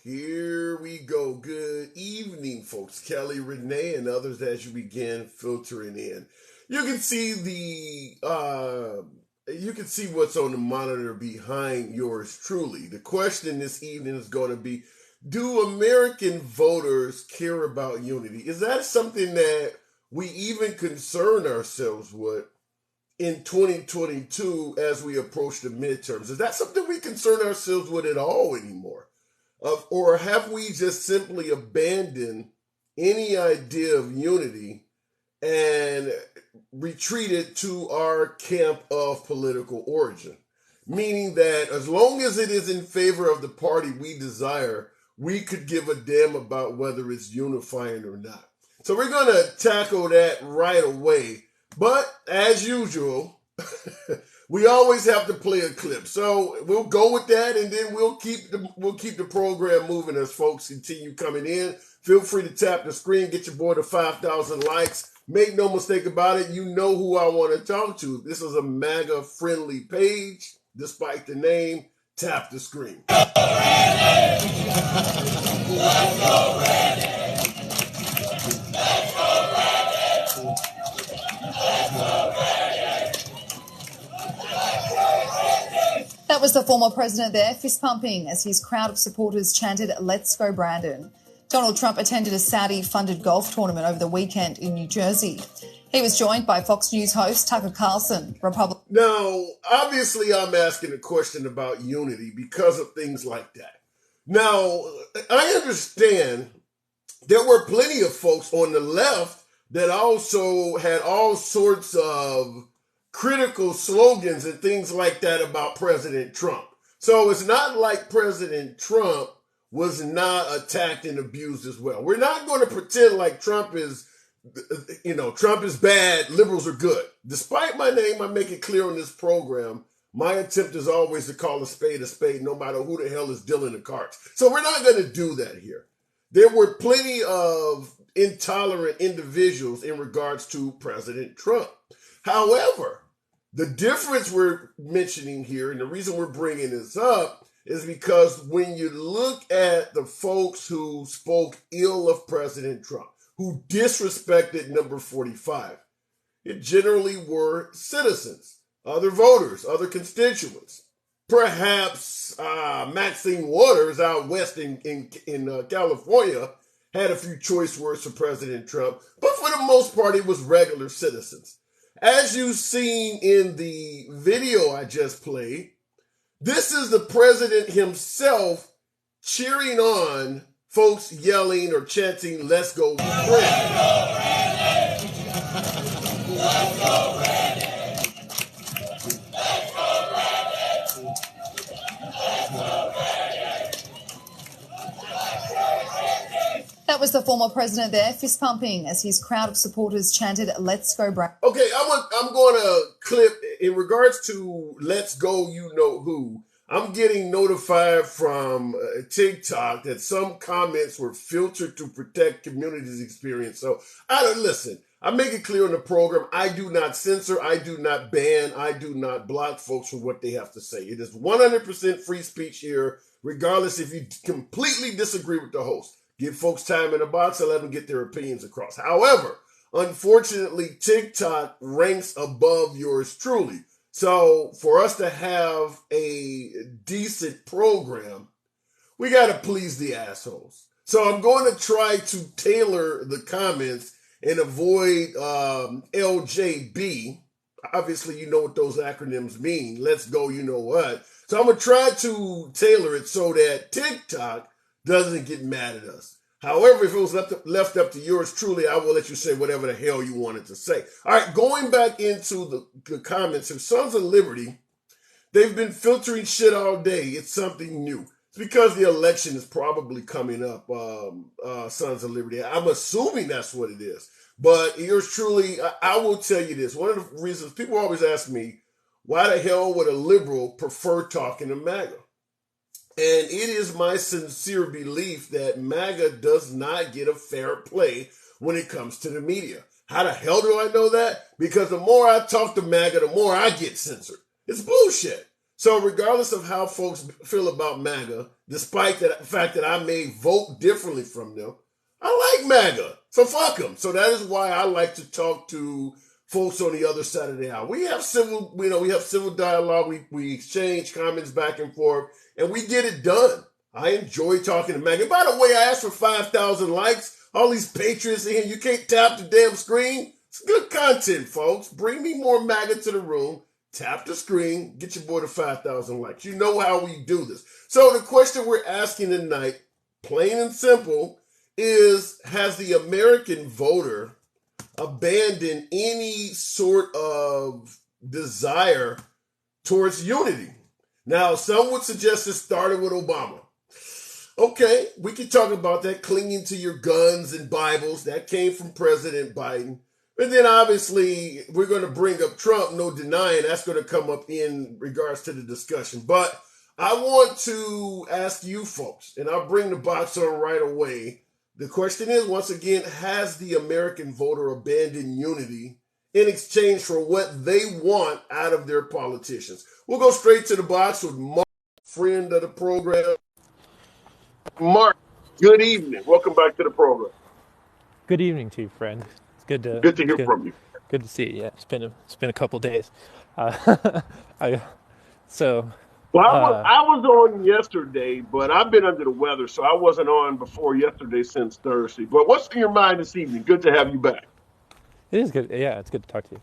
Here we go. Good evening, folks. Kelly, Renee, and others as you begin filtering in. You can see what's on the monitor behind yours truly. The question this evening is going to be, do American voters care about unity? Is that something that we even concern ourselves with in 2022 as we approach the midterms? Is that something we concern ourselves with at all anymore? Or have we just simply abandoned any idea of unity and retreated to our camp of political origin? Meaning that as long as it is in favor of the party we desire, we could give a damn about whether it's unifying or not. So we're going to tackle that right away. But as usual, we always have to play a clip. So we'll go with that, and then we'll keep the program moving as folks continue coming in. Feel free to tap the screen, get your boy to 5,000 likes. Make no mistake about it, you know who I want to talk to. This is a MAGA-friendly page, despite the name. Tap the screen. That was the former president there, fist pumping as his crowd of supporters chanted, "Let's go, Brandon." Donald Trump attended a Saudi-funded golf tournament over the weekend in New Jersey. He was joined by Fox News host Tucker Carlson, Republican. Now, obviously, I'm asking a question about unity because of things like that. Now, I understand there were plenty of folks on the left that also had all sorts of critical slogans and things like that about President Trump. So it's not like President Trump was not attacked and abused as well. We're not going to pretend like Trump is bad, liberals are good. Despite my name, I make it clear on this program, my attempt is always to call a spade, no matter who the hell is dealing the cards. So we're not going to do that here. There were plenty of intolerant individuals in regards to President Trump. However, the difference we're mentioning here, and the reason we're bringing this up, is because when you look at the folks who spoke ill of President Trump, who disrespected number 45, it generally were citizens, other voters, other constituents. Perhaps Maxine Waters out west in California had a few choice words for President Trump, but for the most part, it was regular citizens. As you've seen in the video I just played, this is the president himself cheering on folks yelling or chanting, "Let's go, Brandon." Let's go, Brandon. That was the former president there, fist pumping as his crowd of supporters chanted, "Let's go, Brandon." Okay, I'm going to clip in regards to "Let's go, you know who." I'm getting notified from TikTok that some comments were filtered to protect community's experience. So I make it clear on the program, I do not censor, I do not ban, I do not block folks from what they have to say. It is 100% free speech here, regardless if you completely disagree with the host. Give folks time in the box and let them get their opinions across. However, unfortunately, TikTok ranks above yours truly. So for us to have a decent program, we got to please the assholes. So I'm going to try to tailor the comments and avoid LJB. Obviously, you know what those acronyms mean. Let's go, you know what. So I'm going to try to tailor it so that TikTok doesn't get mad at us. However, if it was left up to yours truly, I will let you say whatever the hell you wanted to say. All right, going back into the comments, if Sons of Liberty, they've been filtering shit all day. It's something new. It's because the election is probably coming up, Sons of Liberty. I'm assuming that's what it is. But yours truly, I will tell you this. One of the reasons people always ask me, why the hell would a liberal prefer talking to MAGA? And it is my sincere belief that MAGA does not get a fair play when it comes to the media. How the hell do I know that? Because the more I talk to MAGA, the more I get censored. It's bullshit. So regardless of how folks feel about MAGA, despite the fact that I may vote differently from them. I like MAGA, so fuck them. So that is why I like to talk to folks on the other side of the aisle. We have civil dialogue. We exchange comments back and forth, and we get it done. I enjoy talking to MAGA. By the way, I asked for 5,000 likes. All these patriots in here, you can't tap the damn screen. It's good content, folks. Bring me more MAGA to the room. Tap the screen. Get your boy to 5,000 likes. You know how we do this. So the question we're asking tonight, plain and simple, is, has the American voter abandoned any sort of desire towards unity? Now, some would suggest it started with Obama. Okay, we can talk about that, clinging to your guns and Bibles. That came from President Biden. But then obviously we're going to bring up Trump, no denying that's going to come up in regards to the discussion. But I want to ask you folks, and I'll bring the box on right away. The question is, once again, has the American voter abandoned unity in exchange for what they want out of their politicians? We'll go straight to the box with Mark, friend of the program. Mark, good evening. Welcome back to the program. Good evening to you, friend. It's good to hear from you. Good to see you. Yeah, it's been a couple days. I was on yesterday, but I've been under the weather, so I wasn't on before yesterday since Thursday. But what's in your mind this evening? Good to have you back. It is good. Yeah, it's good to talk to you.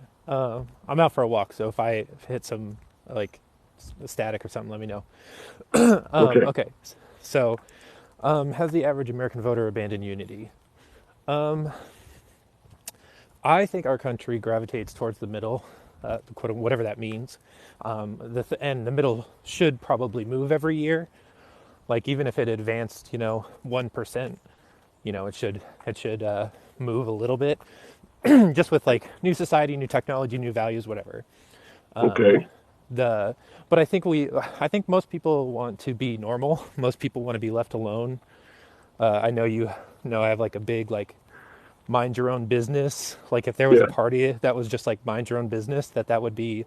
I'm out for a walk, so if I hit some like static or something, let me know. Okay. So, has the average American voter abandoned unity? I think our country gravitates towards the middle, whatever that means. And the middle should probably move every year. Like even if it advanced, 1%, it should move a little bit, just with like new society, new technology, new values, whatever. Okay. But I think most people want to be normal. Most people want to be left alone. I know I have like a big like mind your own business. Like if there was a party that was just like mind your own business, that would be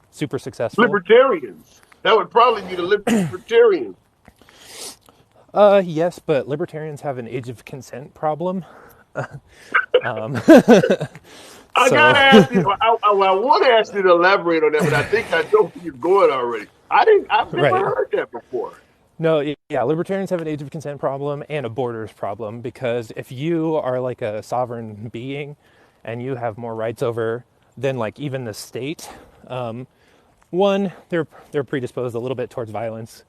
super successful. Libertarians. That would probably be the libertarians. Yes, but libertarians have an age of consent problem. I gotta ask you. I want to ask you to elaborate on that, but I think I know where you're going already. I've never heard that before. No, yeah, libertarians have an age of consent problem and a borders problem, because if you are like a sovereign being and you have more rights over than like even the state, one, they're predisposed a little bit towards violence.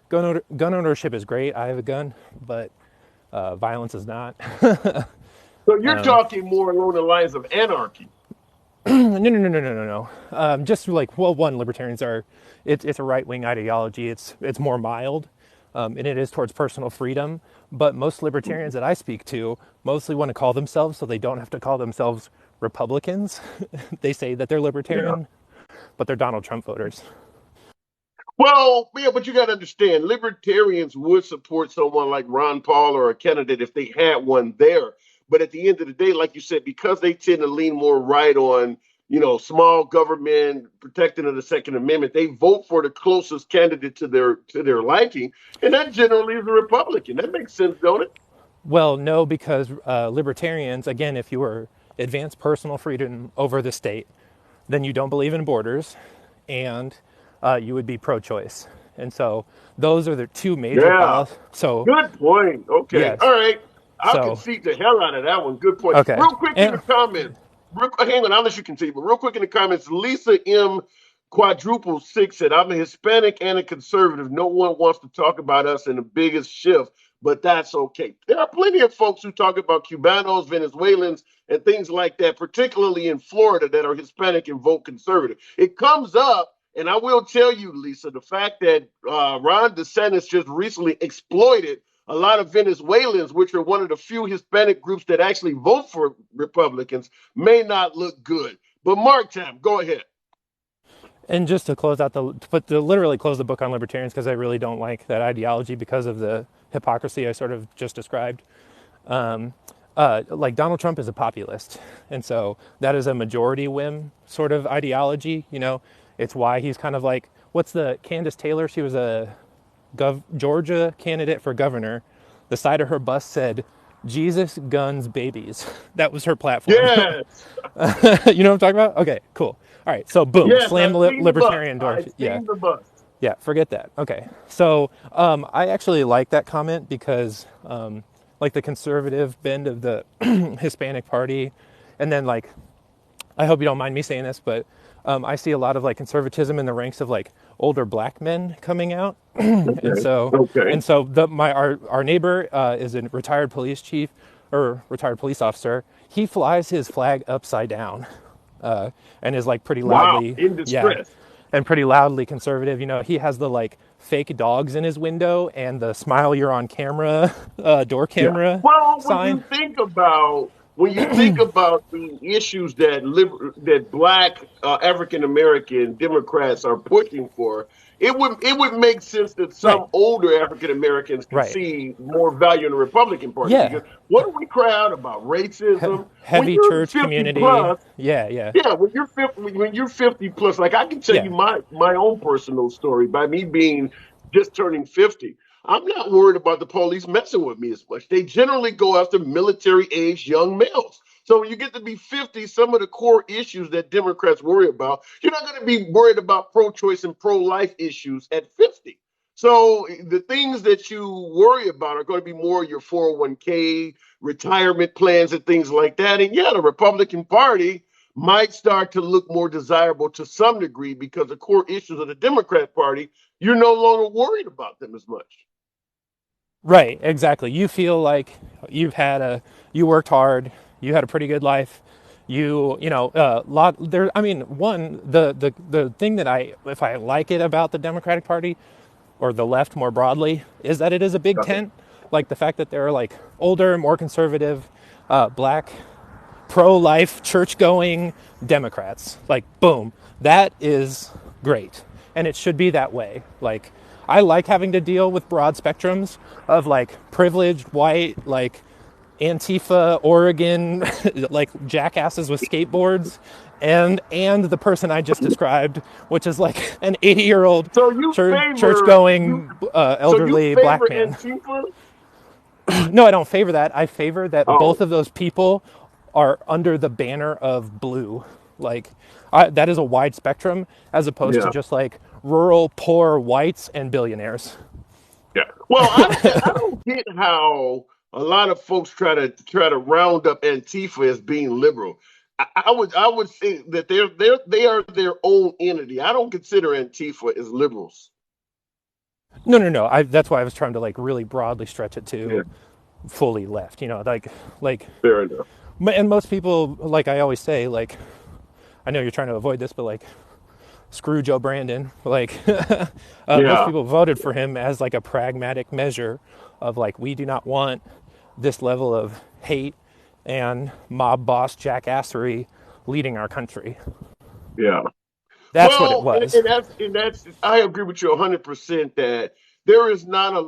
Gun ownership is great. I have a gun, but violence is not. So you're talking more along the lines of anarchy. No. Just like, well, one, libertarians it's a right-wing ideology. It's more mild, and it is towards personal freedom. But most libertarians that I speak to mostly want to call themselves, so they don't have to call themselves Republicans. They say that they're libertarian, but they're Donald Trump voters. Well, yeah, but you got to understand, libertarians would support someone like Ron Paul or a candidate if they had one there. But at the end of the day, like you said, because they tend to lean more right on, small government, protecting of the Second Amendment, they vote for the closest candidate to their liking, and that generally is a Republican. That makes sense, don't it? Well, no, because libertarians, again, if you were advance personal freedom over the state, then you don't believe in borders, and you would be pro-choice. And so those are the two major policies. So good point. Okay. Yes. All right. I'll concede the hell out of that one. Good point. Okay. Real quick in the comments. Hang on, I'll let you continue. But real quick in the comments, Lisa M. Quadruple 6 said, I'm a Hispanic and a conservative. No one wants to talk about us in the biggest shift, but that's okay. There are plenty of folks who talk about Cubanos, Venezuelans, and things like that, particularly in Florida, that are Hispanic and vote conservative. It comes up, and I will tell you, Lisa, the fact that Ron DeSantis just recently exploited a lot of Venezuelans, which are one of the few Hispanic groups that actually vote for Republicans, may not look good. But Mark Tam, go ahead. And just to close out to literally close the book on libertarians, because I really don't like that ideology because of the hypocrisy I sort of just described. Like Donald Trump is a populist, and so that is a majority whim sort of ideology. It's why he's kind of like, what's the Candace Taylor? She was a Georgia candidate for governor, the side of her bus said, "Jesus, guns, babies." That was her platform. Yes, You know what I'm talking about? Okay, cool. All right, so boom, yes, slam I've seen the bus. libertarian door. I've Yeah, seen the bus. yeah, forget that. Okay, so I actually like that comment because, like, the conservative bend of the Hispanic Party, and then like, I hope you don't mind me saying this, but I see a lot of like conservatism in the ranks of like older black men coming out, and Okay, so okay. our neighbor is a retired police chief or retired police officer. He flies his flag upside down, and is like pretty Wow, loudly, in yeah, distress. and pretty loudly conservative. You know, he has the like fake dogs in his window and the "smile you're on camera" door Yeah. camera Well, sign. when you think about the issues that Black African American Democrats are pushing for, it would make sense that Right, some older African Americans can right, see more value in the Republican Party yeah. because what do we cry out about racism when Heavy you're church 50 community. plus? Yeah, yeah, Yeah, when you're 50 plus, like I can tell yeah. you my own personal story by me being just turning 50. I'm not worried about the police messing with me as much. They generally go after military age young males. So when you get to be 50, some of the core issues that Democrats worry about, you're not going to be worried about pro-choice and pro-life issues at 50. So the things that you worry about are going to be more your 401k, retirement plans, and things like that. And yeah, the Republican Party might start to look more desirable to some degree because the core issues of the Democrat Party, you're no longer worried about them as much. Right, exactly. You feel like you worked hard, you had a pretty good life. You know, lot there. I mean, one the thing that if I like it about the Democratic Party or the left more broadly is that it is a big tent. Like the fact that they're like older, more conservative, black, pro-life, church-going Democrats. Like, boom, that is great, and it should be that way. Like, I like having to deal with broad spectrums of like privileged white, like Antifa, Oregon, like jackasses with skateboards, and the person I just described, which is like an 80-year-old So you favor you church-going so you elderly favor black man. Antifa? No, I don't favor that. I favor that both Oh, of those people are under the banner of blue. Like, that is a wide spectrum as opposed to yeah. just like rural, poor whites and billionaires. Yeah. Well, I don't get how a lot of folks try to round up Antifa as being liberal. I would say that they are their own entity. I don't consider Antifa as liberals. No, no, no. That's why I was trying to like really broadly stretch it Yeah, to fully left. You know, like, fair enough. and most people, like I always say, like, I know you're trying to avoid this, but like, screw Joe Brandon. Like, most Yeah. people voted for him as like a pragmatic measure of like, we do not want this level of hate and mob boss jackassery leading our country. Yeah. That's what it Well, and, was. and that's I agree with you 100% that there is not a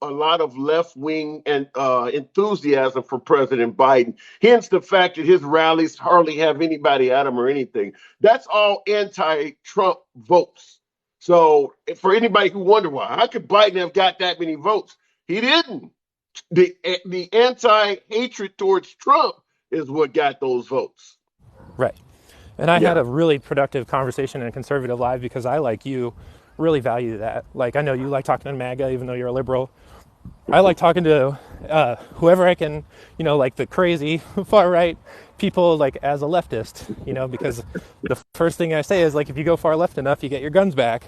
lot of left wing and enthusiasm for President Biden. Hence the fact that his rallies hardly have anybody at them or anything. That's all anti-Trump votes. So for anybody who wonder why, how could Biden have got that many votes? He didn't. The anti-hatred towards Trump is what got those votes. Right. And I had Yeah. a really productive conversation in Conservative Live because I, like you, really value that. Like, I know you like talking to MAGA, even though you're a liberal. I like talking to whoever I can, you know, like the crazy far right people, like as a leftist, you know, because the first thing I say is like, if you go far left enough, you get your guns back.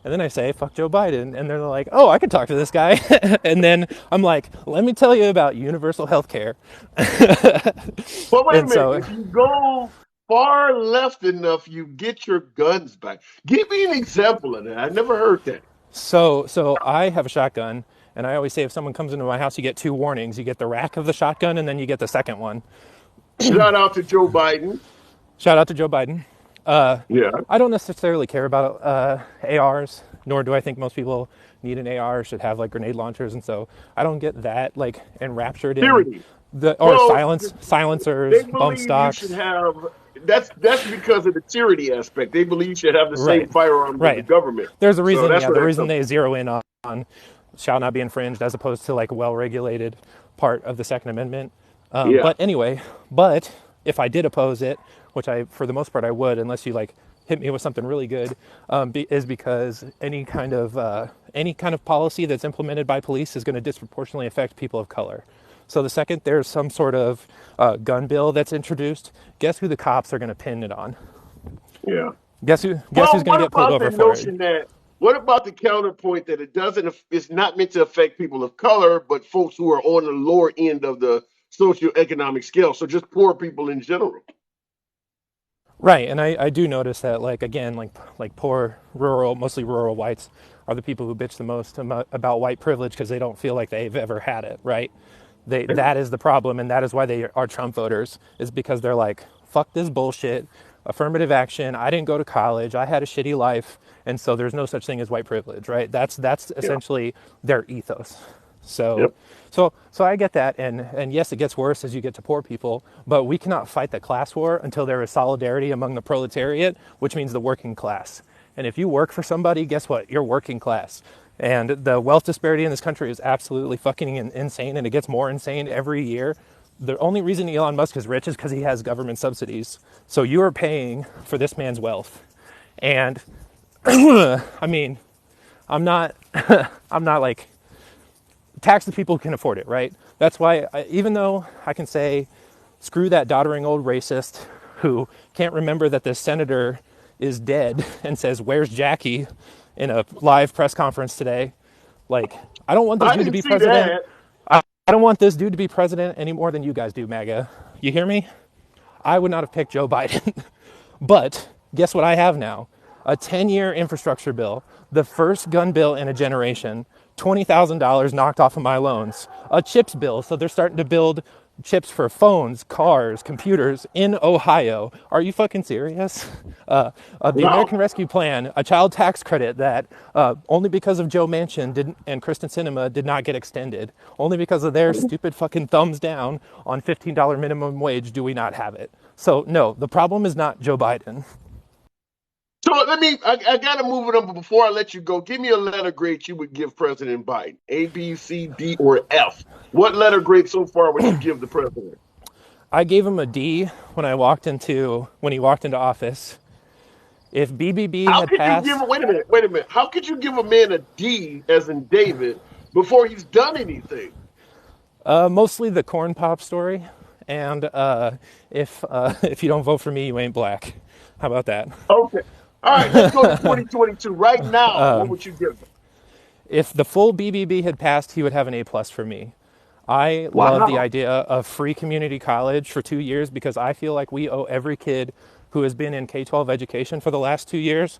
And then I say, fuck Joe Biden. And they're like, oh, I can talk to this guy. And then I'm like, let me tell you about universal health care. But wait a And minute, so, if you go far left enough, you get your guns back. Give me an example of that. I never heard that. so I have a shotgun. And I always say, if someone comes into my house, you get two warnings. You get the rack of the shotgun, and then you get the second one. Shout out to Joe Biden. Shout out to Joe Biden. Yeah, I don't necessarily care about ARs, nor do I think most people need an AR or should have like grenade launchers, and so I don't get that like enraptured in tyranny. the or Well, silencers, they bump believe you should stocks. have. That's because of the tyranny aspect. They believe you should have the same Right, firearms as the right. government. There's a So reason, that's yeah. where The that reason comes they from. zero in on shall not be infringed, as opposed to like a well-regulated part of the Second Amendment. Yeah. But anyway, but if I did oppose it, which I, for the most part, I would, unless you like hit me with something really good, is because any kind of policy that's implemented by police is going to disproportionately affect people of color. So the second there's some sort of gun bill that's introduced, guess who the cops are going to pin it on? Yeah. Guess who's Well, going to what get pulled about over the for it? notion that, what about the counterpoint that it's not meant to affect people of color, but folks who are on the lower end of the socioeconomic scale? So just poor people in general. Right, and I do notice that, like, again, like poor rural, mostly rural whites are the people who bitch the most about white privilege because they don't feel like they've ever had it. Right, that is the problem, and that is why they are Trump voters, is because they're like, fuck this bullshit, affirmative action. I didn't go to college. I had a shitty life, and so there's no such thing as white privilege. Right, that's Yeah. essentially their ethos. So Yep. so I get that, and yes, it gets worse as you get to poor people, but we cannot fight the class war until there is solidarity among the proletariat, which means the working class. And if you work for somebody, guess what? You're working class. And the wealth disparity in this country is absolutely fucking insane, and it gets more insane every year. The only reason Elon Musk is rich is because he has government subsidies. So you are paying for this man's wealth. And I mean, I'm not I'm not like, tax the people who can afford it, right? That's why, even though I can say, screw that doddering old racist who can't remember that the senator is dead and says, "Where's Jackie?" in a live press conference today. Like, I don't want this I dude to didn't be see president. that. I don't want this dude to be president any more than you guys do, MAGA. You hear me? I would not have picked Joe Biden. But guess what I have now? A 10-year infrastructure bill, the first gun bill in a generation, $20,000 knocked off of my loans, a chips bill, so they're starting to build chips for phones, cars, computers in Ohio. Are you fucking serious? The No. American Rescue Plan, a child tax credit that only because of Joe Manchin and Kristen Sinema did not get extended. Only because of their stupid fucking thumbs down on $15 minimum wage do we not have it. So no, the problem is not Joe Biden. So I got to move it on, but before I let you go, give me a letter grade you would give President Biden. A, B, C, D, or F. What letter grade so far would you give the president? I gave him a D when he walked into office. If BBB How had could you give passed, him, wait a minute. How could you give a man a D, as in David, before he's done anything? mostly the corn pop story, and if you don't vote for me, you ain't black. How about that? Okay. All right, let's go to 2022. Right now, what would you give him? If the full BBB had passed, he would have an A plus for me. I love the Wow. idea of free community college for 2 years because I feel like we owe every kid who has been in K-12 education for the last 2 years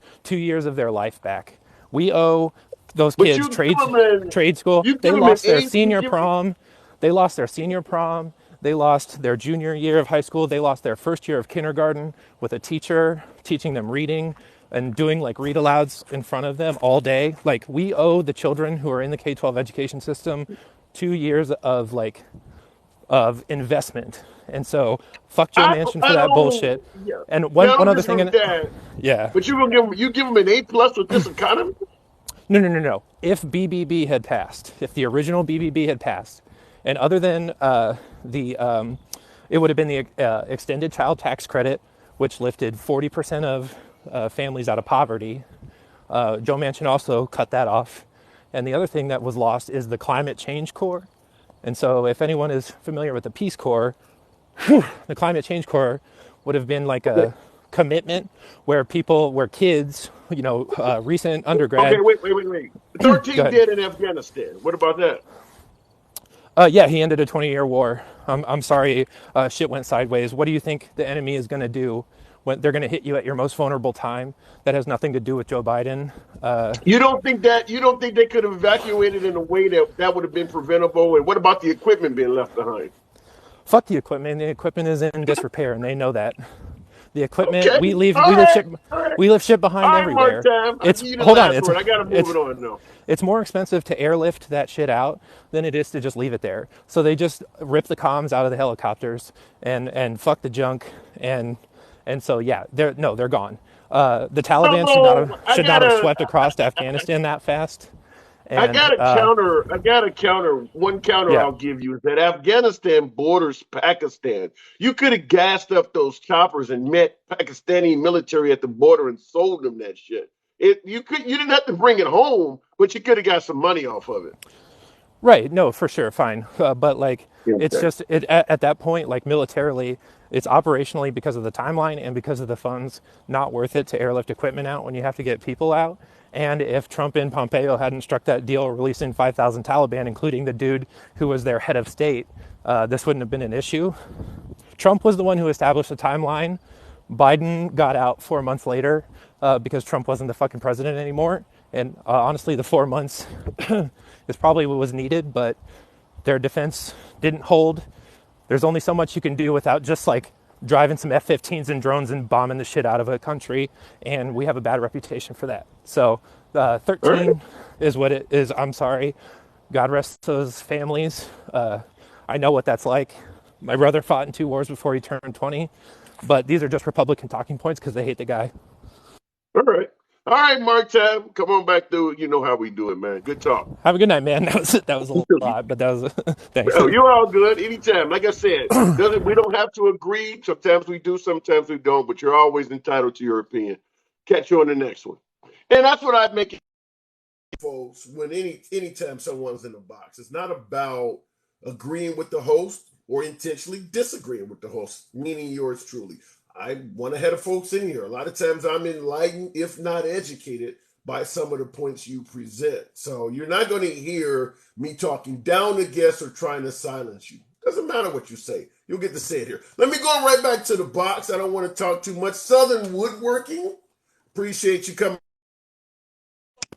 of their life back. We owe those But kids trade school. you They give him an lost their A, you senior give him, prom. They lost their senior prom. They lost their junior year of high school. They lost their first year of kindergarten with a teacher teaching them reading and doing like read alouds in front of them all day. Like, we owe the children who are in the K-12 education system 2 years of investment. And so fuck Joe Manchin for I that don't, bullshit. yeah. And Yeah, I one don't other disagree thing, with that. yeah. But you give him an A plus with this economy? No. If BBB had passed, if the original BBB had passed, and other than it would have been the extended child tax credit, which lifted 40% of families out of poverty. Joe Manchin also cut that off. And the other thing that was lost is the Climate Change Corps. And so if anyone is familiar with the Peace Corps, the Climate Change Corps would have been like Okay. a commitment where kids, recent Okay, undergrad. wait. Go 13 ahead. dead in Afghanistan. What about that? Yeah, he ended a 20-year war. I'm sorry, shit went sideways. What do you think the enemy is going to do when they're going to hit you at your most vulnerable time? That has nothing to do with Joe Biden. You don't think they could have evacuated in a way that would have been preventable? And what about the equipment being left behind? Fuck the equipment. The equipment is in disrepair, and they know that. The equipment Okay. All right. All right. we leave shit behind All right, Mark everywhere. Time. I It's give you the hold on. last word. I got to move it on now. It's more expensive to airlift that shit out than it is to just leave it there. So they just rip the comms out of the helicopters and fuck the junk and so yeah, they're gone. The Taliban So I should not have gotta. swept across to Afghanistan that fast. I And got a counter. I got a counter. One counter yeah, I'll give you is that Afghanistan borders Pakistan. You could have gassed up those choppers and met Pakistani military at the border and sold them that shit. You didn't have to bring it home, but you could have got some money off of it. right. No, for sure, fine. But like, Yeah, it's okay. just at that point, like militarily, it's operationally because of the timeline and because of the funds not worth it to airlift equipment out when you have to get people out. And if Trump and Pompeo hadn't struck that deal releasing 5,000 Taliban, including the dude who was their head of state, this wouldn't have been an issue. Trump was the one who established the timeline. Biden got out 4 months later because Trump wasn't the fucking president anymore. And honestly, the 4 months is probably what was needed, but their defense didn't hold. There's only so much you can do without just like driving some F-15s and drones and bombing the shit out of a country, and we have a bad reputation for that. So All right. 13 is what it is. I'm sorry. God rest those families. I know what that's like. My brother fought in 2 wars before he turned 20, but these are just Republican talking points because they hate the guy. All right. All right, Mark Tab. Come on back through. You know how we do it, man. Good talk. Have a good night, man. That was a lot, but that was thanks. Oh, you're all good. Anytime. Like I said, we don't have to agree. Sometimes we do, sometimes we don't, but you're always entitled to your opinion. Catch you on the next one. And that's what I make it, folks, when anytime someone's in the box. It's not about agreeing with the host or intentionally disagreeing with the host, meaning yours truly. I want to have the folks in here. A lot of times I'm enlightened, if not educated, by some of the points you present. So you're not going to hear me talking down the guests or trying to silence you. Doesn't matter what you say. You'll get to say it here. Let me go right back to the box. I don't want to talk too much. Southern Woodworking. Appreciate you coming.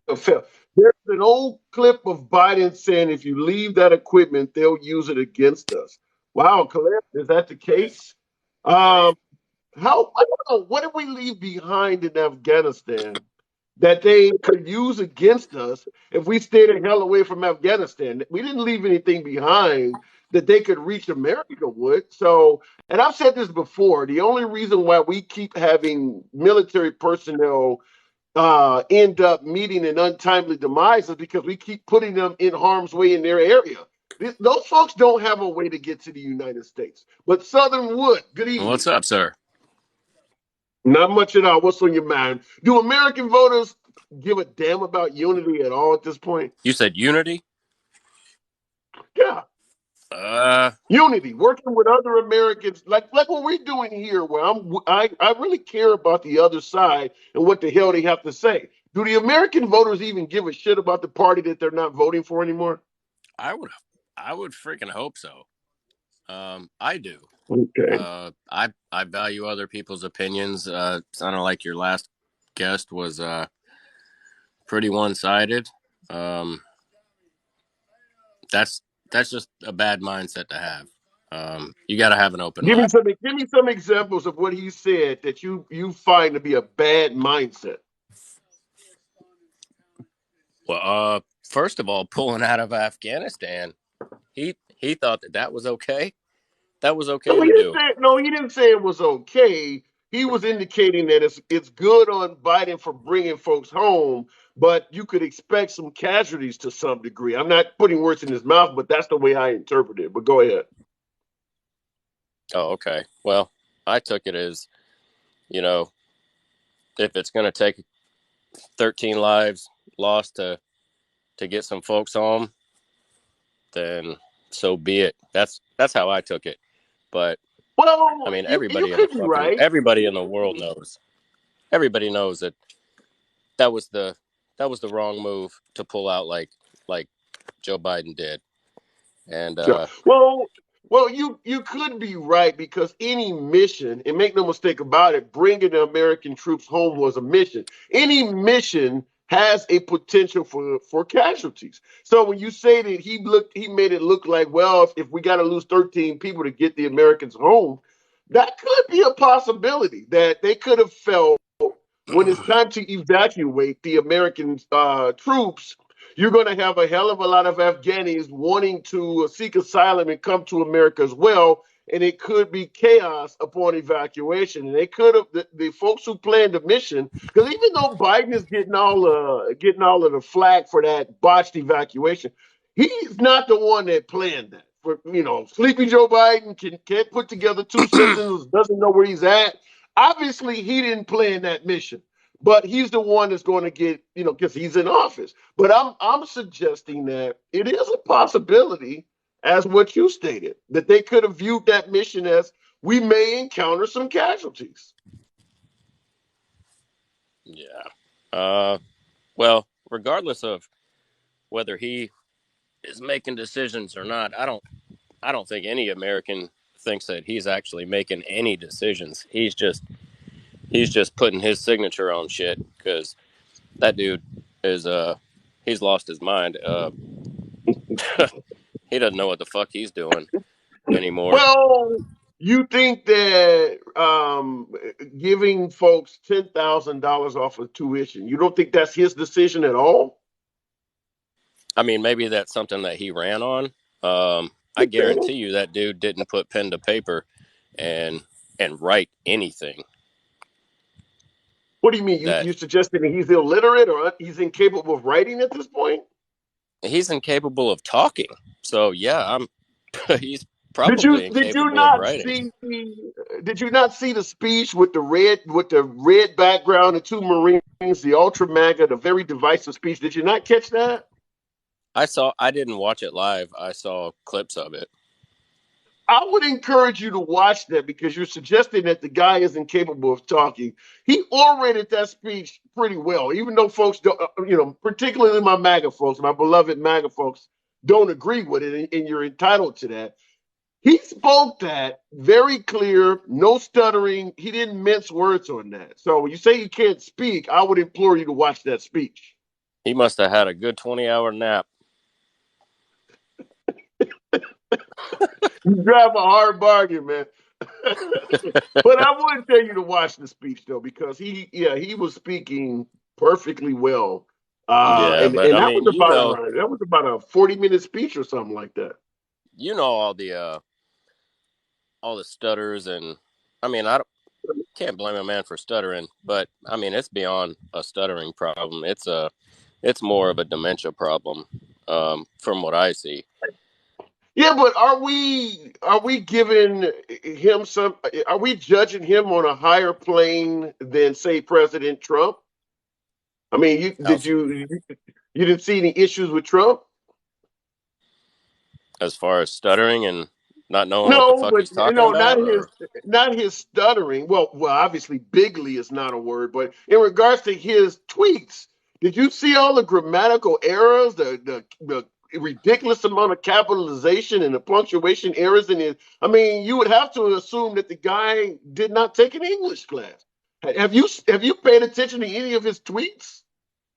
There's an old clip of Biden saying if you leave that equipment, they'll use it against us. Wow, Caleb, is that the case? Um, I don't know, what did we leave behind in Afghanistan that they could use against us if we stayed the hell away from Afghanistan? We didn't leave anything behind that they could reach America with. So, and I've said this before, the only reason why we keep having military personnel end up meeting an untimely demise is because we keep putting them in harm's way in their area. Those folks don't have a way to get to the United States. But Southern Wood, good What's evening. up, sir? Not much at all. What's on your mind? Do American voters give a damn about unity at all at this point? You said unity? Yeah. Uh, Unity, working with other Americans, like what we're doing here, where I really care about the other side and what the hell they have to say. Do the American voters even give a shit about the party that they're not voting for anymore? I would freaking hope so. I do. Okay. I value other people's opinions. Sounded like your last guest was pretty one-sided. That's just a bad mindset to have. You got to have an open Give me mind. some examples of what he said that you find to be a bad mindset. Well, first of all, pulling out of Afghanistan, he thought that was okay. That was okay to do. He didn't say it was okay. He was indicating that it's good on Biden for bringing folks home, but you could expect some casualties to some degree. I'm not putting words in his mouth, but that's the way I interpret it. But go ahead. Oh, okay. Well, I took it as, if it's going to take 13 lives lost to get some folks home, then so be it. That's how I took it. But Well, I mean, you could be right. everybody in the world knows. Everybody knows that was the wrong move to pull out like Joe Biden did. And Sure. Well, you could be right because any mission, and make no mistake about it, bringing the American troops home was a mission. Any mission has a potential for casualties. So when you say that he made it look like, well, if we got to lose 13 people to get the Americans home, that could be a possibility that they could have felt when it's time to evacuate the American troops. You're going to have a hell of a lot of Afghanis wanting to seek asylum and come to America as well. and it could be chaos upon evacuation. And they could have the folks who planned the mission, because even though Biden is getting all of the flack for that botched evacuation, he's not the one that planned that. For sleepy Joe Biden can't put together two sentences, doesn't know where he's at. Obviously, he didn't plan that mission, but he's the one that's going to get, because he's in office. But I'm suggesting that it is a possibility, as what you stated, that they could have viewed that mission as we may encounter some casualties. Yeah. Well, regardless of whether he is making decisions or not, I don't think any American thinks that he's actually making any decisions. He's just putting his signature on shit, because that dude is he's lost his mind. He doesn't know what the fuck he's doing anymore. Well, you think that giving folks $10,000 off of tuition, you don't think that's his decision at all? I mean, maybe that's something that he ran on. I guarantee you that dude didn't put pen to paper and write anything. What do you mean? You suggesting that he's illiterate or he's incapable of writing at this point? He's incapable of talking. So yeah, he's probably incapable of writing. Did you not see the speech with the red background, the two Marines, the ultra MAGA, the very divisive speech? Did you not catch that? I didn't watch it live. I saw clips of it. I would encourage you to watch that, because you're suggesting that the guy is incapable of talking. He orated that speech pretty well, even though folks don't, particularly my MAGA folks, my beloved MAGA folks, don't agree with it, and you're entitled to that. He spoke that very clear, no stuttering. He didn't mince words on that. So when you say you can't speak, I would implore you to watch that speech. He must have had a good 20-hour nap. You drive a hard bargain, man. But I would tell you to watch the speech, though, because he was speaking perfectly well. That was about a 40-minute speech or something like that. All the stutters, and I mean, can't blame a man for stuttering, but I mean, it's beyond a stuttering problem. It's more of a dementia problem, from what I see. Yeah, but are we giving him are we judging him on a higher plane than, say, President Trump? I mean, you didn't see any issues with Trump? As far as stuttering and not knowing what the fuck he's talking about? Not his stuttering. Well, obviously, bigly is not a word, but in regards to his tweets, did you see all the grammatical errors, the ridiculous amount of capitalization and the punctuation errors in it? I mean, you would have to assume that the guy did not take an English class. Have you paid attention to any of his tweets?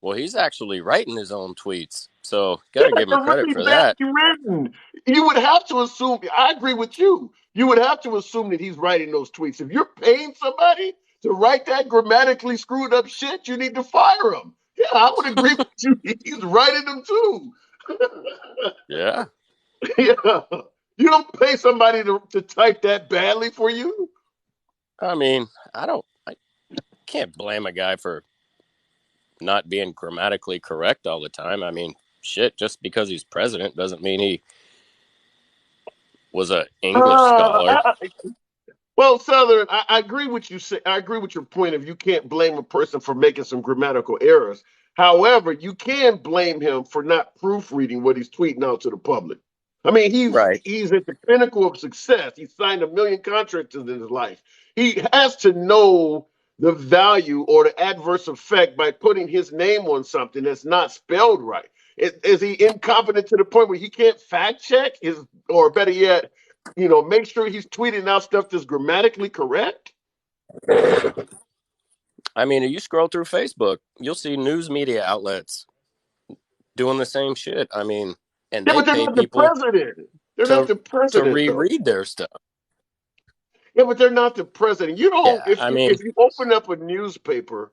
Well, he's actually writing his own tweets, so gotta give him credit for that. Written. You would have to assume. I agree with you. You would have to assume that he's writing those tweets. If you're paying somebody to write that grammatically screwed up shit, you need to fire him. Yeah, I would agree with you. He's writing them too. Yeah. Yeah. You don't pay somebody to type that badly for you. I mean, I can't blame a guy for not being grammatically correct all the time. I mean, shit, just because he's president doesn't mean he was an English scholar. Well, Southern, I agree with you. I agree with your point of you can't blame a person for making some grammatical errors. However, you can blame him for not proofreading what he's tweeting out to the public. I mean, he's at the pinnacle of success. He signed 1 million contracts in his life. He has to know the value or the adverse effect by putting his name on something that's not spelled right. Is he incompetent to the point where he can't fact check or better yet, make sure he's tweeting out stuff that's grammatically correct? I mean, if you scroll through Facebook, you'll see news media outlets doing the same shit. I mean, and they pay people to reread their stuff. Yeah, but they're not the president. If you open up a newspaper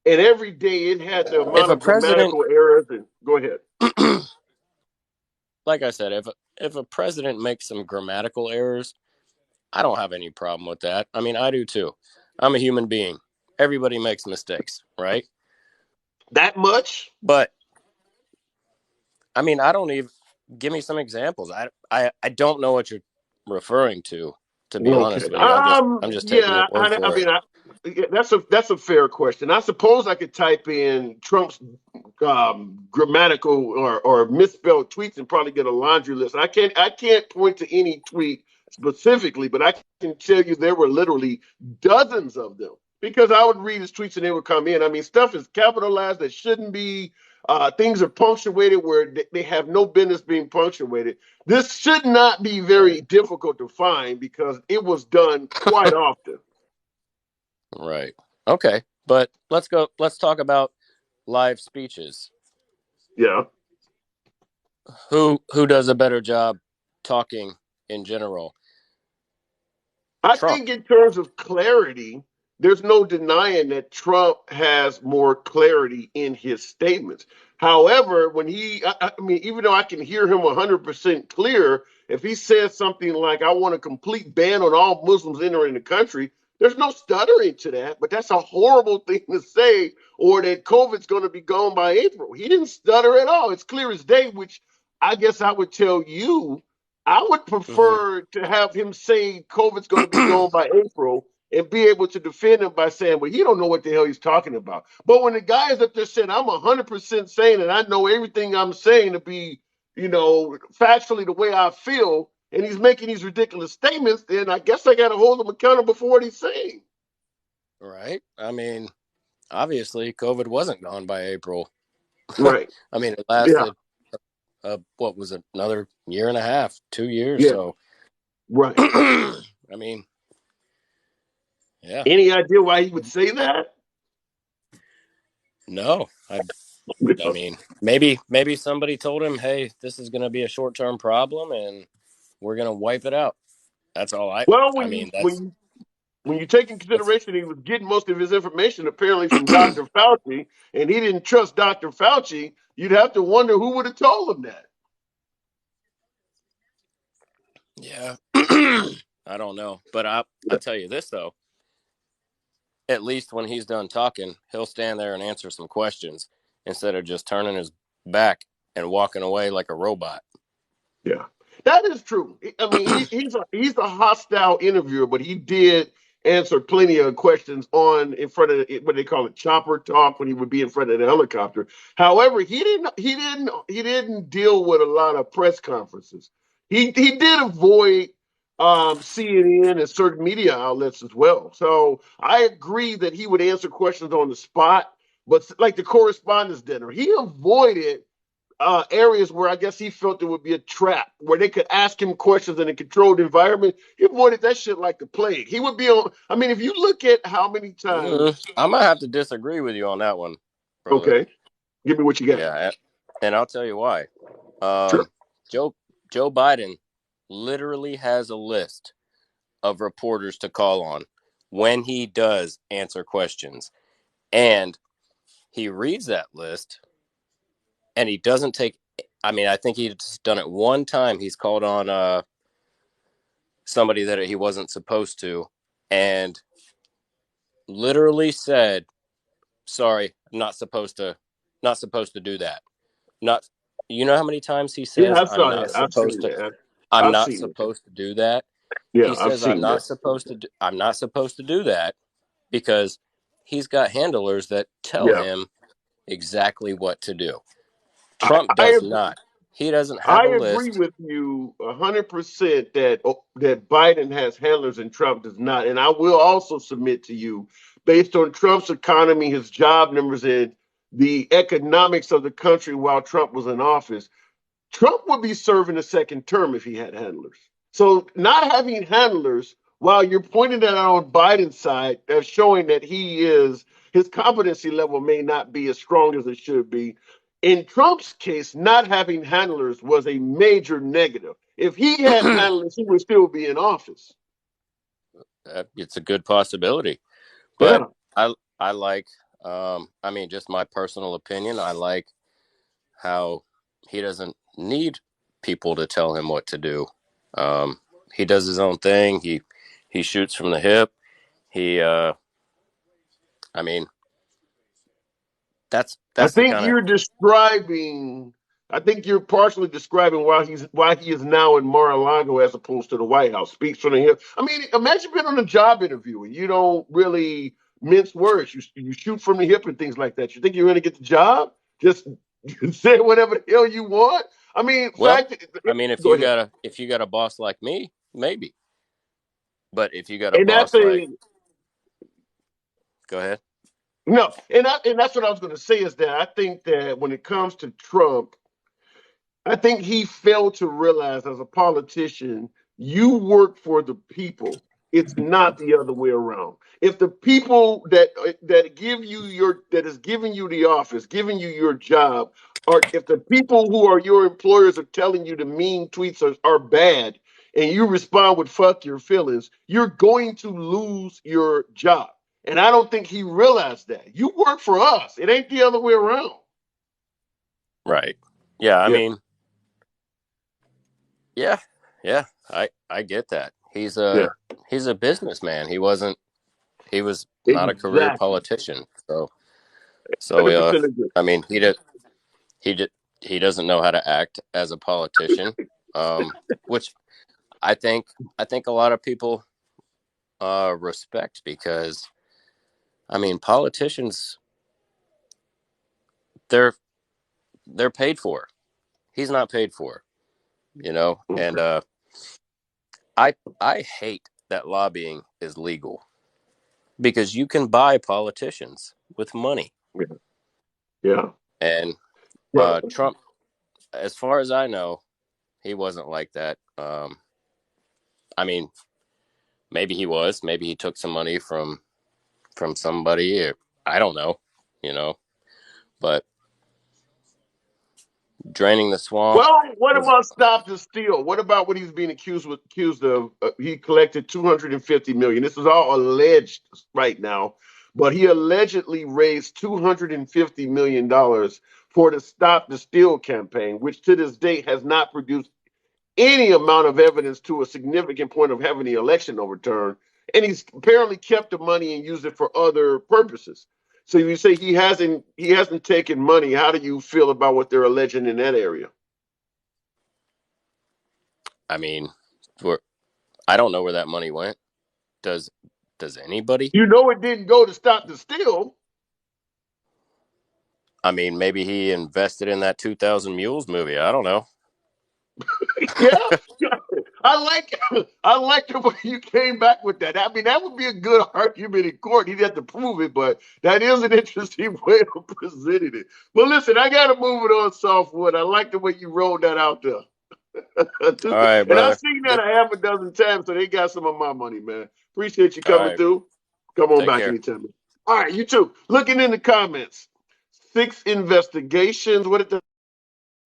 and every day it had the amount of grammatical errors, and go ahead. Like I said, if a president makes some grammatical errors, I don't have any problem with that. I mean, I do too. I'm a human being. Everybody makes mistakes, right? That much? But I mean, I don't even give me some examples. I don't know what you're referring to be Okay. honest with you. I'm just taking your Yeah. word for it. Yeah, that's a fair question. I suppose I could type in Trump's grammatical or misspelled tweets and probably get a laundry list. I can't point to any tweet specifically, but I can tell you there were literally dozens of them because I would read his tweets and they would come in. I mean, stuff is capitalized that shouldn't be. Things are punctuated where they have no business being punctuated. This should not be very difficult to find because it was done quite often. Right. Okay. But let's go. Let's talk about live speeches. Yeah. Who does a better job talking in general? I Trump. think in terms of clarity, there's no denying that Trump has more clarity in his statements. However, I mean, even though I can hear him 100% clear, if he says something like, I want a complete ban on all Muslims entering the country, there's no stuttering to that, but that's a horrible thing to say, or that COVID's going to be gone by April. He didn't stutter at all. It's clear as day, which I guess I would tell you I would prefer to have him say COVID's going to be gone by April and be able to defend him by saying, well, he don't know what the hell he's talking about. But when the guy is up there saying, I'm 100% saying it, I know everything I'm saying to be, factually the way I feel, and he's making these ridiculous statements, then I guess I got to hold him accountable for what he's saying. Right. I mean, obviously, COVID wasn't gone by April. Right. I mean, it Yeah. lasted, what was it, another year and a half, 2 years. Yeah. So, Right. I mean, yeah. Any idea why he would say that? No, I mean, maybe somebody told him, hey, this is going to be a short-term problem and we're going to wipe it out. That's all Well, I when mean, you when you take in that's, consideration he was getting most of his information apparently from Dr. Fauci, and he didn't trust Dr. Fauci, you'd have to wonder who would have told him that. yeah, I don't know. But I'll tell you this, though. At least when he's done talking, he'll stand there and answer some questions instead of just turning his back and walking away like a robot. Yeah, that is true. I mean, he's a hostile interviewer, but he did answer plenty of questions in front of what they call it chopper talk when he would be in front of the helicopter. However, he didn't deal with a lot of press conferences. He did avoid CNN and certain media outlets as well. So I agree that he would answer questions on the spot, but like the correspondence dinner, he avoided areas where I guess he felt there would be a trap where they could ask him questions in a controlled environment. He avoided that shit like the plague. He would be on. I mean, if you look at how many times. I might have to disagree with you on that one, brother. Okay, give me what you got. Yeah, and I'll tell you why. Sure. Joe Biden literally has a list of reporters to call on when he does answer questions, and he reads that list. And he doesn't take. I mean, I think he's done it one time. He's called on somebody that he wasn't supposed to, and literally said, "Sorry, I'm not supposed to do that." Not. You know how many times he Yeah, says, I "I'm saw not that. I've supposed seen to. that. I'm I've not seen it. supposed to do that." Yeah, He I've says, seen that. I'm not supposed to do that because he's got handlers that tell Yeah, him exactly what to do. I, Trump I does not. He doesn't have I a agree list. with you 100% that Biden has handlers and Trump does not. And I will also submit to you, based on Trump's economy, his job numbers, and the economics of the country while Trump was in office, Trump would be serving a second term if he had handlers. So not having handlers, while you're pointing that out on Biden's side, that's showing that his competency level may not be as strong as it should be. In Trump's case, not having handlers was a major negative. If he had handlers, he would still be in office. It's a good possibility, but Yeah. I like. I mean, just my personal opinion. I like how he doesn't need people to tell him what to do. He does his own thing. He shoots from the hip. He, I mean, that's I the think kind of you're describing. I think you're partially describing why he is now in Mar-a-Lago as opposed to the White House. Speaks from the hip. I mean, imagine being on a job interview and you don't really mince words. You shoot from the hip and things like that. You think you're going to get the job? Just say whatever the hell you want. I mean, well, I mean, go ahead. if you got a boss like me, maybe. But if you got a And that's boss like, a go ahead. no, and that's what I was going to say is that I think that when it comes to Trump, I think he failed to realize as a politician, you work for the people. It's not the other way around. If the people that give you your that is giving you the office, giving you your job, or if the people who are your employers are telling you the mean tweets are bad, and you respond with "fuck your feelings," you're going to lose your job. And I don't think he realized that. You work for us. It ain't the other way around. Right. Yeah. I Yeah, mean, yeah, yeah. I get that. yeah, He's a businessman. He was not a career exactly. politician. So 100% agree. I mean, he did he doesn't know how to act as a politician, which I think a lot of people respect, because I mean, politicians, they're paid for. He's not paid for, and Okay. I hate that lobbying is legal, because you can buy politicians with money. Yeah. Yeah. And Well, Trump, as far as I know, he wasn't like that. I mean, maybe he was. Maybe he took some money from somebody. Or, I don't know, you know. But draining the swamp well, what was. about Stop the Steal? What about what he's being accused of? He collected 250 million. This is all alleged right now, but he allegedly raised 250 million dollars for the Stop the Steal campaign, which to this date has not produced any amount of evidence to a significant point of having the election overturned. And he's apparently kept the money and used it for other purposes. So you say he hasn't taken money. How do you feel about what they're alleging in that area? I mean, I don't know where that money went. Does anybody? You know it didn't go to Stop the Steal. I mean, maybe he invested in that 2000 Mules movie. I don't know. Yeah. I like the way you came back with that. I mean, that would be a good argument in court. He'd have to prove it, but that is an interesting way of presenting it. But listen, I gotta move it on softwood. I like the way you rolled that out there. All right, And I've brother. seen that Good. a half a dozen times, so they got some of my money, man. Appreciate you All coming right. through. Come on Take back care. anytime. All right, you too. Looking in the comments. 6 investigations. What did the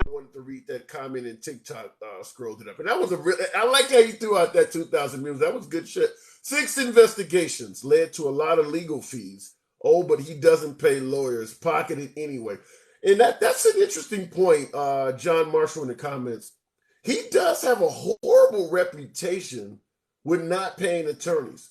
I wanted to read that comment in TikTok, scrolled it up. And that was I like how you threw out that 2000 memes. That was good shit. 6 investigations led to a lot of legal fees. Oh, but he doesn't pay lawyers, pocketed anyway. And that's an interesting point, John Marshall in the comments. He does have a horrible reputation with not paying attorneys.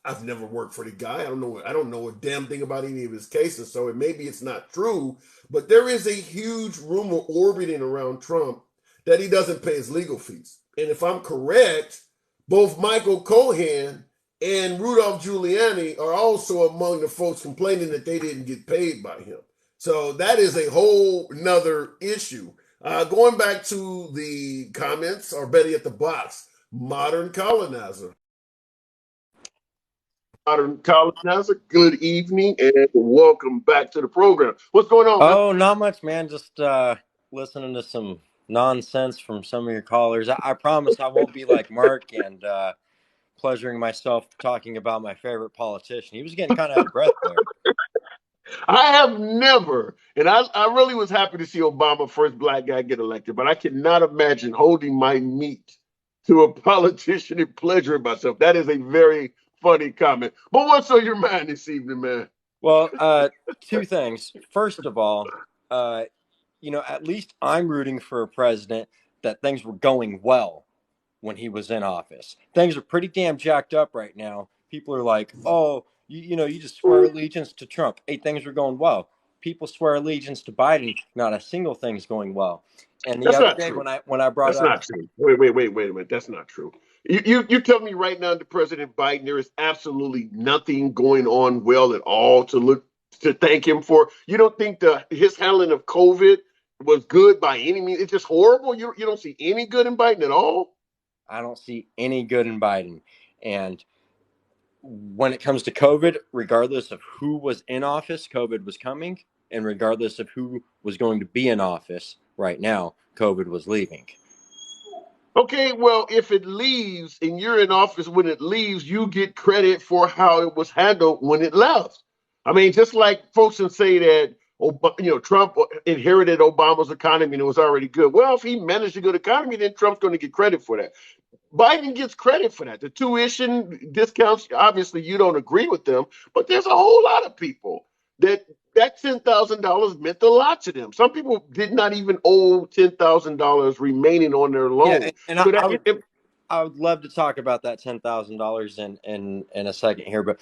I've never worked for the guy. I don't know a damn thing about any of his cases, so maybe it's not true. But there is a huge rumor orbiting around Trump that he doesn't pay his legal fees. And if I'm correct, both Michael Cohen and Rudolph Giuliani are also among the folks complaining that they didn't get paid by him. So that is a whole nother issue. Going back to the comments, or Betty at the box, modern colonizer. Modern colonizer, good evening and welcome back to the program. What's going on, man? Oh, not much, man. Just listening to some nonsense from some of your callers. I promise I won't be like Mark and pleasuring myself talking about my favorite politician. He was getting kind of out of breath there. I have never, and I really was happy to see Obama, first black guy, get elected, but I cannot imagine holding my meat to a politician and pleasuring myself. That is a very funny comment. But what's on your mind this evening, man? Well, two things. First of all, at least I'm rooting for a president that things were going well when he was in office. Things are pretty damn jacked up right now. People are like, oh, you just swear allegiance to Trump. Hey, things are going well. People swear allegiance to Biden. Not a single thing's going well. And the That's other not day true. when I brought That's up, not true. Wait a minute. That's not true. You tell me right now to President Biden there is absolutely nothing going on well at all to thank him for. You don't think his handling of COVID was good by any means? It's just horrible. You don't see any good in Biden at all. I don't see any good in Biden. And when it comes to COVID, regardless of who was in office, COVID was coming. And regardless of who was going to be in office right now, COVID was leaving. Okay, well, if it leaves and you're in office when it leaves, you get credit for how it was handled when it left. I mean, just like folks can say that, Trump inherited Obama's economy and it was already good. Well, if he managed a good economy, then Trump's going to get credit for that. Biden gets credit for that. The tuition discounts, obviously, you don't agree with them, but there's a whole lot of people that $10,000 meant a lot to them. Some people did not even owe $10,000 remaining on their Yeah, loan. and So that it, I would love to talk about that $10,000 in a second here, but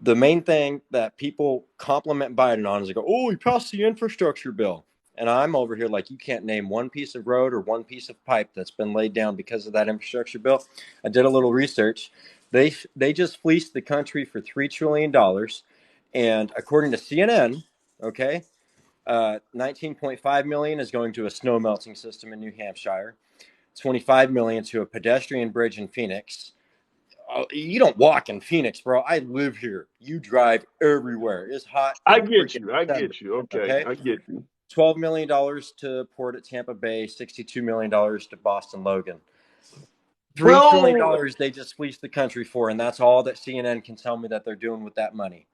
the main thing that people compliment Biden on is they go, "Oh, he passed the infrastructure bill," and I'm over here like, you can't name one piece of road or one piece of pipe that's been laid down because of that infrastructure bill. I did a little research. They just fleeced the country for $3 trillion, and according to CNN, okay, 19.5 million is going to a snow melting system in New Hampshire. 25 million to a pedestrian bridge in Phoenix. You don't walk in Phoenix, bro. I live here. You drive everywhere. It's hot I in get freaking you. I December. get you. Okay, Okay. I get you. $12 million to port at Tampa Bay, $62 million to Boston Logan. $3 trillion they just fleeced the country for, and that's all that CNN can tell me that they're doing with that money.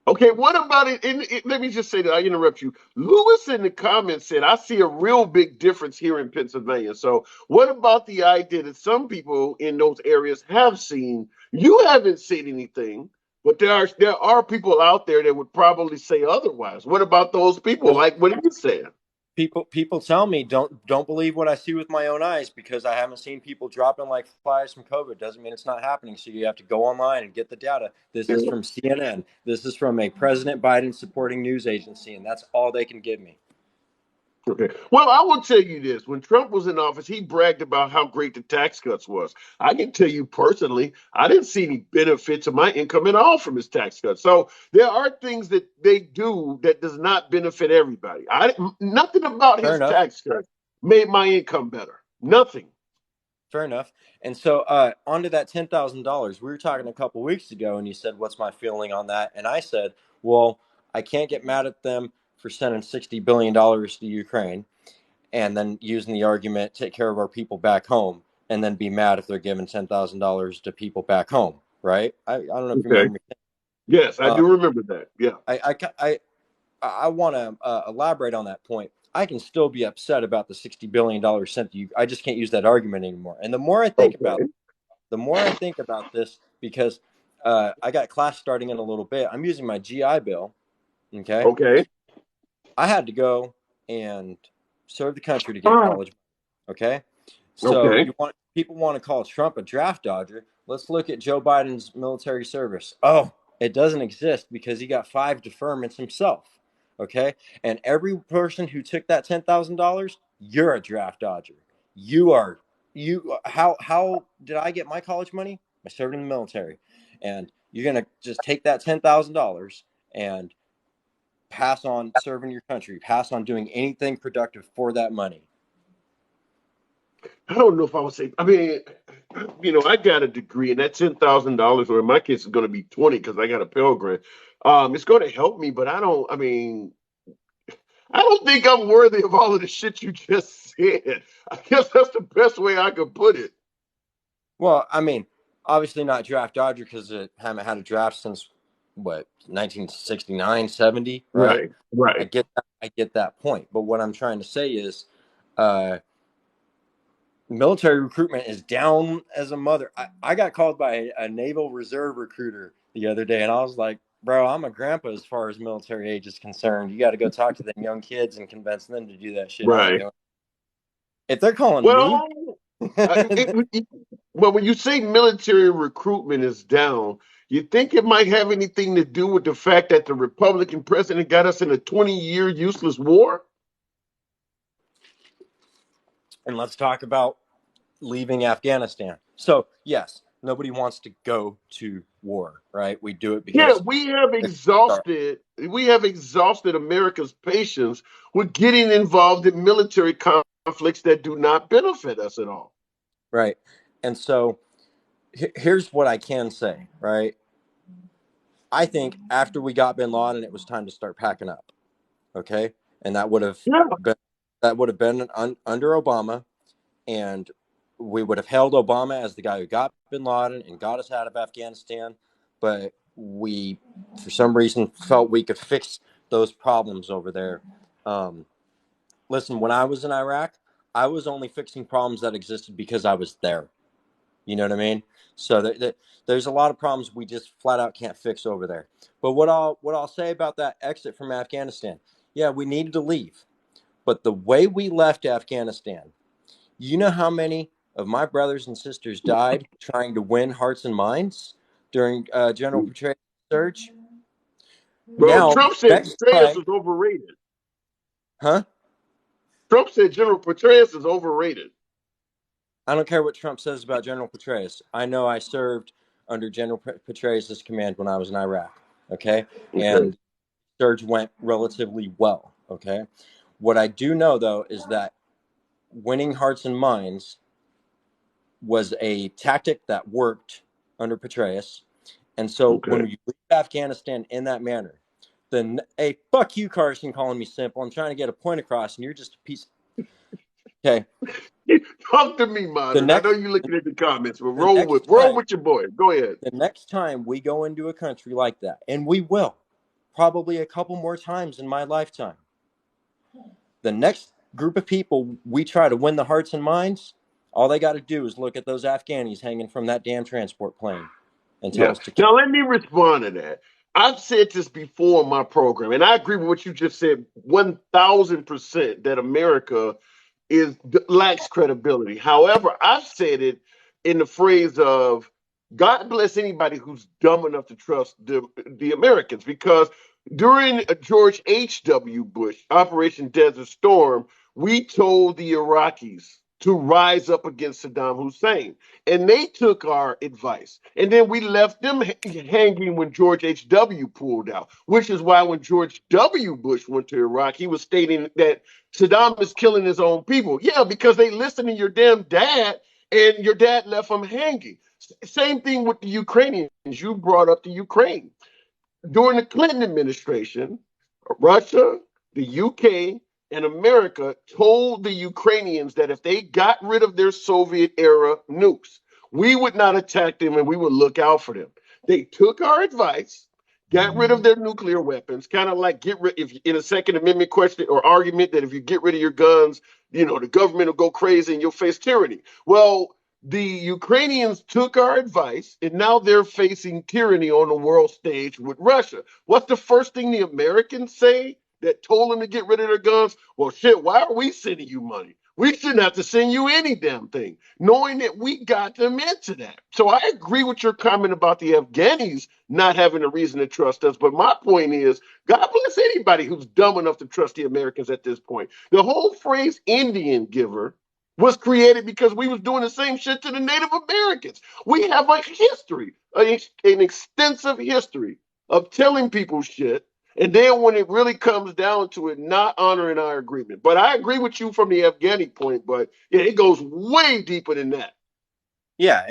Okay, what about it? Let me just say that I interrupt you. Lewis in the comments said, I see a real big difference here in Pennsylvania. So, what about the idea that some people in those areas have seen? You haven't seen anything, but there are people out there that would probably say otherwise. What about those people? Well, Like what you said? people tell me don't believe what I see with my own eyes because I haven't seen people dropping like flies from COVID. Doesn't mean it's not happening. So you have to go online and get the data. This is from CNN. This is from a President Biden supporting news agency, and that's all they can give me. Okay. Well, I will tell you this. When Trump was in office, he bragged about how great the tax cuts was. I can tell you personally, I didn't see any benefit to my income at all from his tax cuts. So there are things that they do that does not benefit everybody. Nothing about Fair his enough. tax cuts made my income better. Nothing. Fair enough. And so onto that $10,000, we were talking a couple weeks ago, and you said, "What's my feeling on that?" And I said, "Well, I can't get mad at them for sending $60 billion to Ukraine, and then using the argument, take care of our people back home, and then be mad if they're giving $10,000 to people back home." Right? I don't know if you Okay. remember me. Yes, I do remember that. Yeah. I want to elaborate on that point. I can still be upset about the $60 billion sent to you. I just can't use that argument anymore. And the more I think about Okay. this, because I got class starting in a little bit, I'm using my GI Bill. Okay, Okay. I had to go and serve the country to get college. Okay, so Okay. people want to call Trump a draft dodger. Let's look at Joe Biden's military service. Oh, it doesn't exist because he got 5 deferments himself. Okay, and every person who took that $10,000, you're a draft dodger. You are you. How did I get my college money? By serving in the military, and you're gonna just take that $10,000 and pass on serving your country, pass on doing anything productive for that money. I don't know if I would say. I mean, I got a degree, and that $10,000, or in my case, is going to be 20 because I got a Pell Grant. It's going to help me, but I don't. I mean, I don't think I'm worthy of all of the shit you just said. I guess that's the best way I could put it. Well, I mean, obviously not draft dodger because it haven't had a draft since what 1969, 70, right? Right. Right. I get that point. But what I'm trying to say is uh military recruitment is down as a mother. I got called by a Naval Reserve recruiter the other day, and I was like, bro, I'm a grandpa as far as military age is concerned. You got to go talk to them young kids and convince them to do that shit. I ain't Right. doing it. If they're calling me, Well, Well, when you say military recruitment is down, you think it might have anything to do with the fact that the Republican president got us in a 20-year useless war? And let's talk about leaving Afghanistan. So, yes, nobody wants to go to war, right? We do it Yeah, because we have exhausted America's patience with getting involved in military conflicts that do not benefit us at all. right. And so here's what I can say, right? I think after we got bin Laden, it was time to start packing up. Okay. And that would have Yeah. been under Obama, and we would have held Obama as the guy who got bin Laden and got us out of Afghanistan. But we, for some reason, felt we could fix those problems over there. Listen, when I was in Iraq, I was only fixing problems that existed because I was there. You know what I mean? So there's a lot of problems we just flat out can't fix over there. But what I'll say about that exit from Afghanistan, yeah, we needed to leave. But the way we left Afghanistan, you know how many of my brothers and sisters died trying to win hearts and minds during General Petraeus' surge? Well, Now, Trump said next Petraeus time, is overrated. huh? Trump said General Petraeus is overrated. I don't care what Trump says about General Petraeus. I know I served under General Petraeus' command when I was in Iraq. Okay, Okay. and surge went relatively well. Okay, what I do know though is that winning hearts and minds was a tactic that worked under Petraeus, and so Okay. when we leave Afghanistan in that manner, then hey, fuck you, Carson, calling me simple. I'm trying to get a point across, and you're just a piece. Okay, Talk to me, the modern. I know next you're looking at the comments, but the next roll time with your boy. Go ahead. the next time we go into a country like that, and we will, probably a couple more times in my lifetime, the next group of people we try to win the hearts and minds, all they got to do is look at those Afghanis hanging from that damn transport plane and tell Yeah. us to keep. Now let me respond to that. I've said this before in my program, and I agree with what you just said 1,000% that America lacks credibility. However, I've said it in the phrase of God bless anybody who's dumb enough to trust the Americans, because during George H.W. Bush, Operation Desert Storm, we told the Iraqis to rise up against Saddam Hussein. And they took our advice. And then we left them hanging when George H.W. pulled out, which is why when George W. Bush went to Iraq, he was stating that Saddam is killing his own people. Yeah, because they listened to your damn dad, and your dad left them hanging. Same thing with the Ukrainians. You brought up the Ukraine. During the Clinton administration, Russia, the UK, and America told the Ukrainians that if they got rid of their Soviet era nukes, we would not attack them and we would look out for them. They took our advice, got rid of their nuclear weapons, kind of like get rid, if in a Second Amendment question or argument that if you get rid of your guns, the government will go crazy and you'll face tyranny. Well, the Ukrainians took our advice and now they're facing tyranny on the world stage with Russia. What's the first thing the Americans say that told them to get rid of their guns? Well, shit, why are we sending you money? We shouldn't have to send you any damn thing, knowing that we got them into that. So I agree with your comment about the Afghanis not having a reason to trust us. But my point is, God bless anybody who's dumb enough to trust the Americans at this point. The whole phrase Indian giver was created because we was doing the same shit to the Native Americans. We have a history, an extensive history of telling people shit, and then when it really comes down to it, not honoring our agreement. But I agree with you from the Afghani point, but yeah, it goes way deeper than that. Yeah,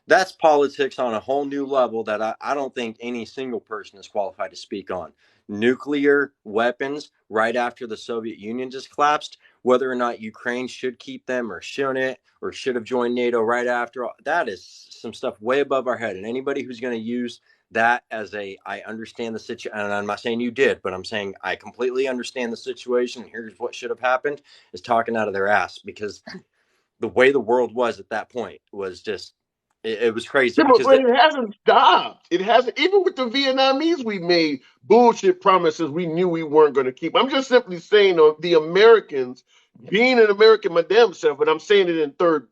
that's politics on a whole new level that I don't think any single person is qualified to speak on. Nuclear weapons right after the Soviet Union just collapsed, whether or not Ukraine should keep them or shouldn't, or should have joined NATO right after, that is some stuff way above our head. And anybody who's going to use that as I understand the situation, and I'm not saying you did, but I'm saying I completely understand the situation, here's what should have happened, is talking out of their ass, because the way the world was at that point was just it was crazy Yeah, because but it hasn't stopped. It hasn't. Even with the Vietnamese, we made bullshit promises we knew we weren't going to keep. I'm just simply saying, the Americans being an American my damn self, but I'm saying it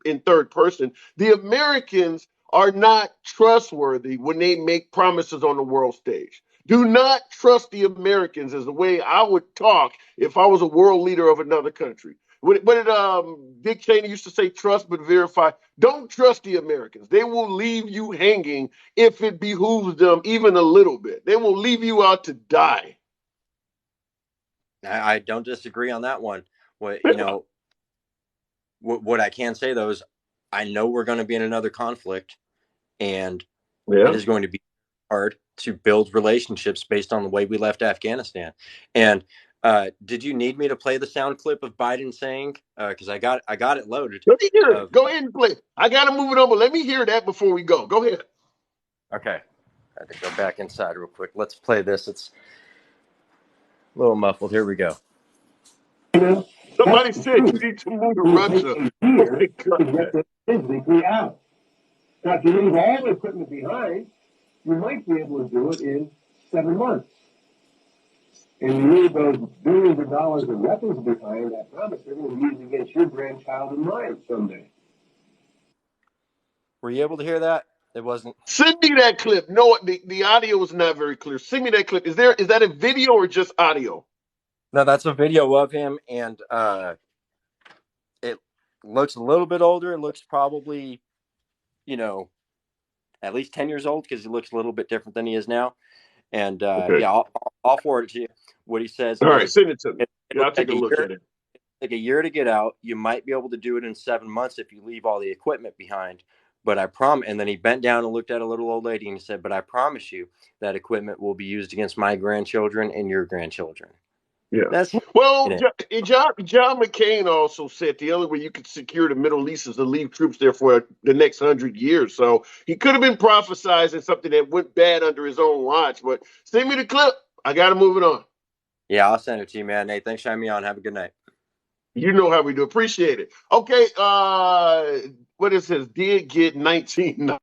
in third person. The Americans are not trustworthy when they make promises on the world stage. Do not trust the Americans is the way I would talk if I was a world leader of another country. Dick Cheney used to say, trust but verify. Don't trust the Americans. They will leave you hanging if it behooves them even a little bit. They will leave you out to die. I don't disagree on that one. What I can say though is I know we're going to be in another conflict, and it is going to be hard to build relationships based on the way we left Afghanistan. And did you need me to play the sound clip of Biden saying? Because I got it loaded. Let me hear it. Go ahead and play. I got to move it on, but let me hear that before we go. Go ahead. Okay. I have to go back inside real quick. Let's play this. It's a little muffled. Here we go. Somebody said you need to move to Russia. Physically out. Now, if you leave all the equipment behind, you might be able to do it in 7 months. And you leave those billions of dollars of weapons behind, I promise they're going to use against your grandchild and mine someday. Were you able to hear that? It wasn't. Send me that clip. No, the audio was not very clear. Send me that clip. Is that a video or just audio? No, that's a video of him, and it looks a little bit older. It looks probably, at least 10 years old because he looks a little bit different than he is now. And Okay. yeah, I'll forward it to you. What he says. All right, send it to me. Yeah, I'll take a look at it. Like a year to get out. You might be able to do it in 7 months if you leave all the equipment behind. But I promise. And then he bent down and looked at a little old lady and he said, "But I promise you that equipment will be used against my grandchildren and your grandchildren." Yeah. That's John McCain also said the only way you could secure the Middle East is to leave troops there for the next 100 years. So he could have been prophesizing something that went bad under his own watch. But send me the clip. I got to move it on. Yeah, I'll send it to you, man. Nate, thanks for having me on. Have a good night. You know how we do. Appreciate it. Okay. What is this? Did get 1990.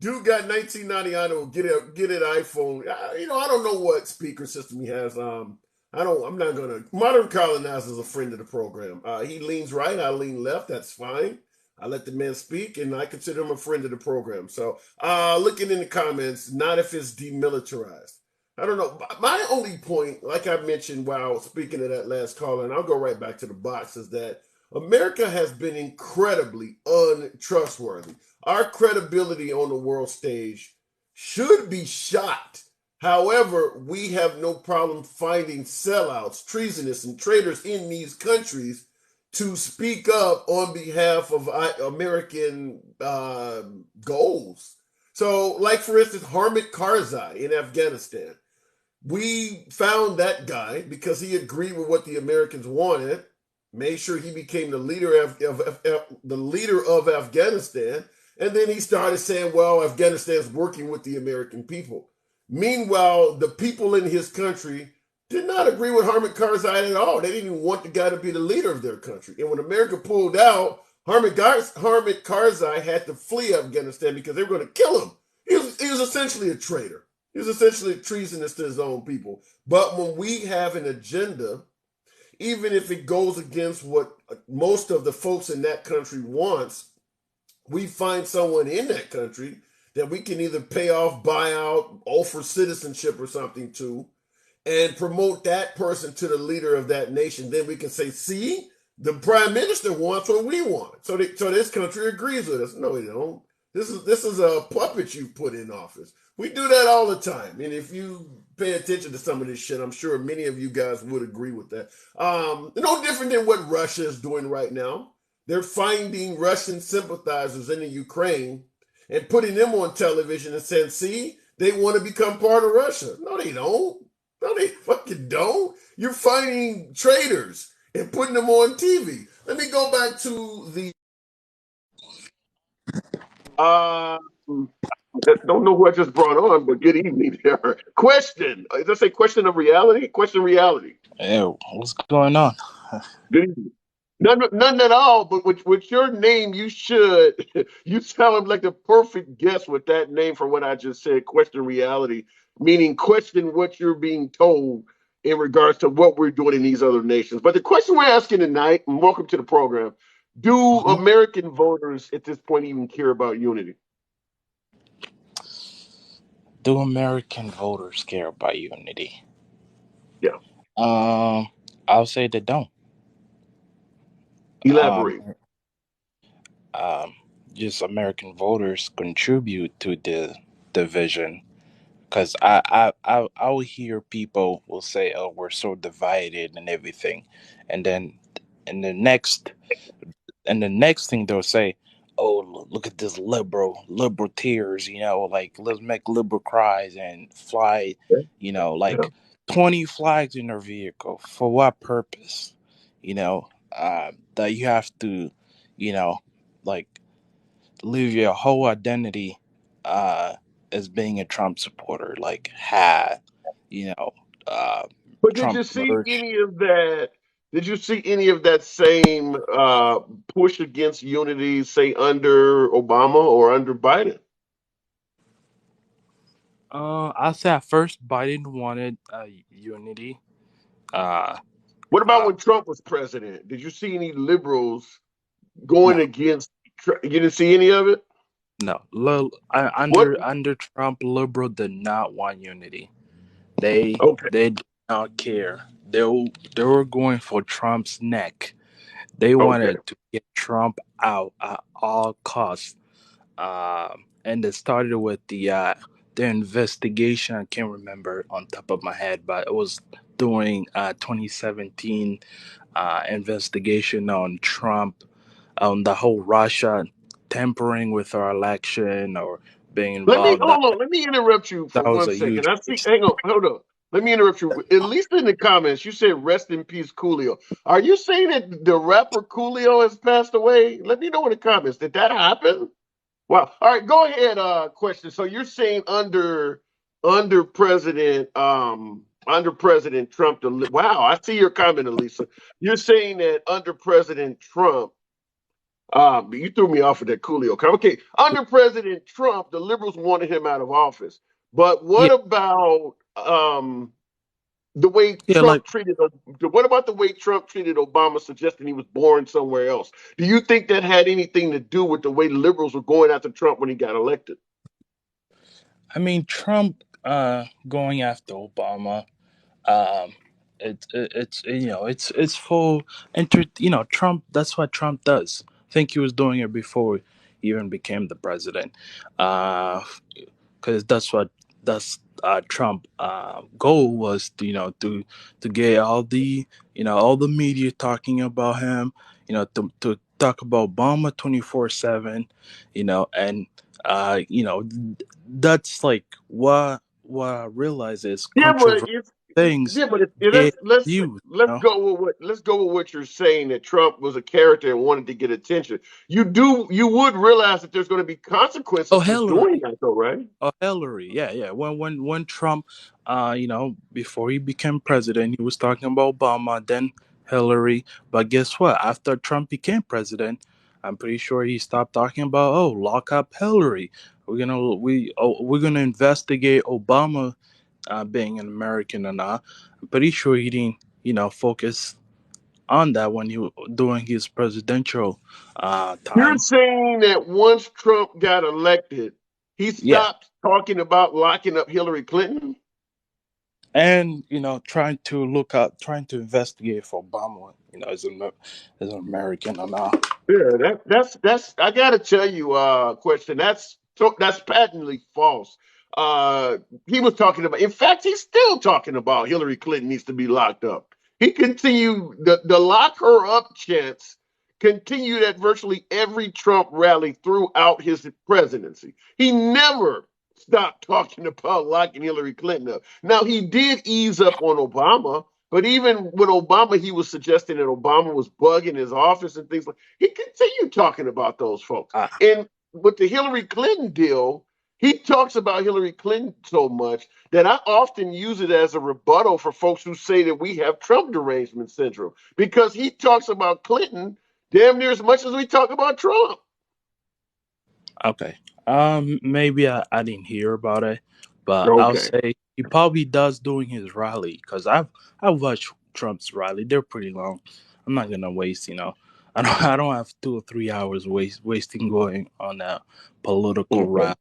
Dude got 1990. Get it iPhone. I don't know what speaker system he has. I'm not gonna. Modern Colonizer is a friend of the program. He leans right. I lean left. That's fine. I let the man speak, and I consider him a friend of the program. So, looking in the comments, not if it's demilitarized. I don't know. My only point, like I mentioned while speaking of that last caller, and I'll go right back to the box, is that America has been incredibly untrustworthy. Our credibility on the world stage should be shot. However, we have no problem finding sellouts, treasonous, and traitors in these countries to speak up on behalf of American goals. So, like, for instance, Hamid Karzai in Afghanistan. We found that guy because he agreed with what the Americans wanted, made sure he became the leader of Afghanistan, and then he started saying, well, Afghanistan's working with the American people. Meanwhile, the people in his country did not agree with Hamid Karzai at all. They didn't even want the guy to be the leader of their country. And when America pulled out, Hamid Karzai had to flee Afghanistan because they were going to kill him. He was essentially a traitor. He was essentially treasonous to his own people. But when we have an agenda, even if it goes against what most of the folks in that country wants, we find someone in that country that we can either pay off, buy out, offer citizenship or something to, and promote that person to the leader of that nation. Then we can say, see, the prime minister wants what we want. So this country agrees with us. No, they don't. This is a puppet you've put in office. We do that all the time. And if you pay attention to some of this shit, I'm sure many of you guys would agree with that. No different than what Russia is doing right now. They're finding Russian sympathizers in the Ukraine and putting them on television and saying, see, they want to become part of Russia. No, they don't. No, they fucking don't. You're finding traitors and putting them on TV. Let me go back to the... don't know who I just brought on, but good evening there. Question. Does that say question of reality? Question reality. Hey, what's going on? Good evening. None at all, but with your name, you sound like the perfect guest with that name for what I just said. Question reality, meaning question what you're being told in regards to what we're doing in these other nations. But the question we're asking tonight, and welcome to the program, do Mhm. American voters at this point even care about unity? Do American voters care about unity? Yeah. I'll say they don't. Um, Elaborate. um, just American voters contribute to the division because I will hear people will say, "Oh, we're so divided and everything," and then and the next and the next thing they'll say, "Oh, look at this liberal tears," like let's make liberal cries and fly, Yeah. Yeah. like 20 flags in their vehicle for what purpose? That you have to, you know, like live your whole identity uh as being a Trump supporter, like hat, you know, uh But did Trump you see merch. any of that? Did you see any of that same push against unity, say under Obama or under Biden? I say at first Biden wanted unity. Uh, What about uh, when Trump was president? Did you see any liberals going no, against? You didn't see any of it. no. What? Under Trump, liberal did not want unity. They Okay. they did not care. They were going for Trump's neck. They Okay. wanted to get Trump out at all costs. And it started with the investigation. I can't remember on top of my head, but it was during 2017 investigation on Trump, on the whole Russia tampering with our election or being Let me involved. hold on. Let me interrupt you for That was one a second. huge I see. case. Hang on. Hold on. Let me interrupt you. At least in the comments, you said "rest in peace, Coolio." Are you saying that the rapper Coolio has passed away? Let me know in the comments. Did that happen? Wow. All right. Go ahead. Question. So you're saying under President Trump. Wow. I see your comment, Elisa. You're saying that under President Trump. You threw me off with that Coolio. Okay, under President Trump, the liberals wanted him out of office. But Yeah, what about the way yeah, like Trump treated? What about the way Trump treated Obama, suggesting he was born somewhere else? Do you think that had anything to do with the way liberals were going after Trump when he got elected? I mean Trump going after Obama. Um, it's it's full Trump. That's what Trump does. I think he was doing it before he even became the president. Uh, because that's Trump goal was to, to get all the media talking about him, to talk about Obama 24/7, and that's like what I realize is Yeah, but controversial things let's get used. let's go with what you're saying, that Trump was a character and wanted to get attention. You would realize that there's going to be Oh, consequences for doing Hillary. that, though, right? Oh, Hillary, yeah, yeah. When Trump, before he became president, he was talking about Obama, then Hillary. But guess what? After Trump became president, I'm pretty sure he stopped talking about, oh, lock up Hillary. We're gonna investigate Obama being an American or not. I'm pretty sure he didn't, focus on that when he was doing his presidential You're time. saying that once Trump got elected, he Yeah, stopped talking about locking up Hillary Clinton? and trying to investigate for Obama, as an American or not. Yeah, that's I gotta tell you, question. That's patently false. Uh, he was talking about. In fact, he's still talking about Hillary Clinton needs to be locked up. He continued the lock her up chants continued at virtually every Trump rally throughout his presidency. He never stopped talking about locking Hillary Clinton up. Now he did ease up on Obama, but even with Obama, he was suggesting that Obama was bugging his office and things like. He continued talking about those folks. Ah, And with the Hillary Clinton deal, he talks about Hillary Clinton so much that I often use it as a rebuttal for folks who say that we have Trump derangement syndrome, because he talks about Clinton damn near as much as we talk about Trump. okay. Maybe I didn't hear about it, But I'll Okay. say he probably does during his rally because I've watched Trump's rally. They're pretty long. I'm not gonna waste, I don't have 2 or 3 hours wasting going on a political Okay. rally.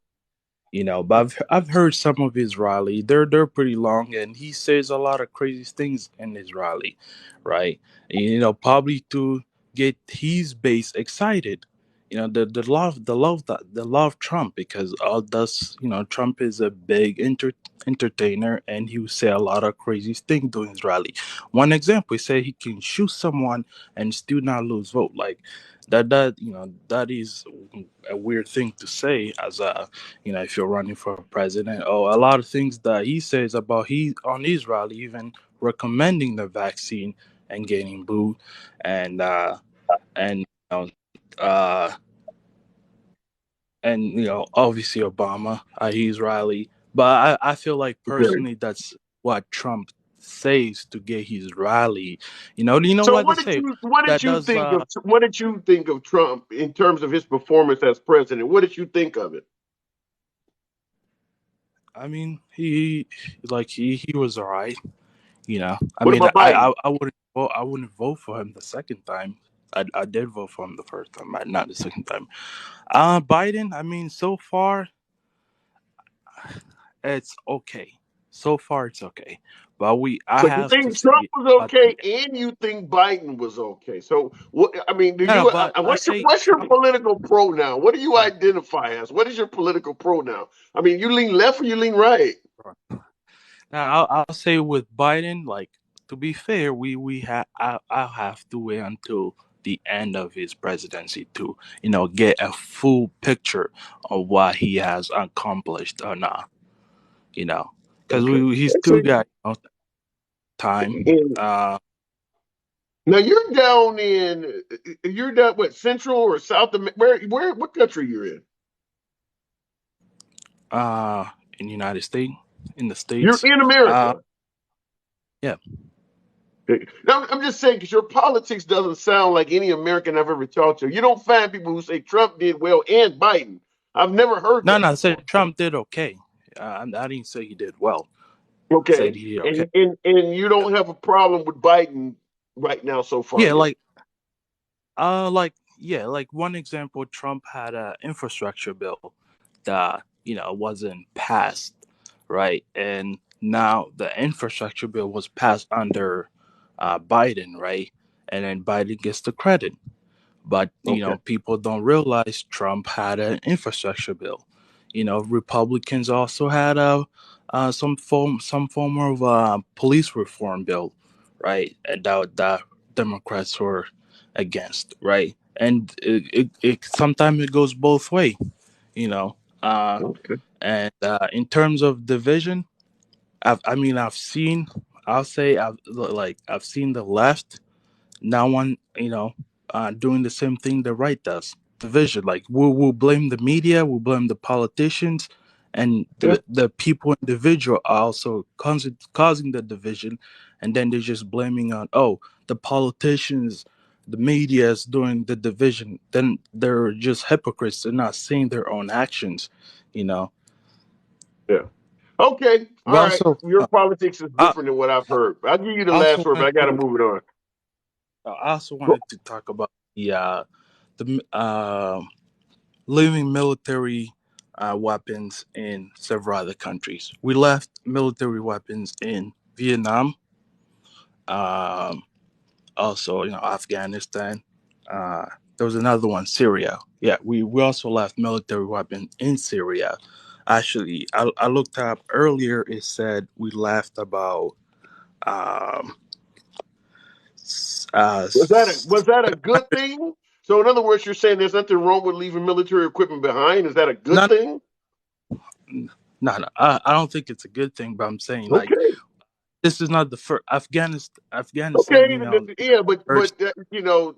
But I've heard some of his rally. They're pretty long, and he says a lot of crazy things in his rally, right? Probably to get his base excited. The love Trump, because all does Trump is a big entertainer, and he will say a lot of crazy things during his rally. One example, he said he can shoot someone and still not lose vote. Like that is a weird thing to say as a if you're running for president. Or a lot of things that he says about he on his rally, even recommending the vaccine and getting booed, and uh, obviously Obama at his rally. But I feel like Okay. personally that's what Trump says to get his rally. You know So what they say that does. what did you think of Trump in terms of his performance as president? What did you think of it? I mean, he was alright. I What mean, about Biden? I wouldn't vote for him the second time. I did vote for him the first time, but not the second time. Biden. I mean, so far it's okay. So far it's okay, but I So you have to think Trump see was at okay, the and you think Biden was okay. So what? I mean, do no, you? but I say What's your Trump. political pronoun? What do you Right, identify as? What is your political pronoun? I mean, you lean left or you lean right? right. Now I'll say with Biden, like to be fair, we have I'll have to wait until the end of his presidency to get a full picture of what he has accomplished or not. Because Okay. he Let's still see. got time. And Uh, now you're down what Central or South America? Where what country you're in? uh, in the United States, in the You're states. in Uh, America. yeah. No, I'm just saying because your politics doesn't sound like any American I've ever talked to. You don't find people who say Trump did well and Biden. I've never heard No, that no. I before. said Trump did okay. I didn't say he did well. I said Okay, he did okay. and you don't have a problem with Biden right now so far Yeah, then. like one example, Trump had a infrastructure bill that wasn't passed, right? And now the infrastructure bill was passed under Biden, right? And then Biden gets the credit. But Okay. people don't realize Trump had an infrastructure bill. Republicans also had a some form of police reform bill, right? And that Democrats were against, right? And it sometimes it goes both way, you know. Uh, Okay. and in terms of division, I've seen. I'll say I've seen the left now doing the same thing the right does. Division. Like we'll blame the media, we'll blame the politicians, and Yeah. the people individual are also causing the division, and then they're just blaming on the politicians, the media is doing the division. Then they're just hypocrites. They're not seeing their own actions, you know. Yeah. Okay. All But right. also, Your politics is I different than what I've heard. I'll give you the last also word, but wanted I got to to move it on. I also Go. wanted to talk about the leaving military weapons in several other countries. We left military weapons in Vietnam, um, also Afghanistan. Uh, there was another one, Syria. Yeah, we also left military weapons in Syria. Actually, I looked up earlier. It said we left about um, s- uh, Was that a good 700. thing? So in other words, you're saying there's nothing wrong with leaving military equipment behind? Is that a good No, thing? no. I don't think it's a good thing, but I'm saying like Okay. this is not the first Afghanistan. Okay, yeah, First.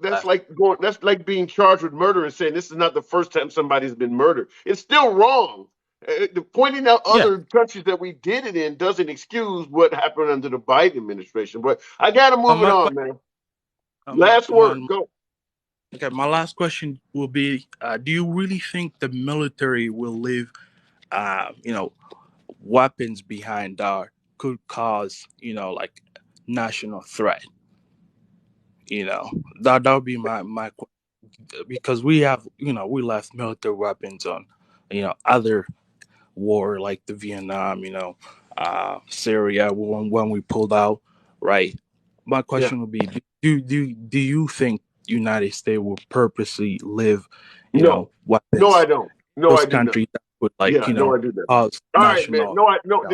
that's Left. like that's like being charged with murder and saying this is not the first time somebody's been murdered. It's still wrong. Pointing out Yeah. other countries that we did it in doesn't excuse what happened under the Biden administration. But I got to move it My on, question. man. My, Last my word, go. Okay. My last question will be: do you really think the military will leave? You know, weapons behind that could cause, like national threat. That would be my because we have, we left military weapons on, other war like the Vietnam, Syria when we pulled out, right? My Yeah. question would be, do you think United States will purposely live, No, no, I weapons don't. No, those I do not. countries that would Yeah, no, I do not. cause All right, man. national, No, I no. you know,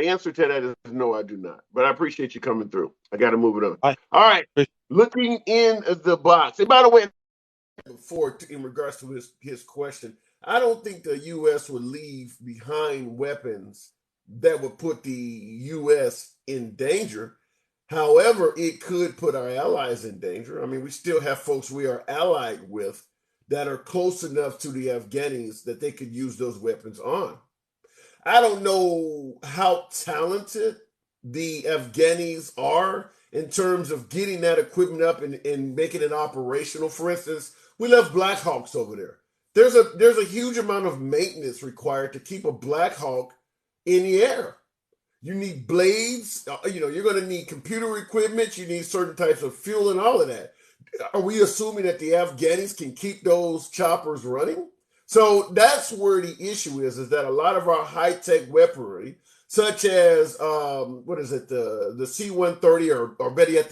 The answer to that is no, I do not. But I appreciate you coming through. I got to move it on. I All right, looking in the box. And by the way, before in regards to his question, I don't think the U.S. would leave behind weapons that would put the U.S. in danger. However, it could put our allies in danger. I mean, we still have folks we are allied with that are close enough to the Afghanis that they could use those weapons on. I don't know how talented the Afghanis are in terms of getting that equipment up and making it operational. For instance, we left Black Hawks over there. There's a huge amount of maintenance required to keep a Black Hawk in the air. You need blades. You're going to need computer equipment. You need certain types of fuel and all of that. Are we assuming that the Afghanis can keep those choppers running? So that's where the issue is that a lot of our high-tech weaponry, such as what is it, the C-130 or better yet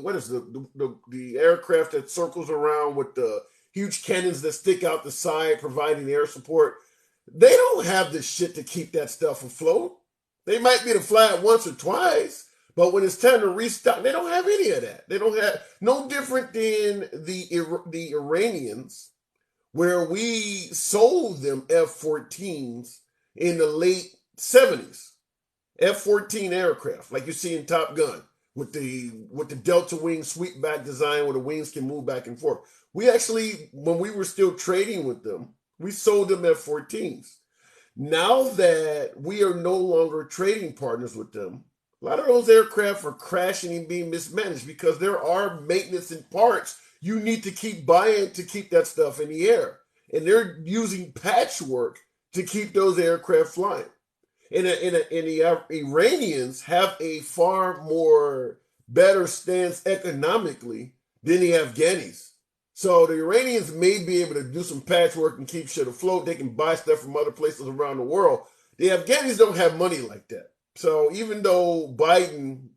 what is the aircraft that circles around with the huge cannons that stick out the side, providing air support. They don't have the shit to keep that stuff afloat. They might be able to fly it once or twice, but when it's time to restock, they don't have any of that. They don't have no different than the Iranians, where we sold them F-14s in the late 70s. F-14 aircraft, like you see in Top Gun, with the delta wing sweep back design where the wings can move back and forth. We actually, when we were still trading with them, we sold them F-14s. Now that we are no longer trading partners with them, a lot of those aircraft are crashing and being mismanaged because there are maintenance and parts you need to keep buying to keep that stuff in the air. And they're using patchwork to keep those aircraft flying. And the Iranians have a far more better stance economically than the Afghanis. So the Iranians may be able to do some patchwork and keep shit afloat. They can buy stuff from other places around the world. The Afghanis don't have money like that. So even though Biden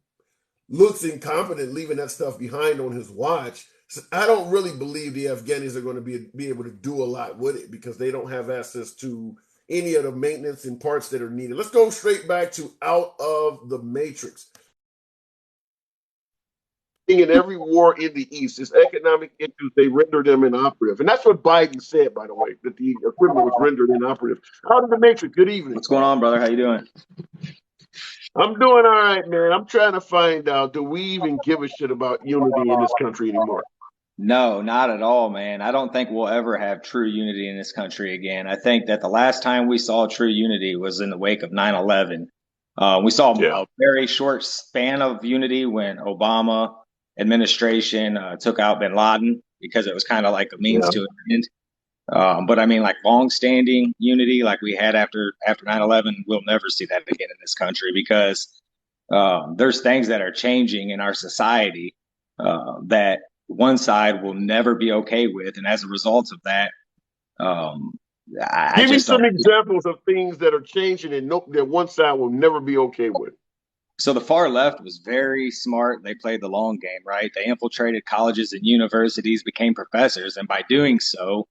looks incompetent leaving that stuff behind on his watch, I don't really believe the Afghanis are going to be able to do a lot with it because they don't have access to any of the maintenance and parts that are needed. Let's go straight back to Out of the Matrix. In every war in the East, is economic issues, they render them inoperative. And that's what Biden said, by the way, that the equipment was rendered inoperative. Out of the Matrix, good evening. What's going on, brother? How you doing? I'm doing all right, man. I'm trying to find out, do we even give a shit about unity in this country anymore? No, not at all, man. I don't think we'll ever have true unity in this country again. I think that the last time we saw true unity was in the wake of 9/11. We saw a very short span of unity when Obama administration took out bin Laden because it was kind of like a means to an end. But I mean, like long-standing unity like we had after 9/11, we'll never see that again in this country because there's things that are changing in our society that one side will never be okay with. And as a result of that, give me some examples of things that are changing and that one side will never be okay with. So the far left was very smart. They played the long game, right? They infiltrated colleges and universities, became professors. And by doing so,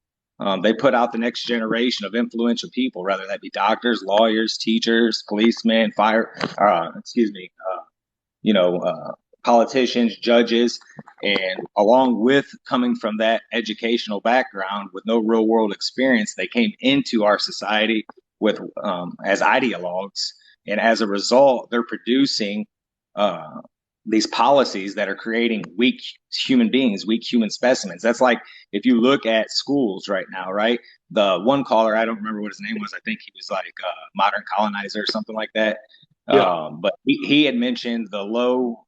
they put out the next generation of influential people, whether that be doctors, lawyers, teachers, policemen, politicians, judges. And along with coming from that educational background with no real world experience, they came into our society with as ideologues. And as a result, they're producing these policies that are creating weak human beings, weak human specimens. That's like if you look at schools right now, right? The one caller, I don't remember what his name was. I think he was like modern colonizer or something like that. Yeah. But he had mentioned the low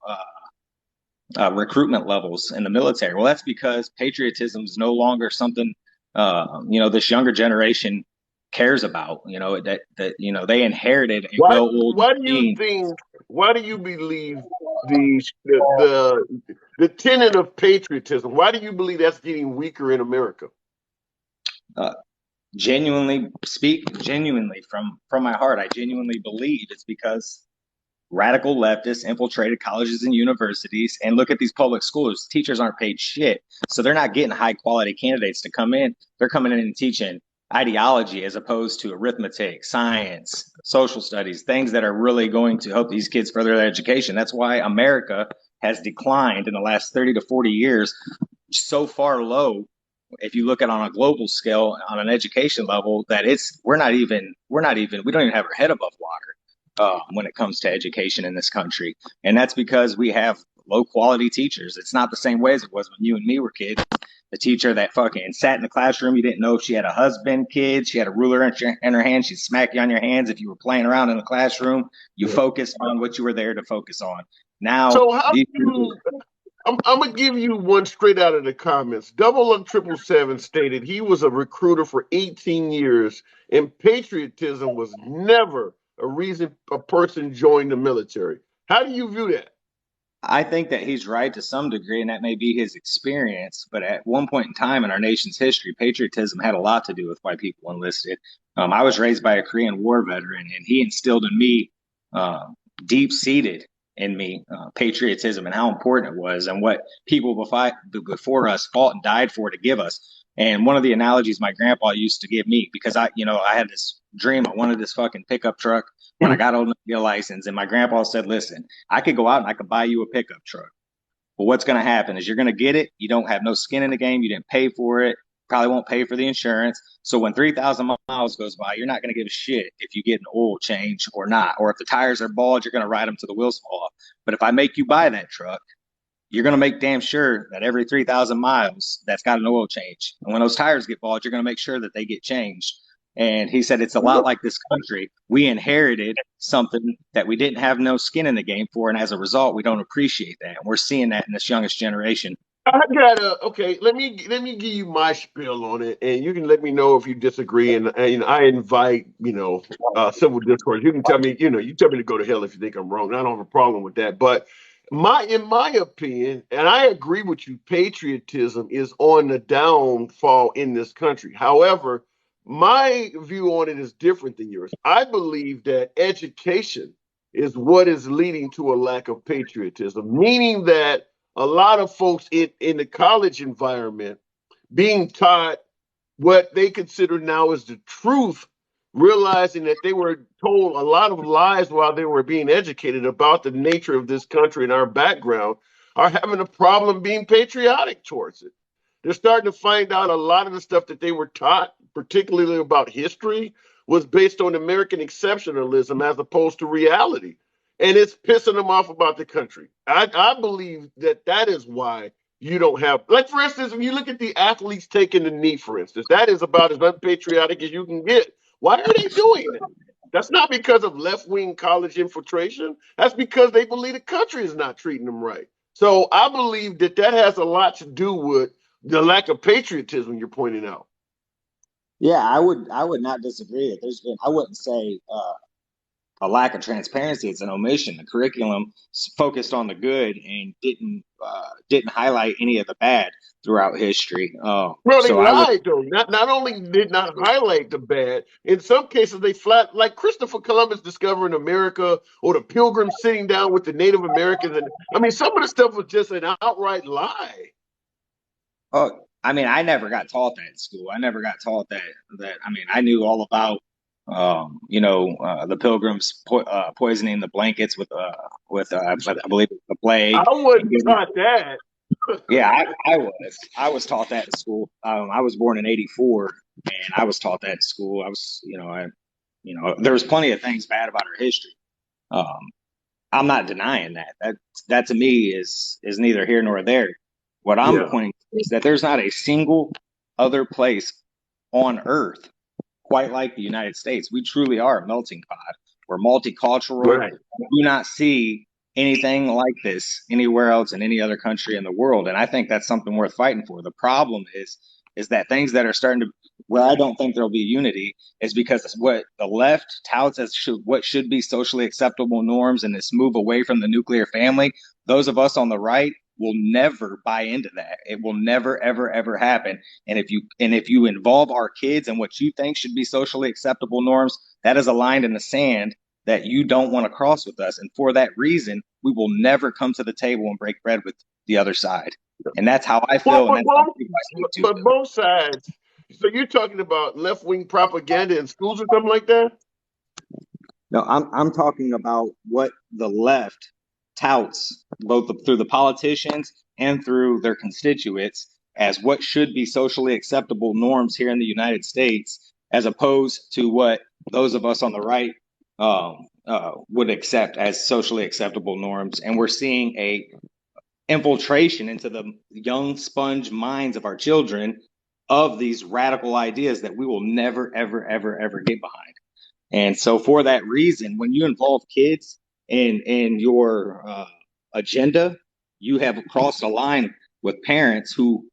recruitment levels in the military. Well, that's because patriotism is no longer something, this younger generation cares about. You know, that you know, they inherited a Why well-oiled why do you machine. think why do you believe the tenet of patriotism, why do you believe that's getting weaker in America? Uh, genuinely from my heart, I genuinely believe it's because radical leftists infiltrated colleges and universities. And look at these public schools. Teachers aren't paid shit. So they're not getting high quality candidates to come in. They're coming in and teaching ideology as opposed to arithmetic, science, social studies, things that are really going to help these kids further their education. That's why America has declined in the last 30 to 40 years so far low. If you look at on a global scale on an education level, that we don't even have our head above water when it comes to education in this country. And that's because we have low quality teachers. It's not the same way as it was when you and me were kids. The teacher that fucking sat in the classroom, you didn't know if she had a husband, kids, she had a ruler in her hand, she'd smack you on your hands if you were playing around in the classroom. You focused on what you were there to focus on. Now, So how do you I'm gonna give you one straight out of the comments. Double Up 777 stated he was a recruiter for 18 years, and patriotism was never a reason a person joined the military. How do you view that? I think that he's right to some degree, and that may be his experience. But at one point in time in our nation's history, patriotism had a lot to do with why people enlisted. I was raised by a Korean War veteran, and he instilled in me, deep seated in me, patriotism and how important it was, and what people before us fought and died for to give us. And one of the analogies my grandpa used to give me, because I had this dream, I wanted this fucking pickup truck when I got old enough to get a license, and my grandpa said, "Listen, I could go out and I could buy you a pickup truck. But what's going to happen is you're going to get it. You don't have no skin in the game. You didn't pay for it. Probably won't pay for the insurance. So when 3,000 miles goes by, you're not going to give a shit if you get an oil change or not. Or if the tires are bald, you're going to ride them till the wheels fall off. But if I make you buy that truck, you're going to make damn sure that every 3,000 miles that's got an oil change. And when those tires get bald, you're going to make sure that they get changed." And he said, it's a lot like this country. We inherited something that we didn't have no skin in the game for. And as a result, we don't appreciate that. And we're seeing that in this youngest generation. I gotta okay. Let me give you my spiel on it, and you can let me know if you disagree. And I invite civil discourse. You can tell me you tell me to go to hell if you think I'm wrong. I don't have a problem with that. But in my opinion, and I agree with you, patriotism is on the downfall in this country. However, my view on it is different than yours. I believe that education is what is leading to a lack of patriotism, meaning that a lot of folks in the college environment being taught what they consider now as the truth, realizing that they were told a lot of lies while they were being educated about the nature of this country and our background, are having a problem being patriotic towards it. They're starting to find out a lot of the stuff that they were taught, particularly about history, was based on American exceptionalism as opposed to reality. And it's pissing them off about the country. I believe that is why you don't have, like, for instance, if you look at the athletes taking the knee, for instance, that is about as unpatriotic as you can get. Why are they doing it? That's not because of left-wing college infiltration. That's because they believe the country is not treating them right. So I believe that has a lot to do with the lack of patriotism you're pointing out. Yeah, I would not disagree that I wouldn't say a lack of transparency. It's an omission. The curriculum focused on the good and didn't highlight any of the bad throughout history. Well, they lied though. Not only did not highlight the bad, in some cases they flat, like Christopher Columbus discovering America, or the Pilgrims sitting down with the Native Americans, and I mean some of the stuff was just an outright lie. Oh, I mean, I never got taught that in school. I never got taught that. I mean, I knew all about the Pilgrims poisoning the blankets with I believe the plague. I wasn't taught that. Yeah, I was taught that in school. I was born in '84, and I was taught that in school. There was plenty of things bad about our history. I'm not denying that. That to me is neither here nor there. What I'm pointing to is that there's not a single other place on earth quite like the United States. We truly are a melting pot. We're multicultural. Right. We do not see anything like this anywhere else in any other country in the world. And I think that's something worth fighting for. The problem is that things that are starting to where I don't think there'll be unity is because what the left touts as what should be socially acceptable norms and this move away from the nuclear family, those of us on the right will never buy into that. It will never, ever, ever happen. And if you involve our kids in what you think should be socially acceptable norms, that is a line in the sand that you don't want to cross with us. And for that reason, we will never come to the table and break bread with the other side. And that's how I feel. And that's how I speak but both sides. So you're talking about left-wing propaganda in schools or something like that? No, I'm talking about what the left touts, both through the politicians and through their constituents, as what should be socially acceptable norms here in the United States, as opposed to what those of us on the right would accept as socially acceptable norms. And we're seeing a infiltration into the young sponge minds of our children of these radical ideas that we will never, ever, ever, ever get behind. And so for that reason, when you involve kids in your agenda, you have crossed a line with parents who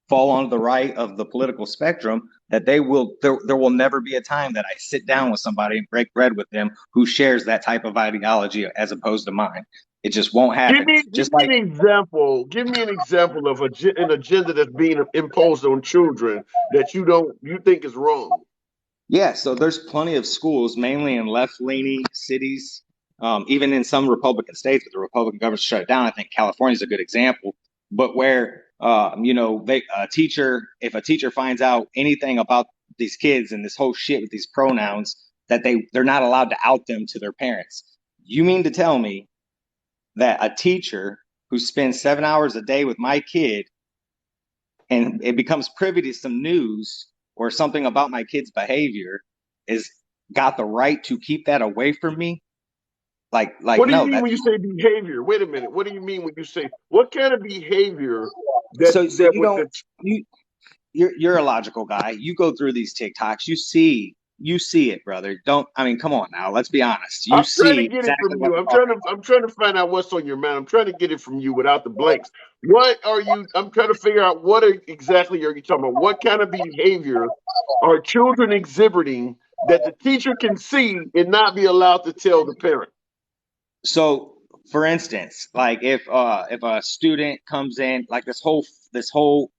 fall on the right of the political spectrum, that there will never be a time that I sit down with somebody and break bread with them who shares that type of ideology as opposed to mine. It just won't happen. Give me an example. Give me an example of an agenda that's being imposed on children that you think is wrong. Yeah, so there's plenty of schools, mainly in left-leaning cities, even in some Republican states, but the Republican government shut it down. I think California is a good example. But where if a teacher finds out anything about these kids and this whole shit with these pronouns, that they're not allowed to out them to their parents. You mean to tell me that a teacher who spends 7 hours a day with my kid and it becomes privy to some news or something about my kid's behavior is got the right to keep that away from me? Like what do no, you mean when you say behavior? Wait a minute. What do you mean when you say what kind of behavior you're a logical guy. You go through these TikToks, you see it, brother. Come on now, let's be honest. I'm trying to get it from you. I'm trying to find out what's on your mind. I'm trying to get it from you without the blanks. I'm trying to figure out exactly are you talking about? What kind of behavior are children exhibiting that the teacher can see and not be allowed to tell the parent? So, for instance, like if a student comes in, like this whole,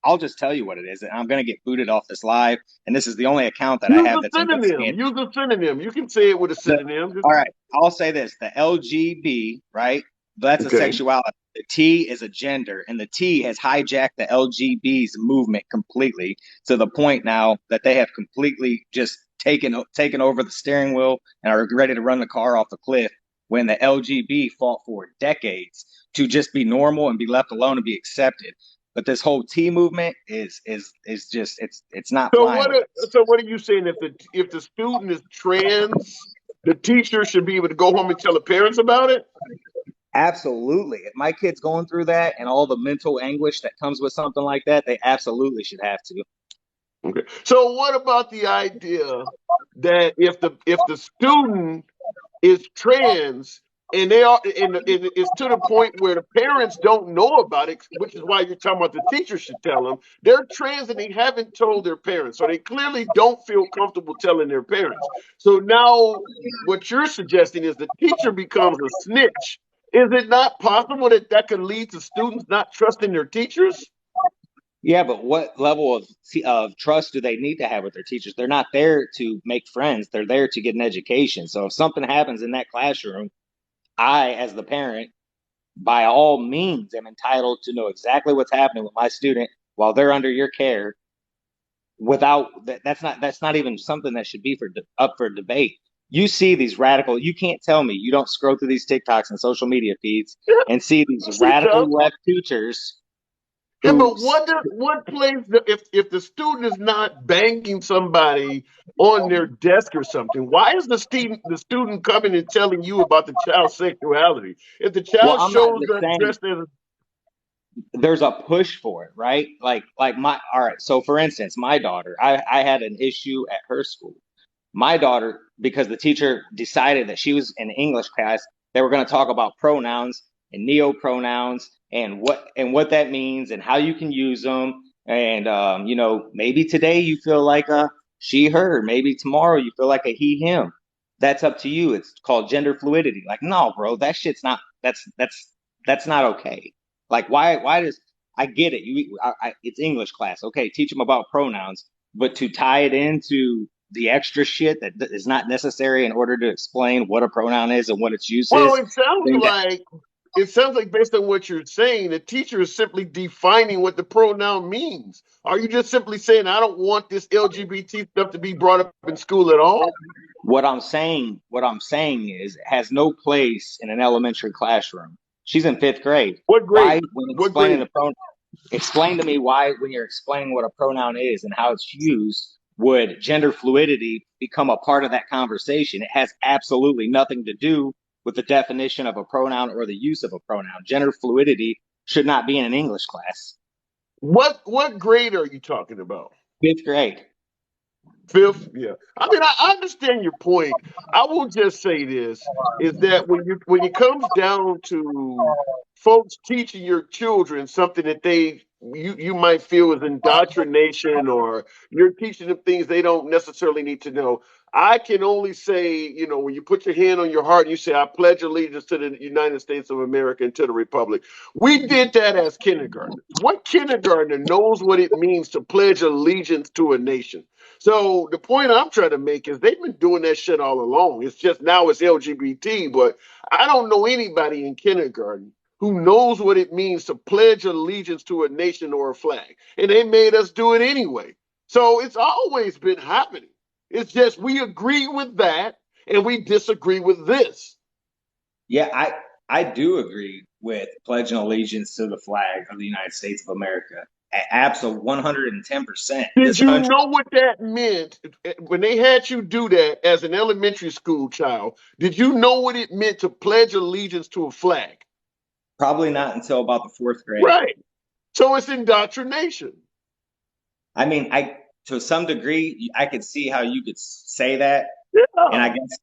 I'll just tell you what it is. I'm gonna get booted off this live, and this is the only account that I have that's synonym. Use a synonym. You can say it with a synonym. All right, I'll say this: the LGB, right? That's a sexuality. The T is a gender, and the T has hijacked the LGB's movement completely to the point now that they have completely just taken over the steering wheel and are ready to run the car off the cliff. When the LGB fought for decades to just be normal and be left alone and be accepted. But this whole T movement is just it's not. So what are you saying? If the student is trans, the teacher should be able to go home and tell the parents about it? Absolutely. If my kid's going through that and all the mental anguish that comes with something like that, they absolutely should have to. Okay. So what about the idea that if the student is trans and it's to the point where the parents don't know about it, which is why you're talking about the teacher should tell them. They're trans and they haven't told their parents, so they clearly don't feel comfortable telling their parents. So now what you're suggesting is the teacher becomes a snitch. Is it not possible that could lead to students not trusting their teachers? Yeah, but what level of trust do they need to have with their teachers? They're not there to make friends. They're there to get an education. So if something happens in that classroom, I, as the parent, by all means, am entitled to know exactly what's happening with my student while they're under your care. That's not even something that should be up for debate. You see these radical. You can't tell me you don't scroll through these TikToks and social media feeds and see these radical left teachers. Yeah, but what plays if the student is not banging somebody on their desk or something? Why is the student coming and telling you about the child's sexuality? If the child shows that dressed as there's a push for it, right? All right. So for instance, my daughter, I had an issue at her school. My daughter, because the teacher decided that she was in English class, they were going to talk about pronouns and neopronouns and what that means and how you can use them. And maybe today you feel like she, her. Maybe tomorrow you feel like a he, him. That's up to you. It's called gender fluidity. Like, no, bro, that shit's not. That's not okay. Like, why does I get it? It's English class. Okay, teach them about pronouns, but to tie it into the extra shit that is not necessary in order to explain what a pronoun is and what its use Well, is. it sounds like based on what you're saying, the teacher is simply defining what the pronoun means. Are you just simply saying, I don't want this LGBT stuff to be brought up in school at all? What I'm saying is it has no place in an elementary classroom. She's in 5th grade. What grade? Explain to me why, when you're explaining what a pronoun is and how it's used, would gender fluidity become a part of that conversation? It has absolutely nothing to do with the definition of a pronoun or the use of a pronoun. Gender fluidity should not be in an English class. What grade are you talking about? 5th grade. 5th, yeah. I mean, I understand your point. I will just say this: is that when it comes down to folks teaching your children something that you might feel is indoctrination, or you're teaching them things they don't necessarily need to know. I can only say, when you put your hand on your heart and you say, I pledge allegiance to the United States of America and to the Republic. We did that as kindergartners. What kindergartner knows what it means to pledge allegiance to a nation? So the point I'm trying to make is they've been doing that shit all along. It's just now it's LGBT, but I don't know anybody in kindergarten who knows what it means to pledge allegiance to a nation or a flag. And they made us do it anyway. So it's always been happening. It's just we agree with that and we disagree with this. Yeah, I do agree with pledging allegiance to the flag of the United States of America. Absolutely, 110%. Did you know what that meant when they had you do that as an elementary school child? Did you know what it meant to pledge allegiance to a flag? Probably not until about the 4th grade. Right. So it's indoctrination. I mean, to some degree, I could see how you could say that. Yeah. And I guess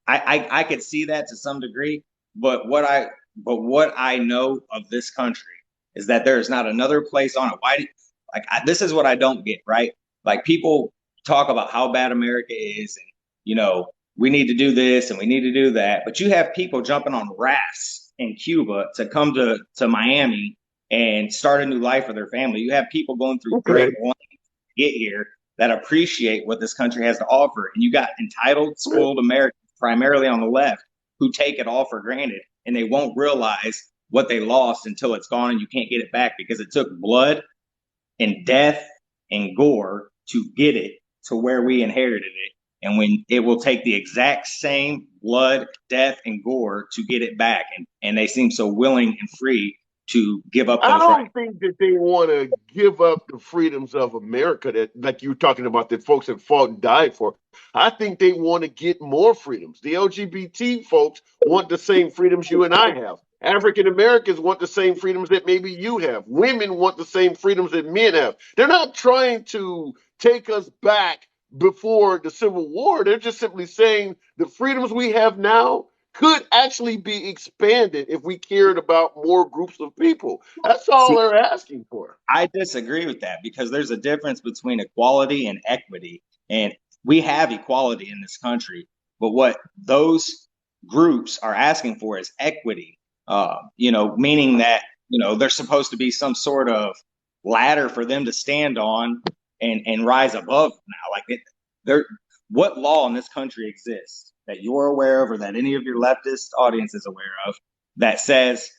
I could see that to some degree. But what I know of this country is that there is not another place on it. This is what I don't get, right? Like, people talk about how bad America is, and we need to do this and we need to do that. But you have people jumping on rafts in Cuba to come to Miami and start a new life for their family. You have people going through great to get here that appreciate what this country has to offer. And you got entitled, spoiled Americans, primarily on the left, who take it all for granted, and they won't realize what they lost until it's gone and you can't get it back, because it took blood and death and gore to get it to where we inherited it. And when it will take the exact same blood, death, and gore to get it back. And they seem so willing and free to give up those rights. I don't think that they want to give up the freedoms of America that, like you were talking about, that folks have fought and died for. I think they want to get more freedoms. The LGBT folks want the same freedoms you and I have. African Americans want the same freedoms that maybe you have. Women want the same freedoms that men have. They're not trying to take us back before the Civil War. They're just simply saying the freedoms we have now could actually be expanded if we cared about more groups of people. That's all they're asking for. I disagree with that, because there's a difference between equality and equity. And we have equality in this country, but what those groups are asking for is equity, meaning that, there's supposed to be some sort of ladder for them to stand on and rise above now. What law in this country exists that you're aware of, or that any of your leftist audience is aware of, that says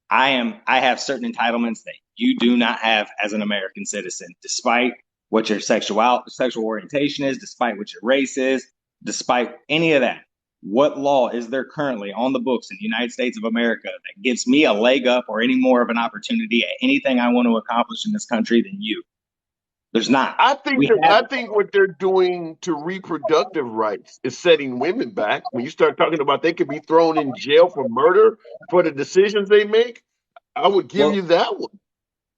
I have certain entitlements that you do not have as an American citizen, despite what your sexual orientation is, despite what your race is, despite any of that? What law is there currently on the books in the United States of America that gives me a leg up or any more of an opportunity at anything I want to accomplish in this country than you? There's not. I think what they're doing to reproductive rights is setting women back. When you start talking about they could be thrown in jail for murder for the decisions they make, I would give you that one.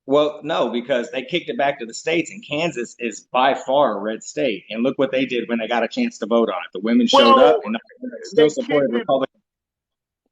Well, no, because they kicked it back to the states, and Kansas is by far a red state. And look what they did when they got a chance to vote on it. The women showed up and still supported Republicans.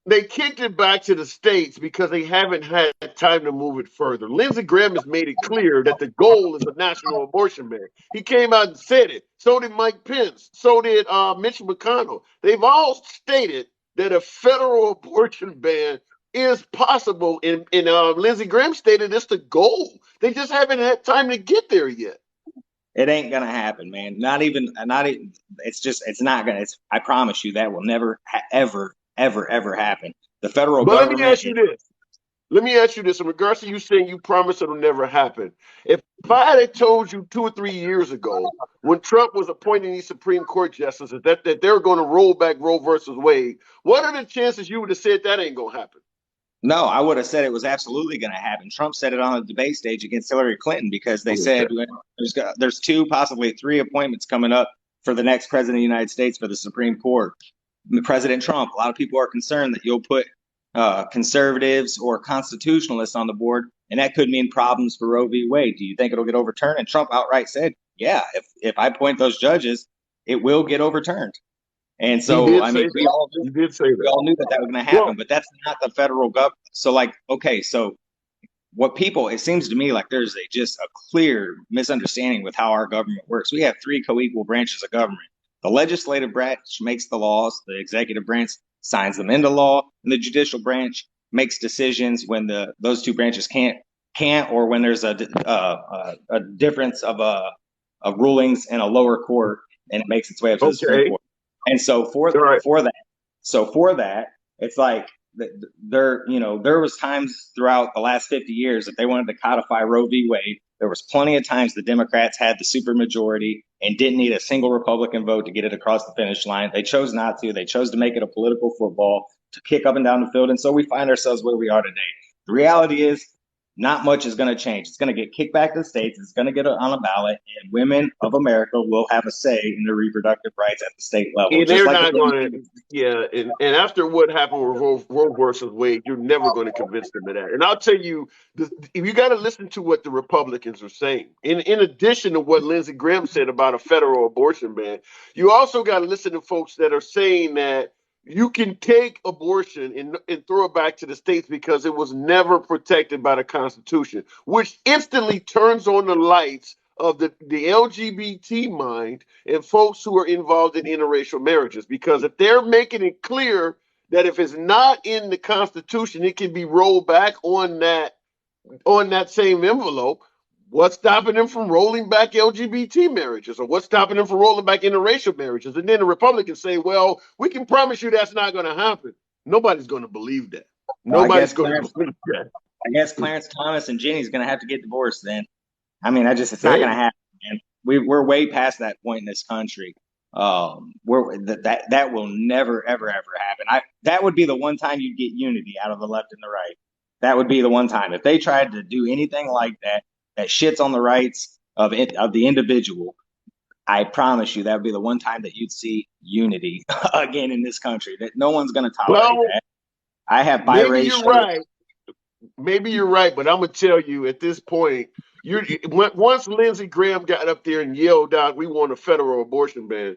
they kicked it back to the states because they haven't had time to move it further. Lindsey Graham has made it clear that the goal is a national abortion ban. He came out and said it. So did Mike Pence. So did Mitch McConnell. They've all stated that a federal abortion ban is possible, and Lindsey Graham stated it's the goal. They just haven't had time to get there yet. It ain't gonna happen, man. Not even. It's not gonna. I promise you that will never, ever happen. The federal government. Let me ask you this in regards to you saying you promise it'll never happen. If I had told you 2 or 3 years ago, when Trump was appointing these Supreme Court justices, that they were going to roll back Roe versus Wade, what are the chances you would have said that ain't going to happen? No, I would have said it was absolutely going to happen. Trump said it on a debate stage against Hillary Clinton because they said there's 2, possibly 3 appointments coming up for the next president of the United States for the Supreme Court. President Trump, a lot of people are concerned that you'll put conservatives or constitutionalists on the board, and that could mean problems for Roe v. Wade. Do you think it'll get overturned? And Trump outright said, yeah, if I appoint those judges, it will get overturned. And so, I mean, we all knew that was going to happen, but that's not the federal government. So, like, okay, so it seems to me like there's just a clear misunderstanding with how our government works. We have 3 co-equal branches of government. The legislative branch makes the laws, the executive branch signs them into law, and the judicial branch makes decisions when those 2 branches can't, or when there's a difference of rulings in a lower court, and it makes its way up to the Supreme Court. And so for that, it's like there was times throughout the last 50 years that they wanted to codify Roe v. Wade. There was plenty of times the Democrats had the supermajority and didn't need a single Republican vote to get it across the finish line. They chose not to. They chose to make it a political football to kick up and down the field. And so we find ourselves where we are today. The reality is not much is going to change. It's going to get kicked back to the states. It's going to get on a ballot, and women of America will have a say in their reproductive rights at the state level. And they're not going to, and after what happened with Roe versus Wade, you're never going to convince them of that. And I'll tell you, you got to listen to what the Republicans are saying. In addition to what Lindsey Graham said about a federal abortion ban, you also got to listen to folks that are saying that you can take abortion and throw it back to the states because it was never protected by the Constitution, which instantly turns on the lights of the LGBT mind and folks who are involved in interracial marriages. Because if they're making it clear that if it's not in the Constitution, it can be rolled back on that same envelope, what's stopping them from rolling back LGBT marriages, or what's stopping them from rolling back interracial marriages? And then the Republicans say, well, we can promise you that's not going to happen. Nobody's going to believe that. Nobody's going to believe that. I guess Clarence Thomas and Jenny's going to have to get divorced then. I mean, it's not going to happen, man. We're way past that point in this country. That will never, ever, ever happen. That would be the one time you'd get unity out of the left and the right. That would be the one time. If they tried to do anything like that shits on the rights of the individual, I promise you that would be the one time that you'd see unity again in this country. That no one's going to tolerate that. I have biracial. Maybe you're right, but I'm gonna tell you at this point, once Lindsey Graham got up there and yelled out, "We want a federal abortion ban,"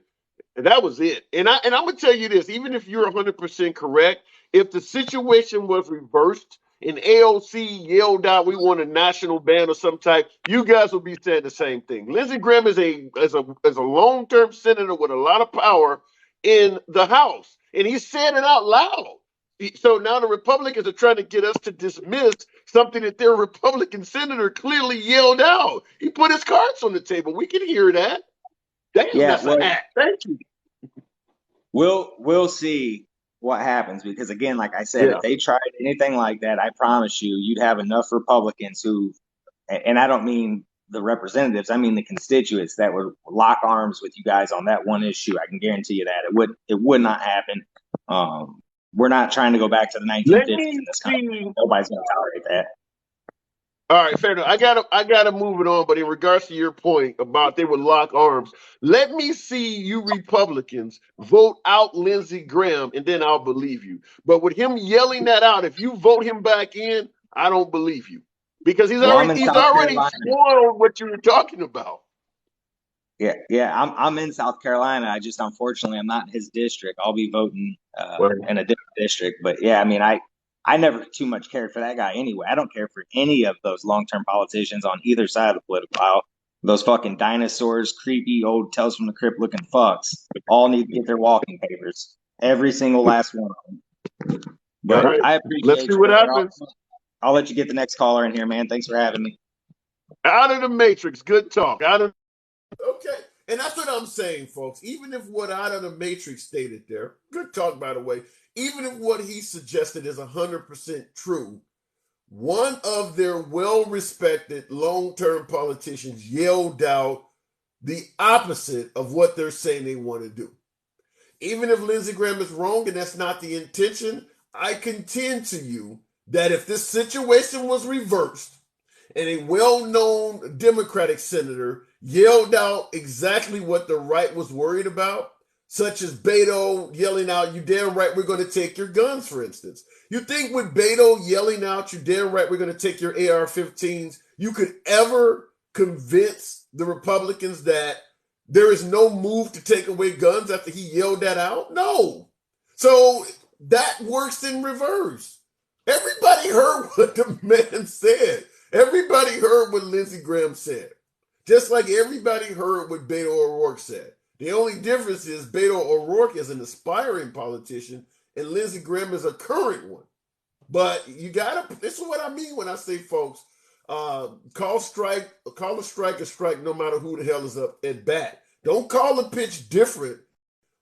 and that was it. And I'm gonna tell you this: even if you're 100% correct, if the situation was reversed and AOC yelled out, "We want a national ban of some type," you guys will be saying the same thing. Lindsey Graham is a long-term senator with a lot of power in the House, and he said it out loud. So now the Republicans are trying to get us to dismiss something that their Republican senator clearly yelled out. He put his cards on the table. We can hear that. Thank you. We'll see what happens, because again, like I said, if they tried anything like that, I promise you'd have enough Republicans who, and I don't mean the representatives, I mean the constituents, that would lock arms with you guys on that one issue. I can guarantee you that it would not happen. We're not trying to go back to the 1950s in this country. Nobody's going to tolerate that. All right, fair enough. I gotta move it on. But in regards to your point about they would lock arms, let me see you Republicans vote out Lindsey Graham, and then I'll believe you. But with him yelling that out, if you vote him back in, I don't believe you, because he's already sworn what you were talking about. Yeah. I'm in South Carolina. I just unfortunately I'm not in his district. I'll be voting Well, in a different district. But yeah, I mean, I never too much cared for that guy anyway. I don't care for any of those long-term politicians on either side of the political aisle. Those fucking dinosaurs, creepy old Tales from the Crypt looking fucks, all need to get their walking papers. Every single last one of them. all But right. I Let's appreciate see you, what brother. happens. I'll let you get the next caller in here, man. Thanks for having me. Out of the matrix. Good talk. Out of Okay. And that's what I'm saying, folks. Even if what Out of the Matrix stated there, good talk, by the way, even if what he suggested is 100% true, one of their well respected long term politicians yelled out the opposite of what they're saying they want to do. Even if Lindsey Graham is wrong and that's not the intention, I contend to you that if this situation was reversed and a well-known Democratic senator yelled out exactly what the right was worried about, such as Beto yelling out, "You damn right we're going to take your guns," for instance. You think with Beto yelling out, "You damn right we're going to take your AR-15s," you could ever convince the Republicans that there is no move to take away guns after he yelled that out? No. So that works in reverse. Everybody heard what the man said. Everybody heard what Lindsey Graham said. Just like everybody heard what Beto O'Rourke said. The only difference is Beto O'Rourke is an aspiring politician and Lindsey Graham is a current one. But you gotta, this is what I mean when I say, folks, call a strike a strike no matter who the hell is up at bat. Don't call a pitch different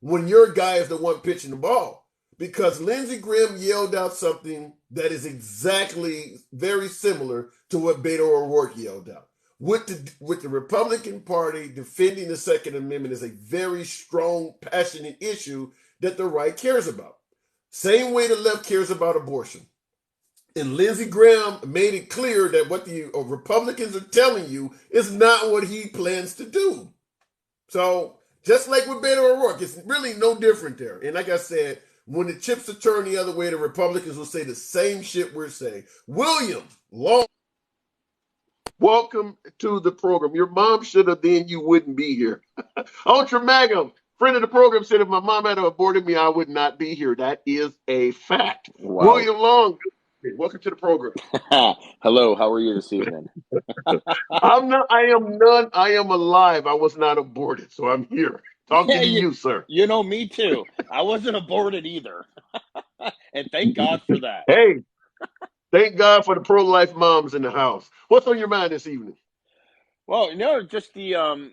when your guy is the one pitching the ball. Because Lindsey Graham yelled out something that is exactly very similar to what Beto O'Rourke yelled out. With the Republican Party defending the Second Amendment is a very strong, passionate issue that the right cares about. Same way the left cares about abortion. And Lindsey Graham made it clear that what the Republicans are telling you is not what he plans to do. So just like with Beto O'Rourke, it's really no different there. And like I said, when the chips are turned the other way, the Republicans will say the same shit we're saying. William Long, welcome to the program. Your mom should have, then you wouldn't be here. Ultra Magnum, friend of the program, said if my mom had aborted me, I would not be here. That is a fact. Wow. William Long, welcome to the program. Hello, how are you this evening? I am alive. I was not aborted, so I'm here. Talking to you, sir. You know, me too. I wasn't aborted either. And thank God for that. Hey, thank God for the pro-life moms in the house. What's on your mind this evening? Well, just the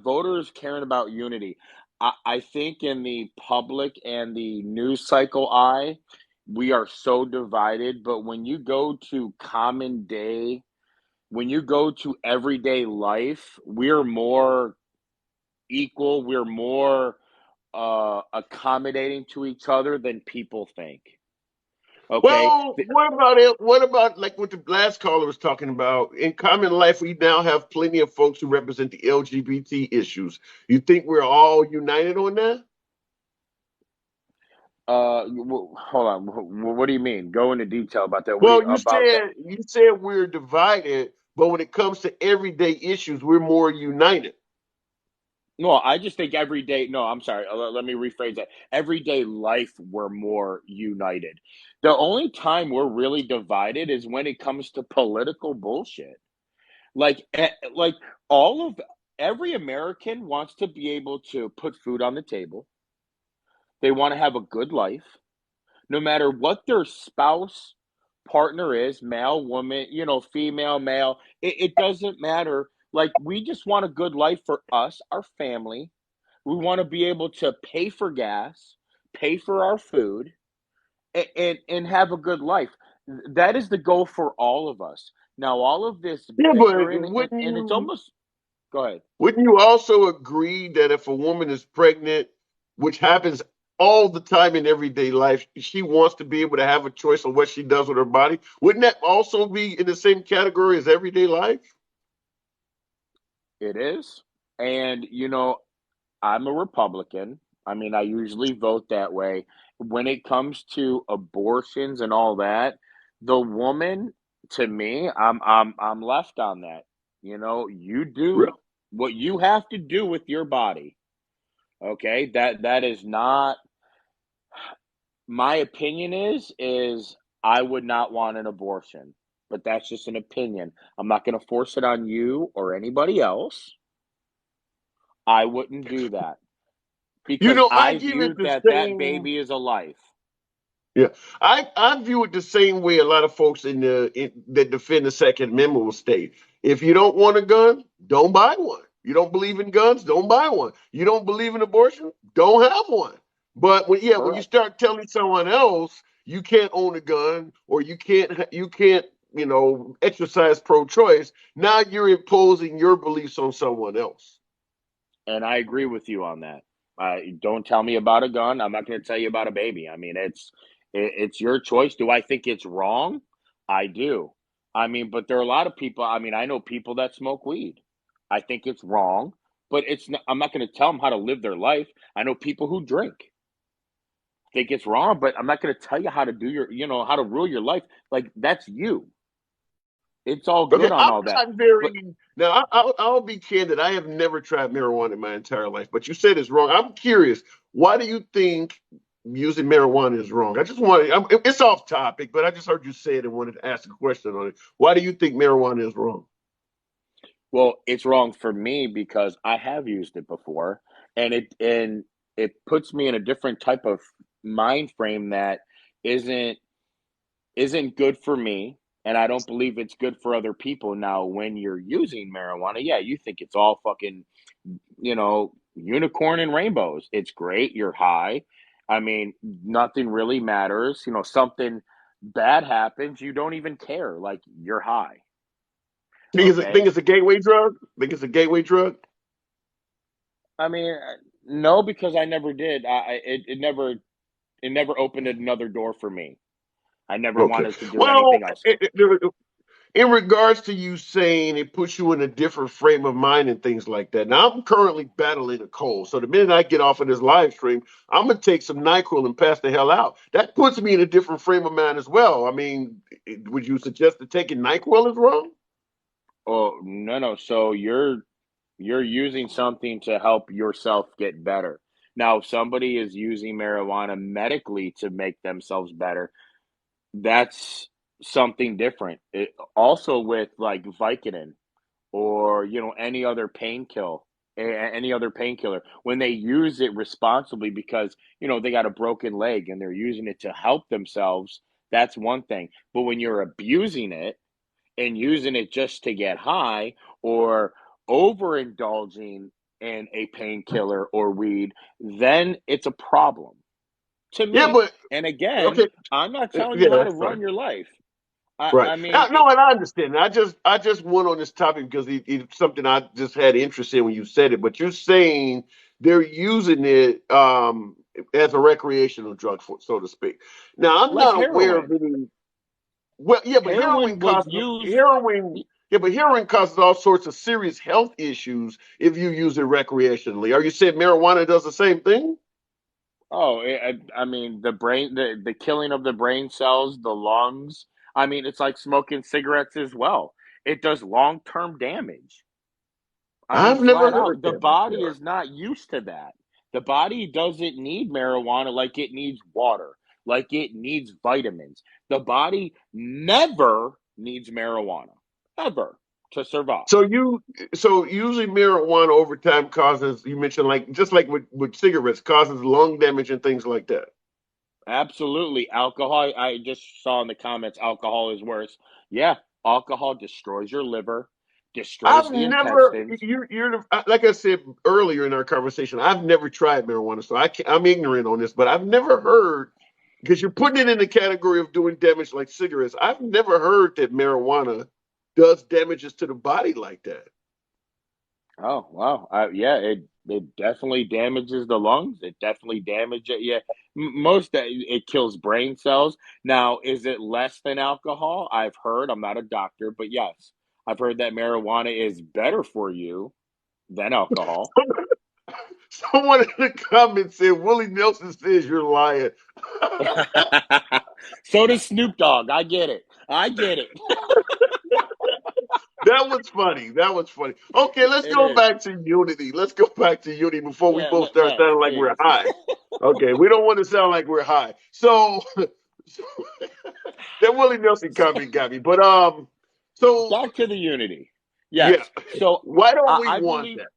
voters caring about unity. I think in the public and the news cycle eye, we are so divided. But when you go to common day, when you go to everyday life, we're more equal. We're more accommodating to each other than people think. Okay. Well, what about it? What about like what the last caller was talking about? In common life, we now have plenty of folks who represent the LGBT issues. You think we're all united on that? Hold on. What do you mean? Go into detail about that. Well, you said we're divided, but when it comes to everyday issues, we're more united. No, I just think every day. No, I'm sorry. Let me rephrase that. Everyday life, we're more united. The only time we're really divided is when it comes to political bullshit. Like every American wants to be able to put food on the table. They want to have a good life, no matter what their spouse partner is, male, woman, female, male. It doesn't matter. Like, we just want a good life for us, our family. We want to be able to pay for gas, pay for our food, and have a good life. That is the goal for all of us. Now, all of this Yeah, but bickering, and it's almost, go ahead. Wouldn't you also agree that if a woman is pregnant, which happens all the time in everyday life, she wants to be able to have a choice on what she does with her body? Wouldn't that also be in the same category as everyday life? It is. And, I'm a Republican. I mean, I usually vote that way. When it comes to abortions and all that, the woman, to me, I'm left on that. You do Really? What you have to do with your body, okay? That is not my opinion is I would not want an abortion. But that's just an opinion. I'm not going to force it on you or anybody else. I wouldn't do that because I I give it view the that same. baby is a life. Yeah, I view it the same way a lot of folks that defend the Second Amendment will state. If you don't want a gun, don't buy one. You don't believe in guns, don't buy one. You don't believe in abortion, don't have one. But when you Correct. start telling someone else you can't own a gun or you can't exercise pro-choice, now you're imposing your beliefs on someone else. And I agree with you on that. Don't tell me about a gun. I'm not going to tell you about a baby. I mean, it's your choice. Do I think it's wrong? I do. I mean, but there are a lot of people. I mean, I know people that smoke weed. I think it's wrong, but it's not, I'm not going to tell them how to live their life. I know people who drink. Think it's wrong, but I'm not going to tell you how to do how to rule your life. Like that's you. It's all Okay, good on I'm all that. not But very. Now, I'll be candid. I have never tried marijuana in my entire life, but you said it's wrong. I'm curious. Why do you think using marijuana is wrong? I just want to. It's off topic, but I just heard you say it and wanted to ask a question on it. Why do you think marijuana is wrong? well, it's wrong for me because I have used it before, and it puts me in a different type of mind frame that isn't isn't good for me, and I don't believe it's good for other people. Now, when you're using marijuana, yeah, you think it's all fucking, unicorn and rainbows. It's great. You're high. I mean, nothing really matters. Something bad happens, you don't even care. Like you're high. Think Okay. it's a gateway drug? Think it's a gateway drug? I mean, no, because I never did. It never opened another door for me. I never Okay. wanted to do Well, anything else. in regards to you saying it puts you in a different frame of mind and things like that. Now, I'm currently battling a cold. So the minute I get off of this live stream, I'm going to take some NyQuil and pass the hell out. That puts me in a different frame of mind as well. I mean, would you suggest that taking NyQuil is wrong? Oh, no, no. So you're using something to help yourself get better. Now, if somebody is using marijuana medically to make themselves better, that's something different. Also with like Vicodin or any other painkiller, when they use it responsibly because they got a broken leg and they're using it to help themselves, that's one thing. But when you're abusing it and using it just to get high or overindulging in a painkiller or weed, then it's a problem to Yeah, me. but And again, okay. I'm not telling Yeah, you how to that's run fine. your life. I, Right. I mean, No, and I understand. I just went on this topic because it's something I just had interest in when you said it. But you're saying they're using it as a recreational drug, so to speak. Now, I'm like not aware of heroin. any. Well, yeah, but Heroin was used. heroin. Yeah, but heroin causes all sorts of serious health issues if you use it recreationally. Are you saying marijuana does the same thing? Oh, I mean, the brain, the killing of the brain cells, the lungs. I mean, it's like smoking cigarettes as well. It does long-term damage. I mean, I've never flat heard out, the that body before. is not used to that. The body doesn't need marijuana like it needs water, like it needs vitamins. The body never needs marijuana, ever, to survive. So usually marijuana over time causes, you mentioned, like just like with cigarettes, causes lung damage and things like that. Absolutely. Alcohol, I just saw in the comments, alcohol is worse. Yeah, alcohol destroys your liver, destroys I've the never intestines. like I said earlier in our conversation, I've never tried marijuana, so I'm ignorant on this, but I've never heard, because you're putting it in the category of doing damage like cigarettes. I've never heard that marijuana does damages to the body like that. Oh, wow. Yeah, it definitely damages the lungs. It definitely damages, yeah. Most it kills brain cells. Now, is it less than alcohol? I've heard, I'm not a doctor, but yes, I've heard that marijuana is better for you than alcohol. Someone in the comments said Willie Nelson says you're lying. So does Snoop Dogg. I get it. I get it. That was funny. That was funny. Okay, let's It go is. back to unity. Let's go back to unity before we Yeah, both start let's sounding like we're please. high. Okay, we don't want to sound like we're high. So, so that Willie Nelson comment got me. But so Back to the unity. yeah, Yes. So why don't we I want believe. that?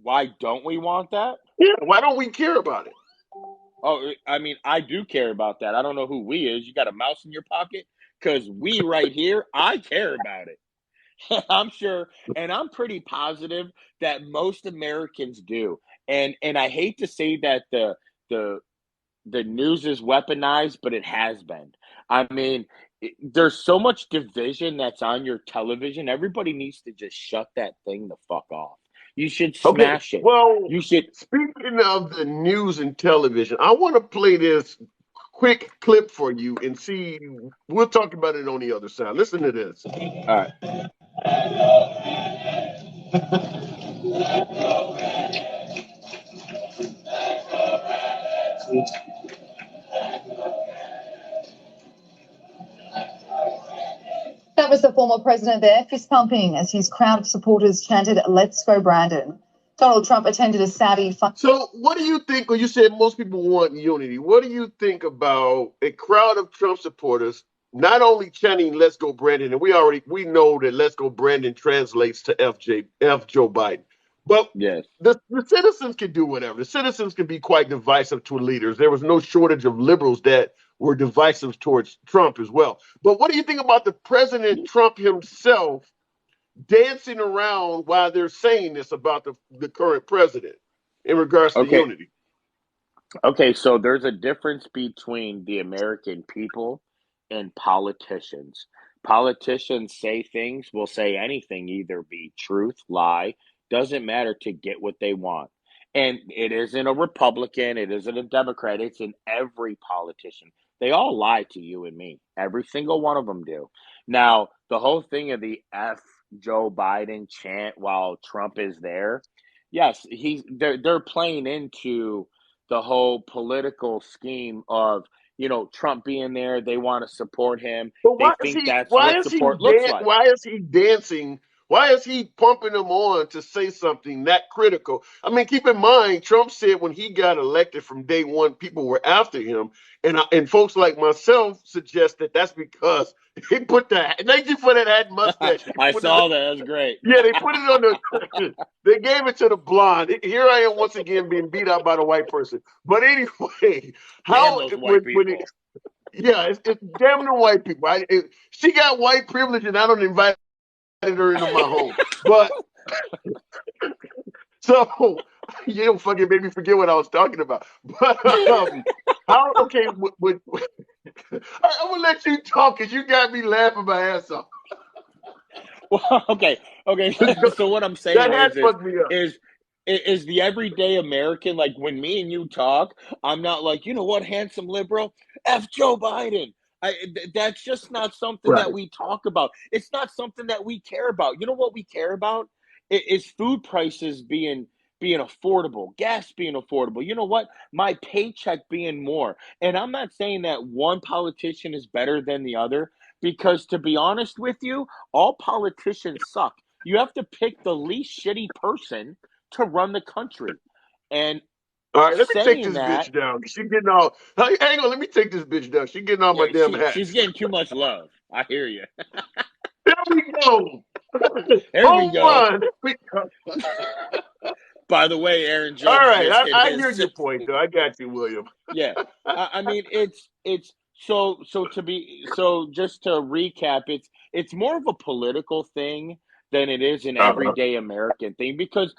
Why don't we want that? Yeah, why don't we care about it? Oh, I mean, I do care about that. I don't know who we is. You got a mouse in your pocket? Because we right here, I care about it. I'm sure, and I'm pretty positive that most Americans do. And I hate to say that the the news is weaponized, but it has been. I mean, there's so much division that's on your television. Everybody needs to just shut that thing the fuck off. You should Okay, smash it. well, You should. speaking of the news and television, I want to play this quick clip for you and see. We'll talk about it on the other side. Listen to this. All right. That was the former president there, fist pumping as his crowd of supporters chanted, "Let's go, Brandon." Donald Trump attended a Saudi. So, what do you think? Well, you said most people want unity. What do you think about a crowd of Trump supporters not only chanting "Let's go, Brandon"? And we know that "Let's go, Brandon" translates to F Joe Biden. But Yes. the citizens can do whatever. The citizens can be quite divisive to leaders. There was no shortage of liberals that were divisive towards Trump as well. But what do you think about the President Trump himself dancing around while they're saying this about the current president in regards to Okay. unity? Okay. So there's a difference between the American people and politicians. Politicians say things, will say anything, either be truth, lie, doesn't matter to get what they want. And it isn't a Republican, it isn't a Democrat, it's in every politician. They all lie to you and me. Every single one of them do. Now, the whole thing of the F Joe Biden chant while Trump is there, yes, they're playing into the whole political scheme of Trump being there. They want to support him. But They think that's what support looks like. why is he dancing? Why is he pumping them on to say something that critical? I mean, keep in mind, Trump said when he got elected from day one, people were after him, and folks like myself suggest that that's because he put that. Thank you for that hat mustache. I saw that. That's great. Yeah, they put it on the. They gave it to the blonde. Here I am once again being beat up by the white person. But anyway, Damn how those white when people. yeah, it's damn the white people. She got white privilege, and I don't invite her into my home. But so you don't fucking make me forget what I was talking about. But how? Okay, I'm gonna let you talk because you got me laughing my ass off. Well, okay. So what I'm saying That hat fucked me up. is the everyday American, like when me and you talk, I'm not like, you know what, handsome liberal, F Joe Biden. That's just not something Right. that we talk about. It's not something that we care about. You know what we care about is food prices being affordable, gas being affordable. You know what? My paycheck being more. And I'm not saying that one politician is better than the other, because to be honest with you, all politicians suck. You have to pick the least shitty person to run the country. And All right, let me take saying this that, bitch down. She getting all. Hey, hang on, let me take this bitch down. She getting all my yeah, damn she's hats. getting too much love. I hear you. There we go. There we Home go. run. By the way, Aaron All Judge right, just hit I his hear your sixth. point, though. I got you, William. Yeah. I mean, it's so just to recap, it's more of a political thing than it is an Uh-huh. everyday American thing, because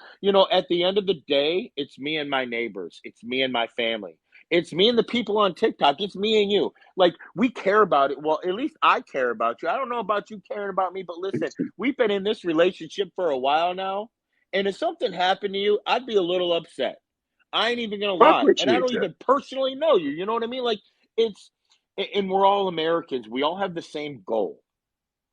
at the end of the day, it's me and my neighbors, it's me and my family, it's me and the people on TikTok, it's me and you. Like, we care about it. Well, at least I care about you. I don't know about you caring about me, but listen, we've been in this relationship for a while now, and if something happened to you, I'd be a little upset. I ain't even gonna I lie, and I appreciate don't that. even personally know you. You know what I mean? Like, it's, and we're all Americans. We all have the same goal.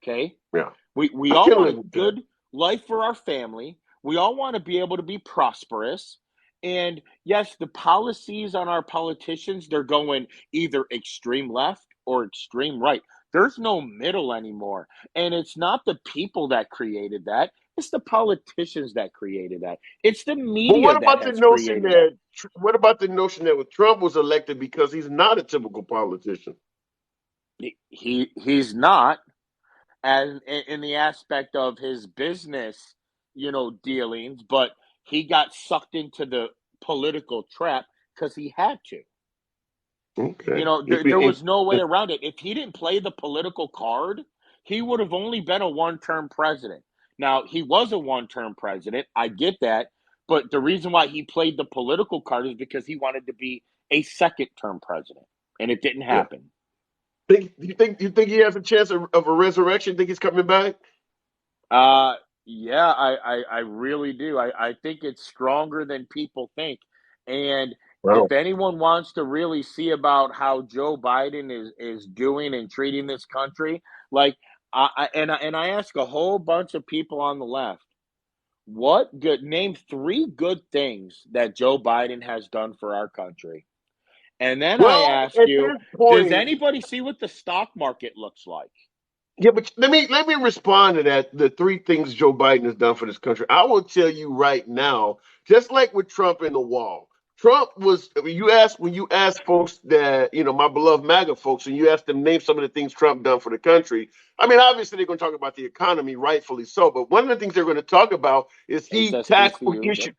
Okay, Yeah, we I all can want live a with that. good life for our family. We all want to be able to be prosperous. And yes, the policies on our politicians, they're going either extreme left or extreme right. There's no middle anymore. And it's not the people that created that. It's the politicians that created that. It's the But media that has created that. what about the notion that when Trump was elected because he's not a typical politician? He's not, as in the aspect of his business, dealings, but he got sucked into the political trap because he had to. Okay. There was no way around it. If he didn't play the political card, he would have only been a one-term president. Now, he was a one-term president. I get that. But the reason why he played the political card is because he wanted to be a second-term president, and it didn't Yeah. happen. You think he has a chance of a resurrection? Think he's coming back? Yeah, I really do. I think it's stronger than people think. And Wow. if anyone wants to really see about how Joe Biden is doing and treating this country, like I ask a whole bunch of people on the left, name 3 good things that Joe Biden has done for our country. And then I Well, ask at you, this point, does anybody see what the stock market looks like? yeah, but let me respond to that. The 3 things Joe Biden has done for this country. I will tell you right now, just like with Trump and the wall. Trump was when you ask folks that, my beloved MAGA folks, and you ask them name some of the things Trump done for the country. I mean, obviously they're going to talk about the economy, rightfully so. But one of the things they're going to talk about is HSBCU.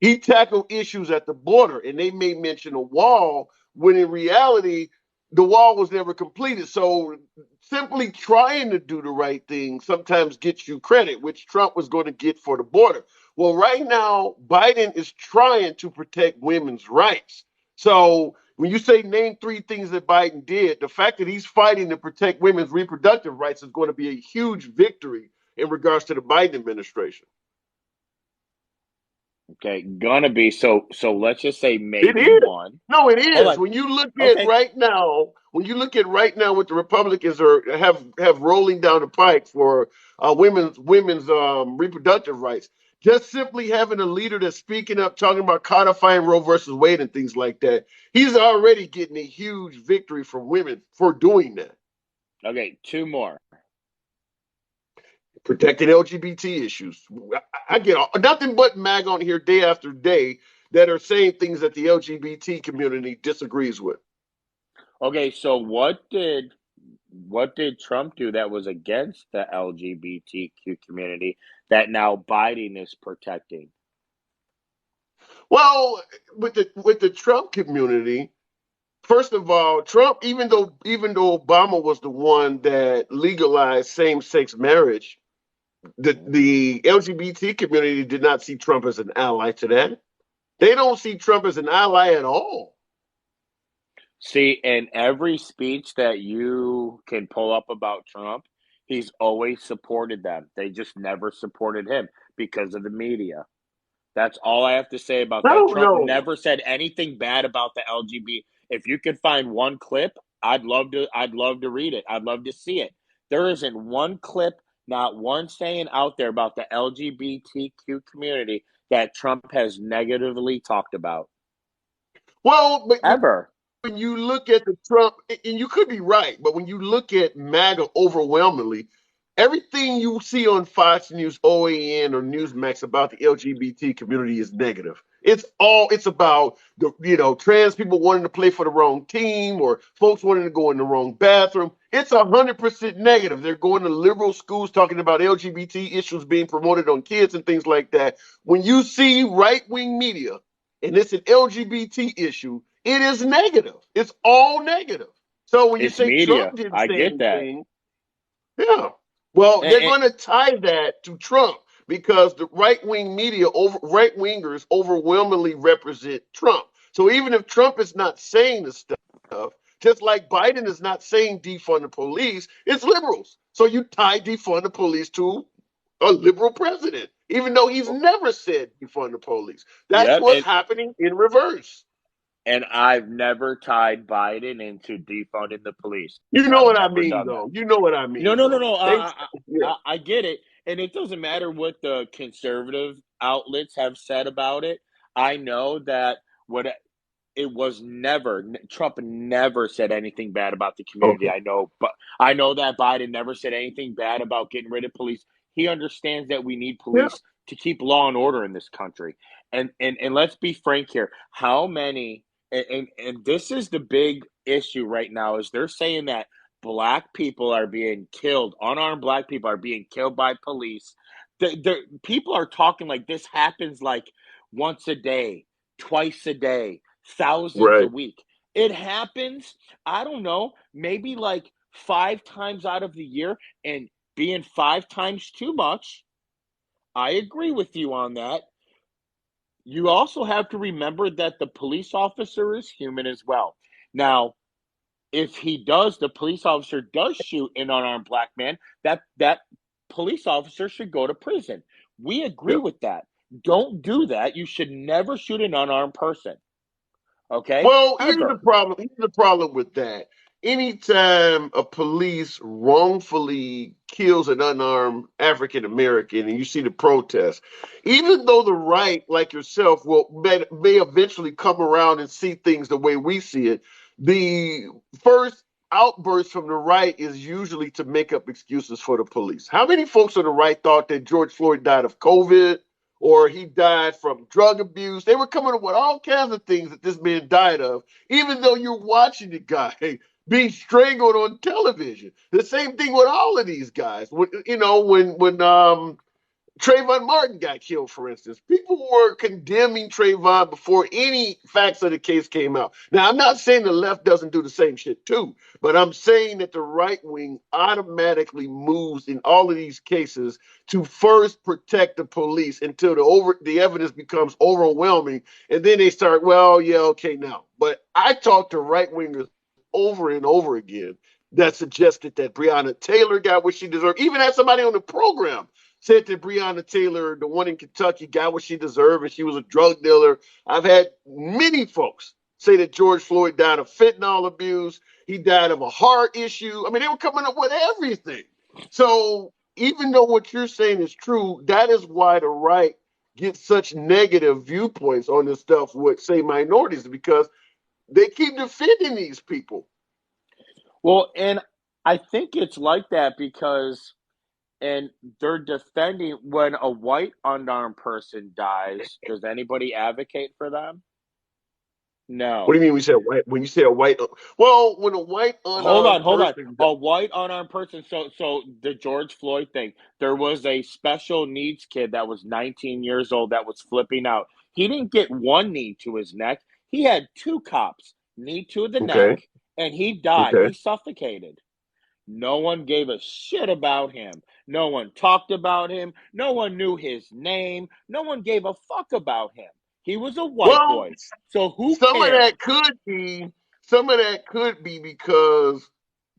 he tackled issues at the border, and they may mention a wall when in reality the wall was never completed. So simply trying to do the right thing sometimes gets you credit, which Trump was going to get for the border. Well, right now, Biden is trying to protect women's rights. So when you say name 3 things that Biden did, the fact that he's fighting to protect women's reproductive rights is going to be a huge victory in regards to the Biden administration. Okay, gonna be so. Let's just say It maybe is. one. No, it Hold is. on. When you look at Okay. right now, what the Republicans have rolling down the pike for women's reproductive rights, just simply having a leader that's speaking up, talking about codifying Roe versus Wade and things like that, he's already getting a huge victory from women for doing that. Okay, 2 more. Protecting LGBT issues. I get nothing but MAG on here day after day that are saying things that the LGBT community disagrees with. Okay, so what did Trump do that was against the LGBTQ community that now Biden is protecting? Well, with the Trump community, first of all, Trump, even though Obama was the one that legalized same-sex marriage, the LGBT community did not see Trump as an ally to that. They don't see Trump as an ally at all. See, in every speech that you can pull up about Trump, he's always supported them. They just never supported him because of the media. That's all I have to say about I that. don't Trump know. never said anything bad about the LGBT. If you could find one clip, I'd love to read it. I'd love to see it. There isn't one clip, not one saying out there about the LGBTQ community that Trump has negatively talked about. Well, but Ever. when you look at the Trump, and you could be right, but when you look at MAGA overwhelmingly, everything you see on Fox News, OAN, or Newsmax about the LGBT community is negative. It's about trans people wanting to play for the wrong team or folks wanting to go in the wrong bathroom. It's 100% negative. They're going to liberal schools talking about LGBT issues being promoted on kids and things like that. When you see right-wing media and it's an LGBT issue, it is negative. It's all negative. So when you It's say media. Trump didn't I say get that. anything, yeah. Well, they're And, going to tie that to Trump because the right-wing media, right-wingers overwhelmingly represent Trump. So even if Trump is not saying the stuff, just like Biden is not saying defund the police, it's liberals. So you tie defund the police to a liberal president, even though he's never said defund the police. That's yep, what's happening in reverse. and I've never tied Biden into defunding the police. You know I've what I never mean, done that. though. You know what I mean. No. Though. Yeah. I get it, and it doesn't matter what the conservative outlets have said about it. I know that it was never Trump never said anything bad about the community. Okay. I know, but I know that Biden never said anything bad about getting rid of police. He understands that we need Yeah. police to keep law and order in this country. And let's be frank here. How many and this is the big issue right now is they're saying that black people are being killed, unarmed black people are being killed by police. People are talking like this happens like once a day, twice a day, thousands a Right. week. It happens, I don't know, maybe like 5 times out of the year, and being 5 times too much. I agree with you on that. You also have to remember that the police officer is human as well. Now, if the police officer does shoot an unarmed black man, that police officer should go to prison. We agree Yeah. with that. Don't do that. You should never shoot an unarmed person. Okay? Well, here's the Ever. problem. Here's the problem with that. Anytime a police wrongfully kills an unarmed African American and you see the protest, even though the right, like yourself, may eventually come around and see things the way we see it, the first outburst from the right is usually to make up excuses for the police. How many folks on the right thought that George Floyd died of COVID? Or he died from drug abuse? They were coming up with all kinds of things that this man died of, even though you're watching the guy being strangled on television. The same thing with all of these guys. When Trayvon Martin got killed, for instance, people were condemning Trayvon before any facts of the case came out. Now, I'm not saying the left doesn't do the same shit too, but I'm saying that the right wing automatically moves in all of these cases to first protect the police until the evidence becomes overwhelming, and then they start, well, yeah, okay, now. But I talked to right wingers over and over again that suggested that Breonna Taylor got what she deserved. Even had somebody on the program said that Breonna Taylor, the one in Kentucky, got what she deserved and she was a drug dealer. I've had many folks say that George Floyd died of fentanyl abuse. He died of a heart issue. I mean, they were coming up with everything. So even though what you're saying is true, that is why the right gets such negative viewpoints on this stuff with, say, minorities, because they keep defending these people. Well, and I think it's like that because and they're defending when a white unarmed person dies, does anybody advocate for them? What do No. you mean when you say a white? Well, when a white Hold on, unarmed hold on. person, A white unarmed person. So the George Floyd thing. There was a special needs kid that was 19 years old that was flipping out. He didn't get one knee to his neck. He had two cops, knee to the okay, neck, and he died. okay. He suffocated. No one gave a shit about him. No one talked about him. No one knew his name. No one gave a fuck about him. He was a white Well, boy. So who some of that cares? could be because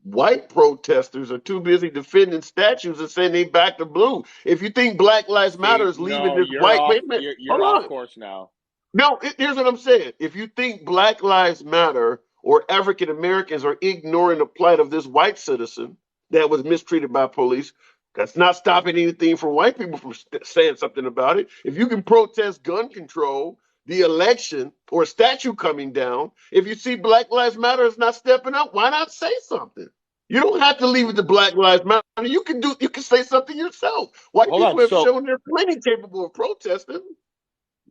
white protesters are too busy defending statues and saying they back the blue. If you think Black Lives Matter See, is leaving no, this you're white, off. wait a minute, You're hold off on. course now. No, here's what I'm saying. If you think Black Lives Matter or African Americans are ignoring the plight of this white citizen that was mistreated by police, that's not stopping anything from white people from saying something about it. If you can protest gun control, the election, or a statue coming down, if you see Black Lives Matter is not stepping up, why not say something? You don't have to leave it to Black Lives Matter. You can say something yourself. White Hold on. people have So shown they're plenty capable of protesting.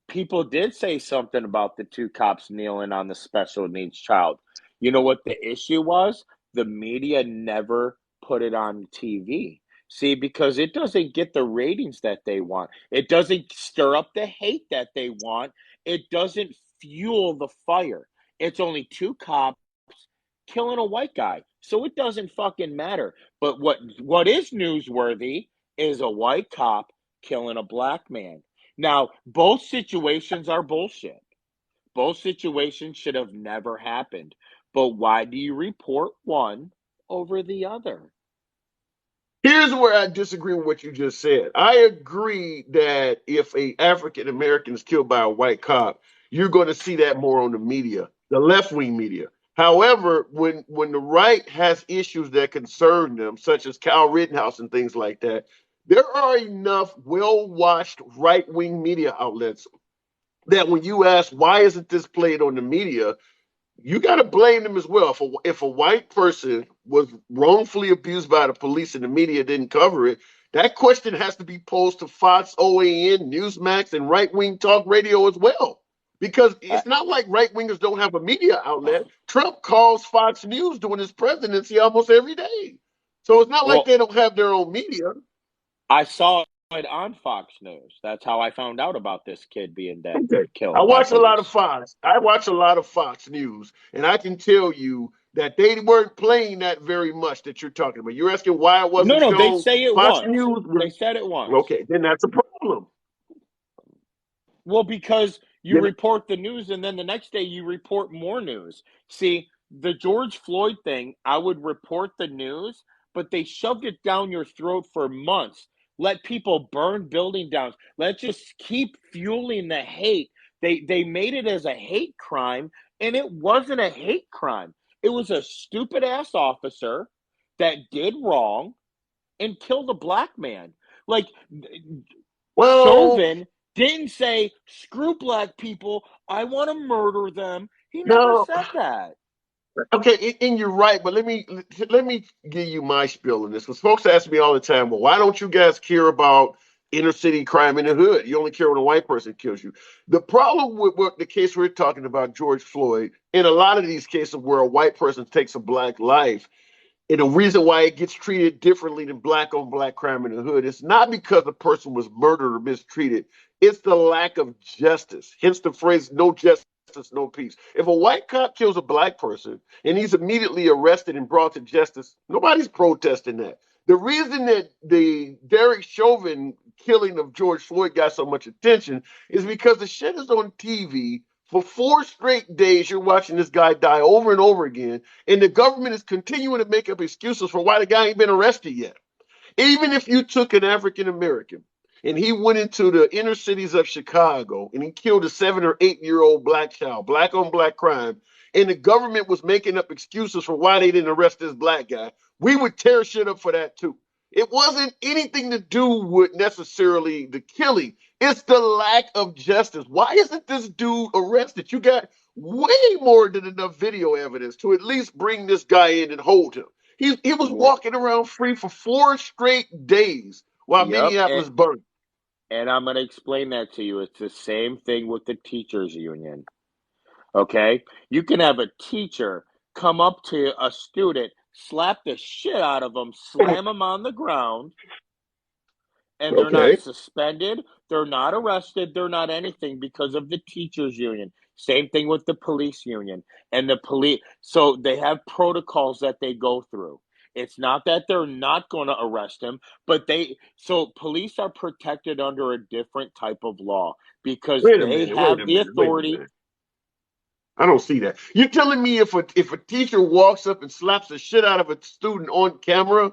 people did say something about the two cops kneeling on the special needs child. You know what the issue was? The media never put it on TV. See, because it doesn't get the ratings that they want. It doesn't stir up the hate that they want. It doesn't fuel the fire. It's only two cops killing a white guy. So it doesn't fucking matter. But what is newsworthy is a white cop killing a black man. Now, both situations are bullshit. Both situations should have never happened. But why do you report one over the other? Here's where I disagree with what you just said. I agree that if a African American is killed by a white cop, you're going to see that more on the media, the left wing media. However, when the right has issues that concern them, such as Kyle Rittenhouse and things like that, there are enough well watched right wing media outlets that when you ask why isn't this played on the media, you got to blame them as well. If a white person was wrongfully abused by the police and the media didn't cover it, that question has to be posed to Fox, OAN, Newsmax, and right wing talk radio as well. Because I, it's not like right wingers don't have a media outlet. Trump calls Fox News during his presidency almost every day. So it's not like well, they don't have their own media. I saw it on Fox News. That's how I found out about this kid being dead, Okay. I killed by watch a lot of police. Fox. I watch a lot of Fox News, and I can tell you that they weren't playing that very much that you're talking about. You're asking why it No, wasn't no, they shown. say it Fox once. News They was said it once. okay. Then that's a problem. Well, because you Then, report the news and then the next day you report more news. See, the George Floyd thing, I would report the news, but they shoved it down your throat for months. Let people burn building down. Let's just keep fueling the hate. They made it as a hate crime, and it wasn't a hate crime. It was a stupid ass officer that did wrong and killed a black man. Like well, Chauvin didn't say, screw black people, I want to murder them. He never no. said that. Okay, and you're right, but let me give you my spiel on this because folks ask me all the time, well, why don't you guys care about inner city crime in the hood? You only care when a white person kills you. The problem with what the case we're talking about, George Floyd, in a lot of these cases where a white person takes a black life, and the reason why it gets treated differently than black on black crime in the hood, it's not because the person was murdered or mistreated. It's the lack of justice. Hence the phrase, no justice, no peace. If a white cop kills a black person and he's immediately arrested and brought to justice, nobody's protesting that. The reason that the Derek Chauvin killing of George Floyd got so much attention is because the shit is on TV. For 4 straight days, you're watching this guy die over and over again, and the government is continuing to make up excuses for why the guy ain't been arrested yet. Even if you took an African American and he went into the inner cities of Chicago and he killed a 7 or 8 year old black child, black on black crime, and the government was making up excuses for why they didn't arrest this black guy, we would tear shit up for that too. It wasn't anything to do with necessarily the killing. It's the lack of justice. Why isn't this dude arrested? You got way more than enough video evidence to at least bring this guy in and hold him. He was walking around free for 4 straight days while Yep. Minneapolis burned. And I'm going to explain that to you. It's the same thing with the teachers union. Okay? You can have a teacher come up to a student, slap the shit out of them, slam them on the ground, and they're not Okay. suspended, they're not arrested, they're not anything because of the teachers union. Same thing with the police union and the police. So they have protocols that they go through. It's not that they're not going to arrest him, but police are protected under a different type of law because Wait a they minute. Wait have a the minute. Wait a authority. minute. I don't see that. You're telling me if a teacher walks up and slaps the shit out of a student on camera,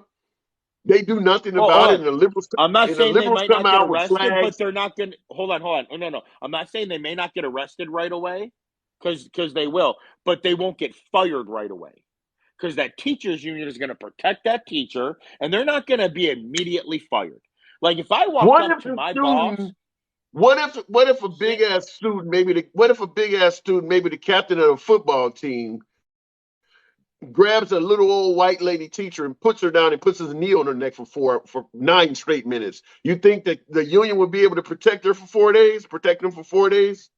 they do nothing Well, about hold it, on. and the liberals I'm not and the saying they liberals might come not get out with arrested, but flags? they're not going to hold on, hold on. Oh, no, no. I'm not saying they may not get arrested right away because they will, but they won't get fired right away because that teachers union is going to protect that teacher and they're not going to be immediately fired. Like if I walked What up if to the my boss, student? What if a say, big ass student, what if a big ass student, maybe the captain of a football team, grabs a little old white lady teacher and puts her down and puts his knee on her neck for 9 straight minutes? You think that the union would be able to protect her for 4 days? Protect them for 4 days?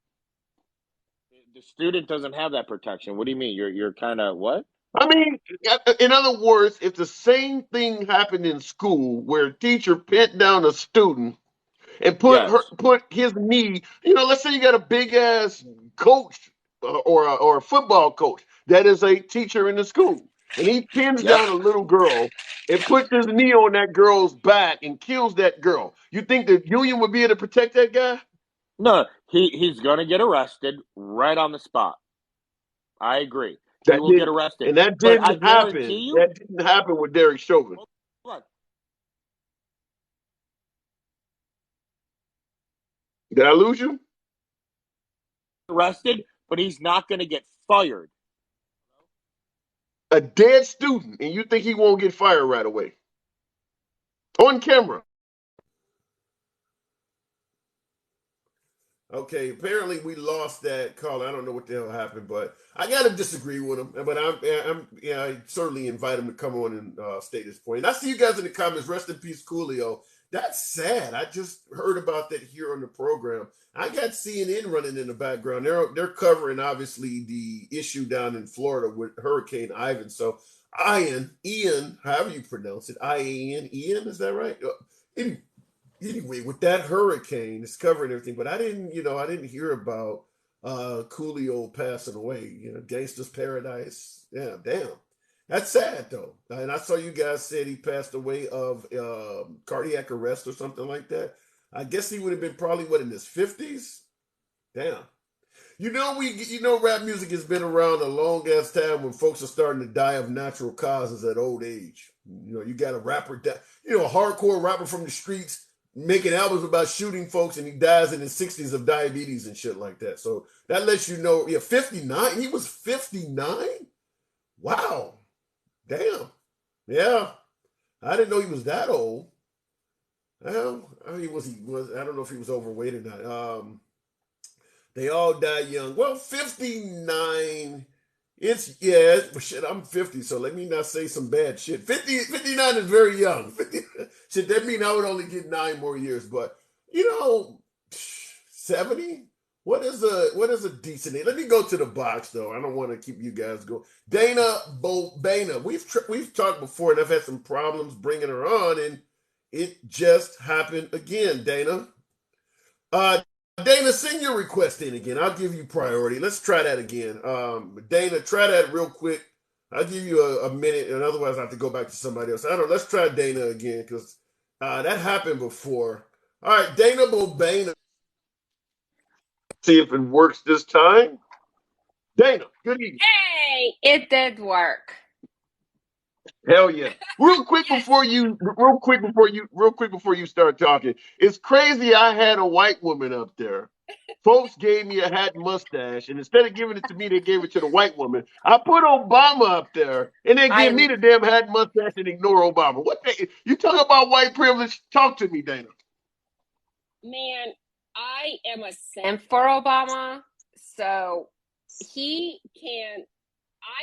the student doesn't have that protection. What do you mean? You're kind of what? I mean, in other words, if the same thing happened in school where a teacher pinned down a student and Yes. put his knee, let's say you got a big ass coach or a football coach that is a teacher in the school, and he pins Yep. down a little girl and puts his knee on that girl's back and kills that girl. You think the union would be able to protect that guy? No, he's going to get arrested right on the spot. I agree. He That will get did, arrested. and that But I didn't guarantee happen. you, That didn't happen with Derek Chauvin. hold on, Did I lose you? arrested, but he's not going to get fired. A dead student, and you think he won't get fired right away on camera? Okay, apparently we lost that call. I don't know what the hell happened, but I gotta disagree with him. But I certainly invite him to come on and state his point. And I see you guys in the comments. Rest in peace, Coolio. That's sad. I just heard about that here on the program. I got CNN running in the background. They're covering obviously the issue down in Florida with Hurricane Ivan. So Ian, however you pronounce it, Ian, is that right? Anyway, with that hurricane, it's covering everything, but I didn't hear about Coolio passing away. Gangsta's Paradise. Yeah, damn. That's sad though. And I saw you guys said he passed away of cardiac arrest or something like that. I guess he would have been probably in his 50s. Damn. Rap music has been around a long ass time when folks are starting to die of natural causes at old age. You got a rapper, a hardcore rapper from the streets making albums about shooting folks, and he dies in his 60s of diabetes and shit like that. So that lets you know, 59. He was 59. Wow, damn. Yeah, I didn't know he was that old. Well, I mean, was I don't know if he was overweight or not. They all died young. Well, 59. Shit, I'm 50, so let me not say some bad shit. 59 is very young. Shit, that means I would only get 9 more years. But 70. What is a decent age? Let me go to the box though. I don't want to keep you guys going. Dana Bobana. We've talked before, and I've had some problems bringing her on, and it just happened again. Dana. Dana, send your request in again. I'll give you priority. Let's try that again. Dana, try that real quick. I'll give you a minute, and otherwise I have to go back to somebody else. Let's try Dana again, because that happened before. All right, Dana Bobana. See if it works this time. Dana, good evening. Hey, it did work. Hell yeah. Real quick before you start talking. It's crazy I had a white woman up there. Folks gave me a hat and mustache, and instead of giving it to me, they gave it to the white woman. I put Obama up there, and they give me the damn hat and mustache and ignore Obama. You talk about white privilege? Talk to me, Dana. Man, I am a simp for Obama, so I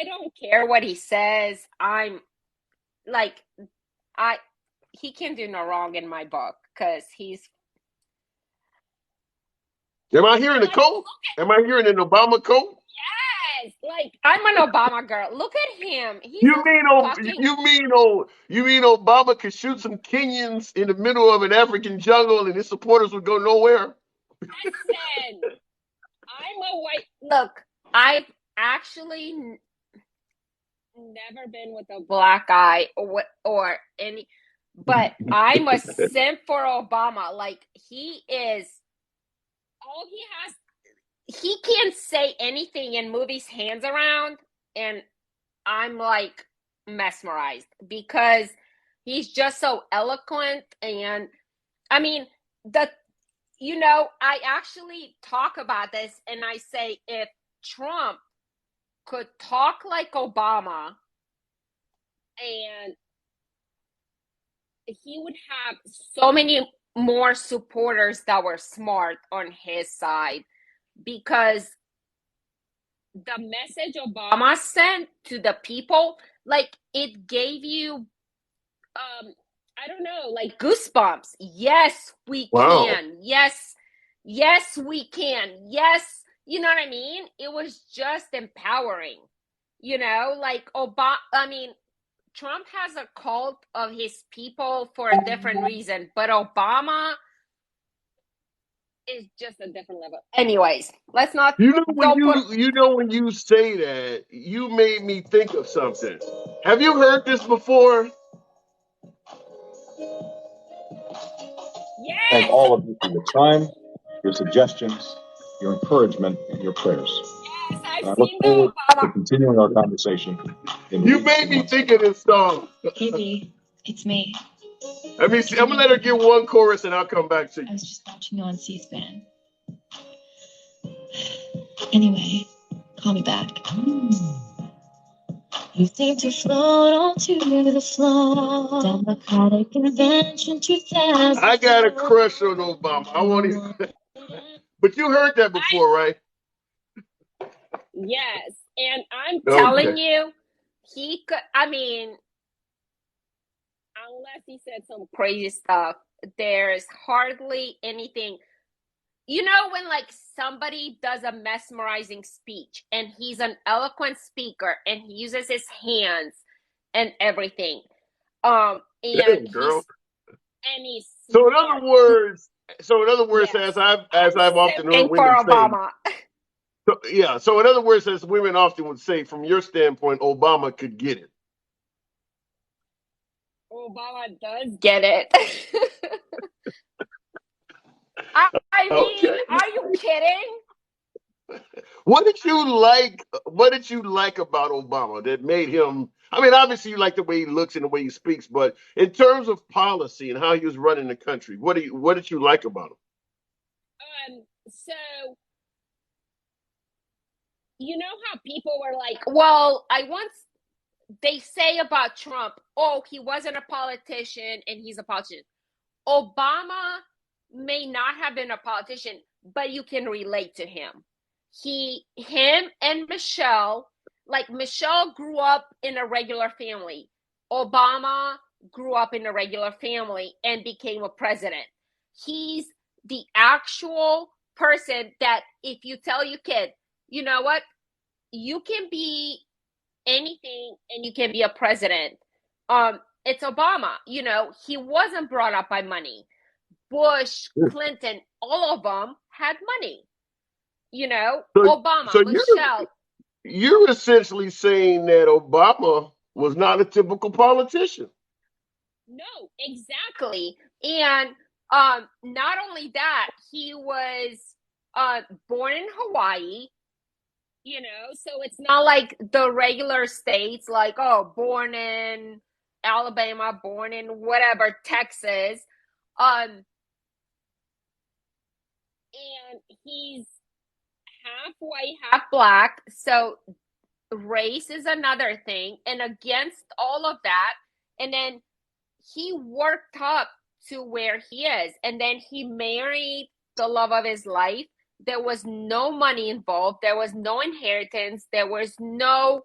don't care what he says. He can do no wrong in my book, because he's. Am I hearing a quote? Am I hearing an Obama quote? Yes, I'm an Obama girl. Look at him. You mean Obama could shoot some Kenyans in the middle of an African jungle and his supporters would go nowhere? Listen, I'm a white. Look, I've actually never been with a black guy or any, but I'm a simp for Obama. He is all he has. He can't say anything and move his hands around, and I'm mesmerized because he's just so eloquent. And I mean, I actually talk about this, and I say if Trump could talk like Obama, and he would have so many more supporters that were smart on his side, because the message Obama sent to the people, it gave you, I don't know, goosebumps. Yes, we can. Yes, we can. Yes. You know what I mean? It was just empowering, Trump has a cult of his people for a different reason, but Obama is just a different level. Anyways, let's not. When you say that, you made me think of something. Have you heard this before? Yes. Thank all of you for your time, your suggestions, your encouragement, and your prayers. Yes, I look forward to continuing our conversation. You made me think of this song. Baby, it's me. Let me see. I'm gonna let her get one chorus, and I'll come back to you. I was just watching you on C-SPAN. Anyway, call me back. You seem to float onto the floor. Democratic Convention 2000. I got a crush on Obama. I want him. But you heard that before, right? Yes, and I'm Okay. telling you, he could. I mean, unless he said some crazy stuff, there's hardly anything. You know, when like somebody does a mesmerizing speech and he's an eloquent speaker and he uses his hands and everything. And Damn, girl. he's So in smart. other words, Yes, as I'm I've often heard simping for women say, Obama. so in other words, as women often would say, from your standpoint, Obama could get it. Obama does get it. I mean, Okay. are you kidding? What did you like? What did you like about Obama that made him? I mean, obviously you like the way he looks and the way he speaks, but in terms of policy and how he was running the country, what did you like about him? So you know how people were like, well, they say about Trump, oh, he wasn't a politician and he's a politician. Obama may not have been a politician, but you can relate to him. Him and Michelle, like Michelle grew up in a regular family. Obama grew up in a regular family and became a president. He's the actual person that if you tell your kid, you know what, you can be anything and you can be a president. It's Obama. You know, he wasn't brought up by money. Bush, Clinton, all of them had money. You know, Obama, So Michelle. you're essentially saying that Obama was not a typical politician. No, exactly. And not only that, he was born in Hawaii. You know, so it's not like the regular states, like, oh, born in Alabama, born in whatever, Texas. And he's half white, half black. So race is another thing. And against all of that, and then he worked up to where he is. And then he married the love of his life. There was no money involved. There was no inheritance. There was no,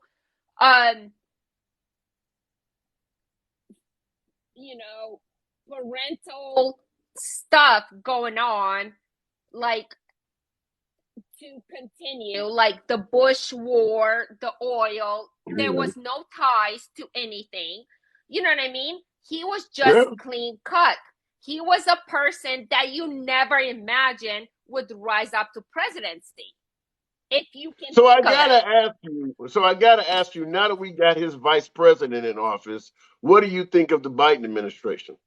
parental stuff going on, like to continue, like the Bush war, the oil. There was no ties to anything. You know what I mean? He was just clean cut. He was a person that you never imagined would rise up to presidency. If you can So I think of it. gotta ask you, now that we got his vice president in office, what do you think of the Biden administration?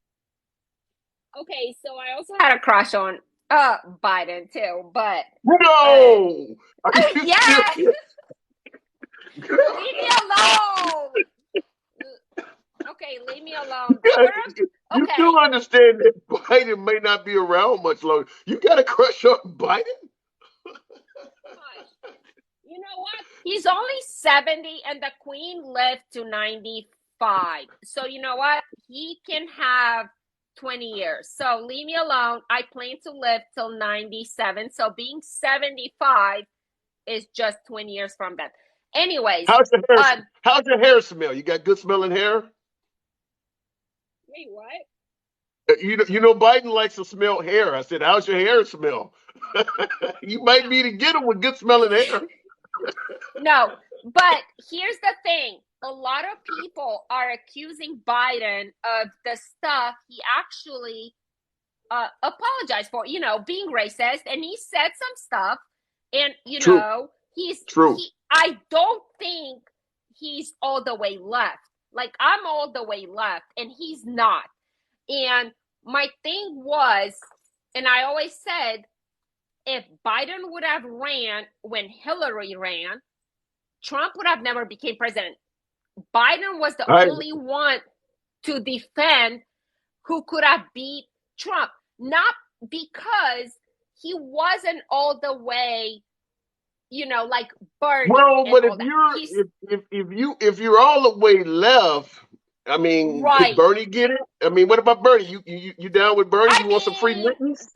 Okay, so I also had a crush on Biden too, but No! Are you yeah, serious? leave me alone. Okay, leave me alone. You do understand that Biden may not be around much longer. You got a crush on Biden? You know what? He's only 70 and the Queen lived to 95. So you know what? He can have 20 years. So leave me alone. I plan to live till 97. So being 75 is just 20 years from then. Anyways. How's your hair smell? You got good smelling hair? Wait, what? You know Biden likes to smell hair. I said, how's your hair smell? You might be to get him with good smelling hair. No, but here's the thing. A lot of people are accusing Biden of the stuff he actually apologized for, being racist. And he said some stuff. And, I don't think he's all the way left. Like, I'm all the way left and he's not. And my thing was, and I always said, if Biden would have ran when Hillary ran, Trump would have never became president. Biden was the only one to defend who could have beat Trump. Not because he wasn't all the way, like Bernie. Well, but if you're all the way left, I mean, right. Could Bernie get it? I mean, what about Bernie? You down with Bernie? You want some free mittens?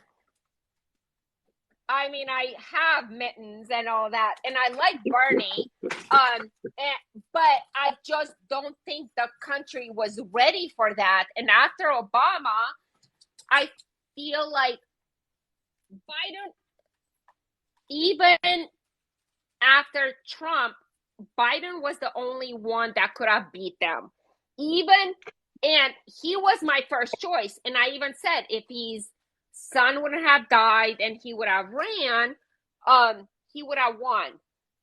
I mean, I have mittens and all that, and I like Bernie. But I just don't think the country was ready for that. And after Obama, I feel like Biden, even after Trump, Biden was the only one that could have beat them. And he was my first choice. And I even said if his son wouldn't have died and he would have ran, he would have won.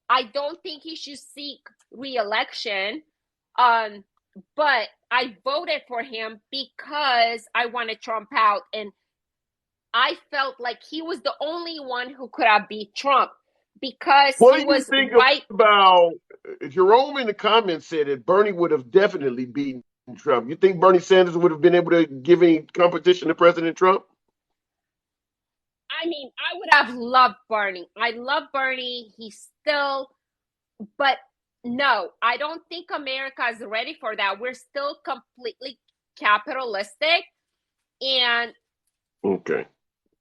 I don't think he should seek re-election. But I voted for him because I wanted Trump out. And I felt like he was the only one who could have beat Trump because What he do you was think right. about Jerome in the comments said that Bernie would have definitely beaten Trump? You think Bernie Sanders would have been able to give any competition to President Trump? I mean, I would have loved Bernie. I love Bernie. He's still, but no, I don't think America is ready for that. We're still completely capitalistic, and Okay.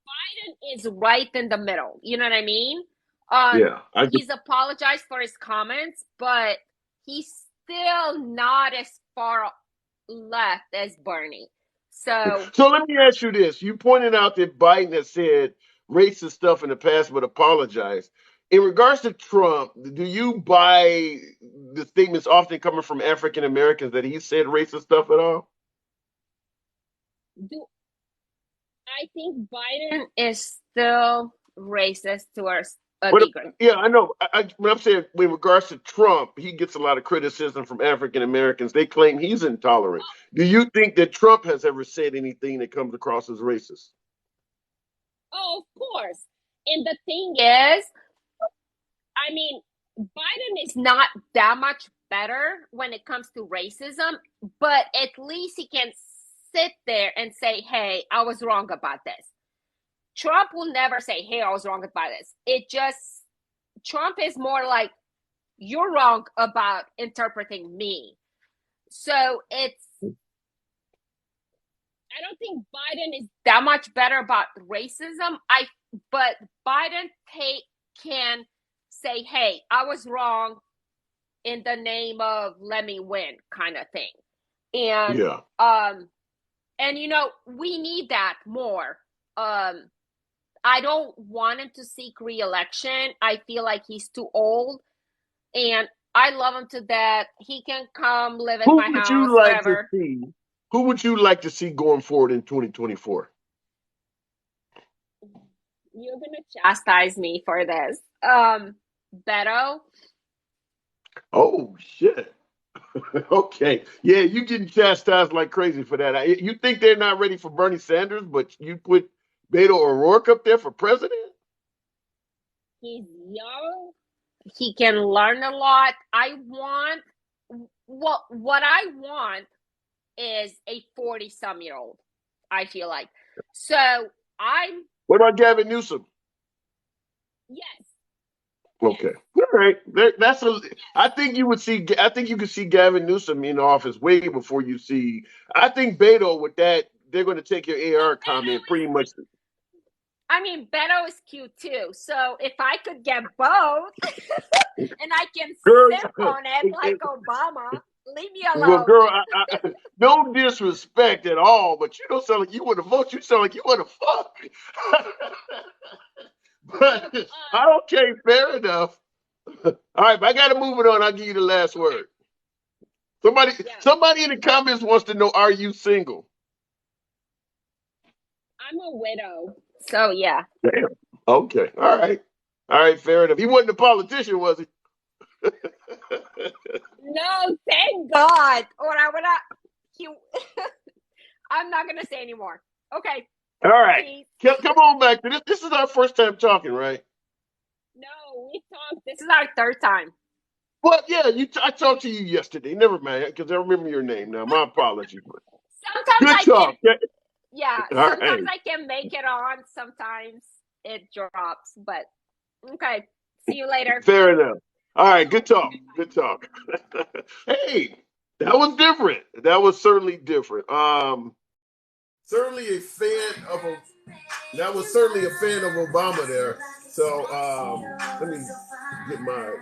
Biden is right in the middle. You know what I mean? Yeah. He's apologized for his comments, but he's still not as far left as Bernie. So let me ask you this. You pointed out that Biden has said racist stuff in the past but apologized. In regards to Trump, do you buy the statements often coming from African Americans that he said racist stuff at all? I think Biden is still racist to a But, degree. yeah, I know. When I'm saying in regards to Trump, he gets a lot of criticism from African Americans. They claim he's intolerant. Do you think that Trump has ever said anything that comes across as racist? Oh, of course. And the thing is, I mean, Biden is not that much better when it comes to racism, but at least he can sit there and say, hey, I was wrong about this. Trump will never say, hey, I was wrong about this. Trump is more like, you're wrong about interpreting me. So I don't think Biden is that much better about racism. But Biden can say, hey, I was wrong in the name of let me win kind of thing. And yeah. And we need that more. I don't want him to seek re-election. I feel like he's too old, and I love him to death. He can come live in my house, whatever. Who would you like to see going forward in 2024? You're gonna chastise me for this, Beto. Oh shit. Okay. Yeah, you getting chastised like crazy for that. You think they're not ready for Bernie Sanders, but you put Beto O'Rourke up there for president? He's young. He can learn a lot. What I want is a 40-some-year-old, I feel like. So What about Gavin Newsom? Yes. Okay. All right. I think you could see Gavin Newsom in office way before you see. I think Beto with that, they're going to take your AR comment pretty much. I mean, Beto is cute too. So if I could get both and I can sip on it like Obama, leave me alone. Well, girl, I, no disrespect at all, but you don't sound like you want to vote. You sound like you want to fuck. But okay, fair enough. All right, but I got to move it on. I'll give you the last word. Somebody in the comments wants to know, are you single? I'm a widow. So, yeah. Damn. Okay. All right, fair enough. He wasn't a politician, was he? No, thank God. Or I would have. I'm not going to say anymore. Okay. All right. Come on back to this. This is our first time talking, right? No, we talked. This is our third time. Well, yeah, I talked to you yesterday. Never mind, because I remember your name now. My apologies. Sometimes good talk. Yeah, sometimes I can make it on. Sometimes it drops. But, okay. See you later. Fair enough. All right, good talk. Good talk. Hey, that was different. That was certainly different. Certainly a fan of a That was certainly a fan of Obama there. So let me get my.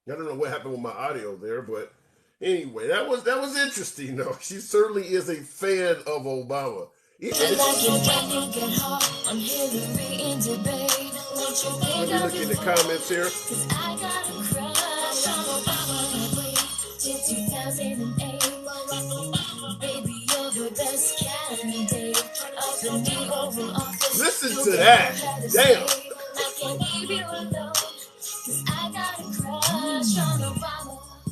I don't know what happened with my audio there, but anyway, that was interesting though. She certainly is a fan of Obama. Let me look in the comments here. Listen to that. Damn.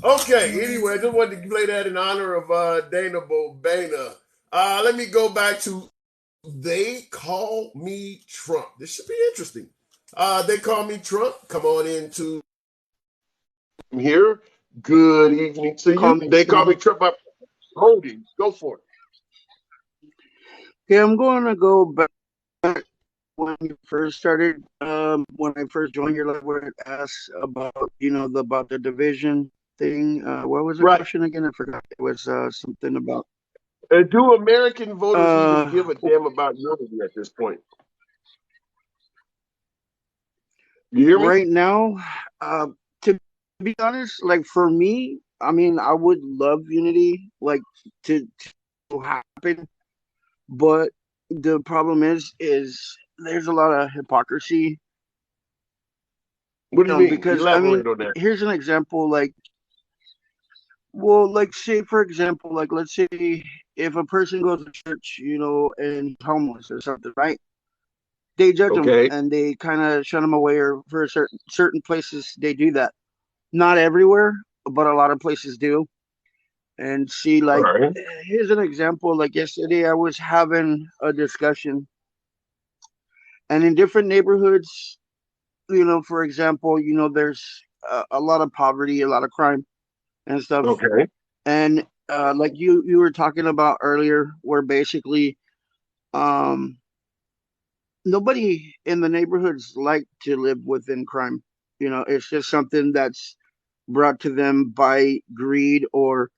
Okay, anyway, I just wanted to play that in honor of Dana Bobena. Let me go back to They Call Me Trump. This should be interesting. They Call Me Trump. Come on into here. Good evening to you. They Call Me Trump by Holdings. Go for it. Yeah, I'm going to go back when you first started. When I first joined your live, where it asked about about the division thing. What was the question again? I forgot. It was something about. Do American voters even give a damn about unity at this point? You hear me? Right now, to be honest, like for me, I mean, I would love unity, like to happen, but the problem is there's a lot of hypocrisy. What do you mean? Because Elaborate on that. Here's an example, like, well, like say for example, like let's say if a person goes to church, and he's homeless or something, right? They judge him and they kind of shun him away, or for certain places they do that. Not everywhere, but a lot of places do. And see, like, here's an example. Like yesterday, I was having a discussion, and in different neighborhoods, for example, there's a lot of poverty, a lot of crime, and stuff. Okay. And like you were talking about earlier, where basically, nobody in the neighborhoods like to live within crime. It's just something that's brought to them by greed or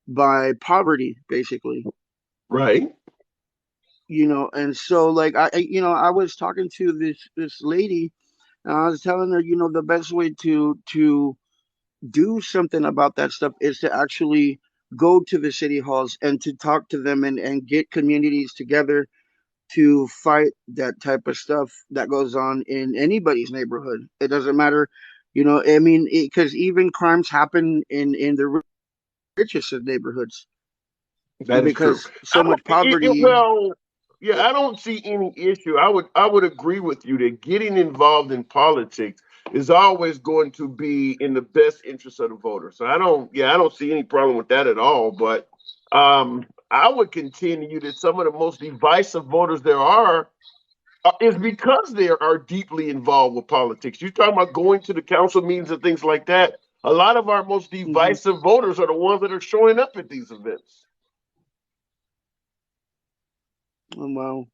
by poverty, basically. Right. And so like I was talking to this lady, and I was telling her, the best way to do something about that stuff is to actually go to the city halls and to talk to them and get communities together to fight that type of stuff that goes on in anybody's neighborhood. It doesn't matter, I mean, because even crimes happen in the richest of neighborhoods. That is true. So much poverty. I don't see any issue. I would agree with you that getting involved in politics is always going to be in the best interest of the voter. So I don't see any problem with that at all. But I would continue that some of the most divisive voters there are is because they are deeply involved with politics. You're talking about going to the council meetings and things like that. A lot of our most divisive voters are the ones that are showing up at these events. Well,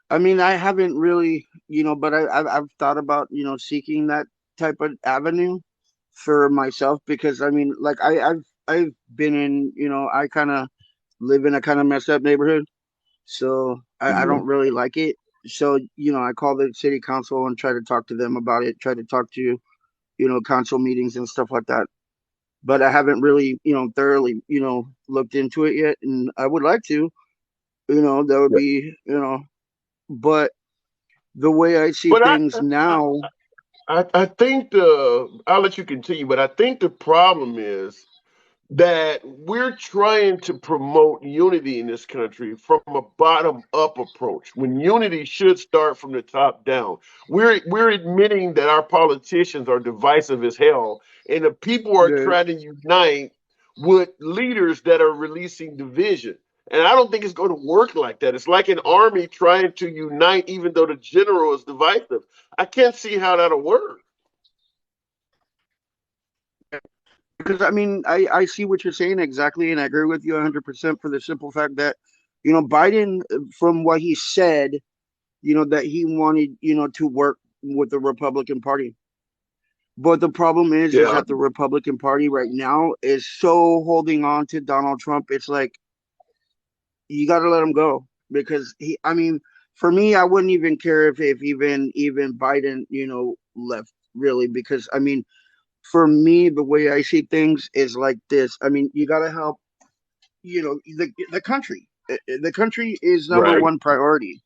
I mean, I haven't really, but I've thought about, seeking that type of avenue for myself, because I mean, like I've been in, I kind of live in a kind of messed up neighborhood, so I don't really like it. So I call the city council and try to talk to them about it. Try to talk to council meetings and stuff like that. But I haven't really thoroughly looked into it yet, and I would like to. That would be but the way I see things now. I think I'll let you continue, but I think the problem is that we're trying to promote unity in this country from a bottom-up approach, when unity should start from the top down. We're admitting that our politicians are divisive as hell, and the people are trying to unite with leaders that are releasing division. And I don't think it's going to work like that. It's like an army trying to unite even though the general is divisive. I can't see how that'll work. Because I mean, I see what you're saying exactly, and I agree with you 100% for the simple fact that, Biden, from what he said, that he wanted, to work with the Republican Party. But the problem is that the Republican Party right now is so holding on to Donald Trump. It's like, you got to let him go because I mean, for me, I wouldn't even care if even Biden, left really because I mean, for me, the way I see things is like this. I mean, you got to help, the country. The country is number Right. one priority,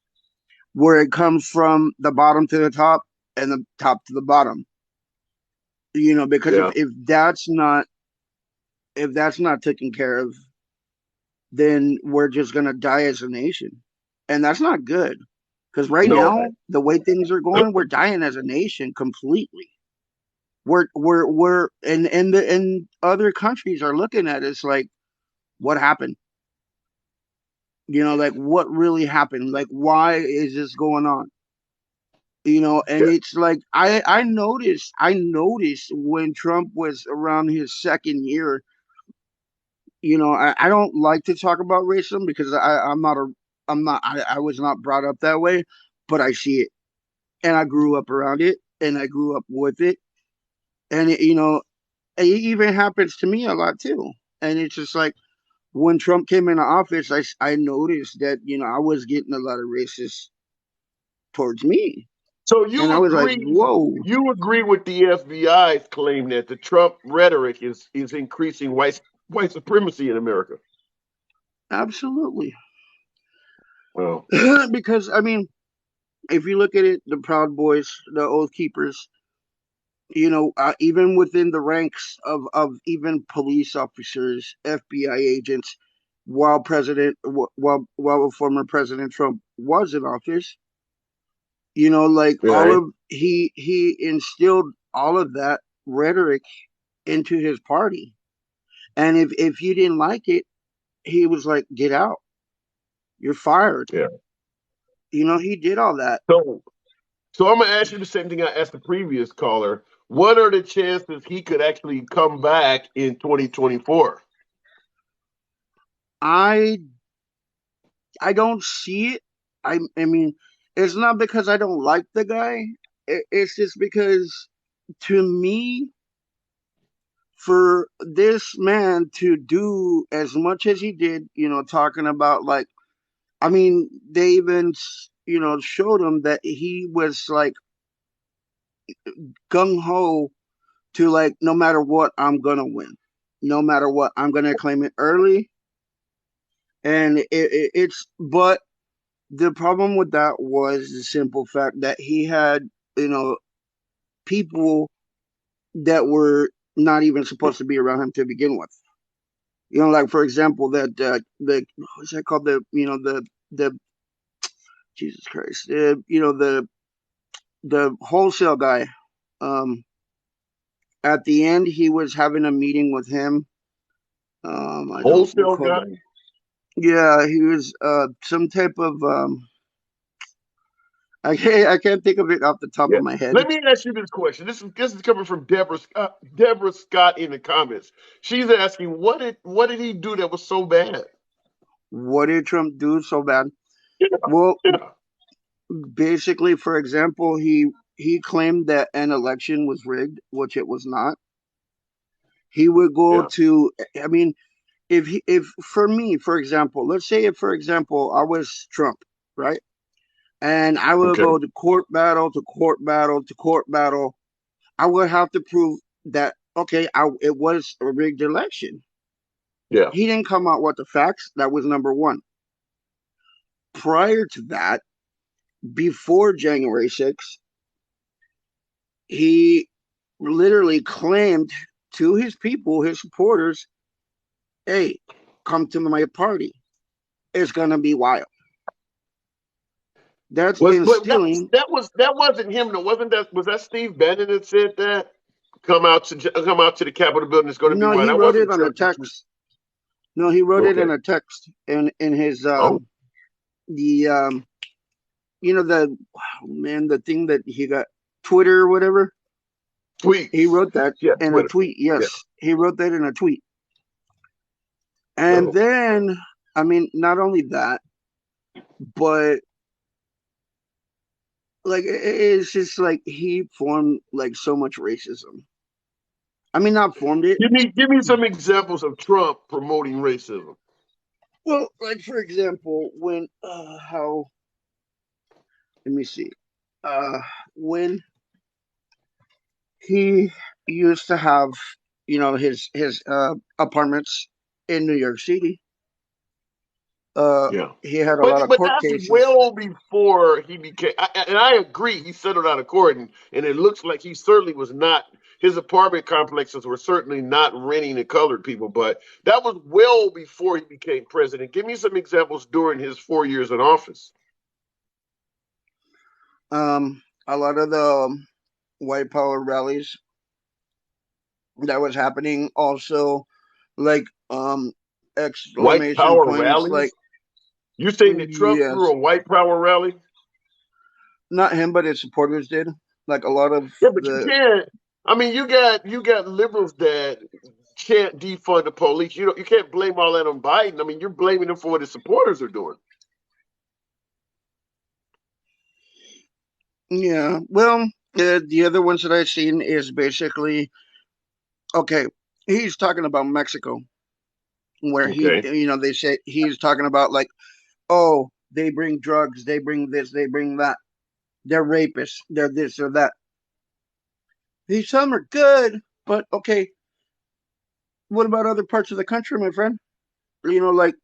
where it comes from the bottom to the top and the top to the bottom. Because Yeah. if that's not taken care of, then we're just gonna die as a nation, and that's not good. Because right No. now, the way things are going, we're dying as a nation completely. We're and other countries are looking at us like, what happened? Like what really happened? Like why is this going on? And Yeah. it's like I noticed when Trump was around his second year. I don't like to talk about racism because I was not brought up that way, but I see it and I grew up around it and I grew up with it. And it even happens to me a lot too. And it's just like when Trump came into office, I noticed that, I was getting a lot of racist towards me. So And I was like, whoa, you agree with the FBI's claim that the Trump rhetoric is increasing white supremacy in America? absolutely. Well, Because, I mean, if you look at it, the Proud Boys, the Oath Keepers, even within the ranks of even police officers, FBI agents, while former President Trump was in office, like all right. of he instilled all of that rhetoric into his party, and if you didn't like it, he was like, "Get out, you're fired." Yeah. He did all that. So I'm gonna ask you the same thing I asked the previous caller. What are the chances he could actually come back in 2024? I I don't see it. I mean, it's not because I don't like the guy. It's just because to me, for this man to do as much as he did, talking about like, I mean, they even showed him that he was like gung ho to like, no matter what, I'm gonna win. No matter what, I'm gonna claim it early. And it's but the problem with that was the simple fact that he had, people that were not even supposed to be around him to begin with. Like for example, that what's that called? The Jesus Christ, the wholesale guy. Um, at the end, he was having a meeting with him. I don't Wholesale recall guy? that. Yeah, he was some type of I can't think of it off the top Yeah. of my head. Let me ask you this question. This is coming from Deborah Scott. Deborah Scott in the comments. She's asking, what did he do that was so bad? What did Trump do so bad? Yeah. Well, Yeah. basically, for example, he claimed that an election was rigged, which it was not. He would go Yeah. to, I mean, if for me, for example, let's say if for example I was Trump, right, and I would Okay. go to court battle to court battle to court battle, I would have to prove that okay, it was a rigged election. Yeah. He didn't come out with the facts. That was number one. Prior to that, before January 6th, he literally claimed to his people, his supporters, hey, come to my party. It's gonna be wild. That's But instilling. that wasn't him though. Was that Steve Bannon that said that? Come out to the Capitol building. It's going to be No, wild. he That wrote it wasn't on a Trump. text. No, he wrote it Okay. in a text in his Oh, the the the thing that he got Twitter or whatever. He tweets. wrote that Yeah, in a Twitter. tweet. Yeah. Yes, he wrote that in a tweet. And Oh. then, I mean, not only that, but like it's just like he formed like so much racism. I mean, not formed it. Give me some examples of Trump promoting racism. Well, like for example, when how let me see, when he used to have, his apartments in New York City. Yeah. He had a lot But of but court that's cases. well before he became. And I agree, he settled out of court, and it looks like he certainly was not. His apartment complexes were certainly not renting to colored people, but that was well before he became president. Give me some examples during his 4 years in office. A lot of the white power rallies that was happening also, like White exclamation power points, like rallies? You're saying that Trump threw yes, a white power rally? not him, but his supporters did. Like a lot of Yeah, but you the can't. I mean, you got liberals that can't defund the police. You can't blame all that on Biden. I mean, you're blaming him for what his supporters are doing. yeah. Well, the other ones that I've seen is basically okay. He's talking about Mexico, where Okay. they say he's talking about like, oh, they bring drugs, they bring this, they bring that, they're rapists, they're this or that. These some are good, but okay, what about other parts of the country, my friend? Like,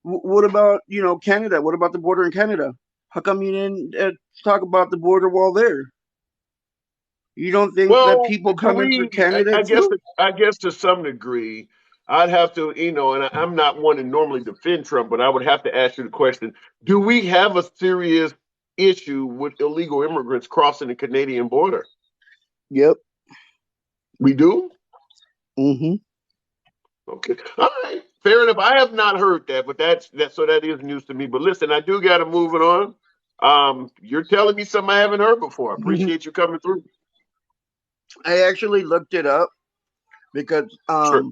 what about Canada? What about the border in Canada? How come you didn't talk about the border wall there? You don't think that Well, people do coming through we? Canada I guess. too? I guess to some degree, I'd have to. And I'm not one to normally defend Trump, but I would have to ask you the question: do we have a serious issue with illegal immigrants crossing the Canadian border? Yep. We do. Mm-hmm. Okay. All right. Fair enough. I have not heard that, but so that is news to me. But listen, I do got to move it on. You're telling me something I haven't heard before. I appreciate you coming through. I actually looked it up because Sure.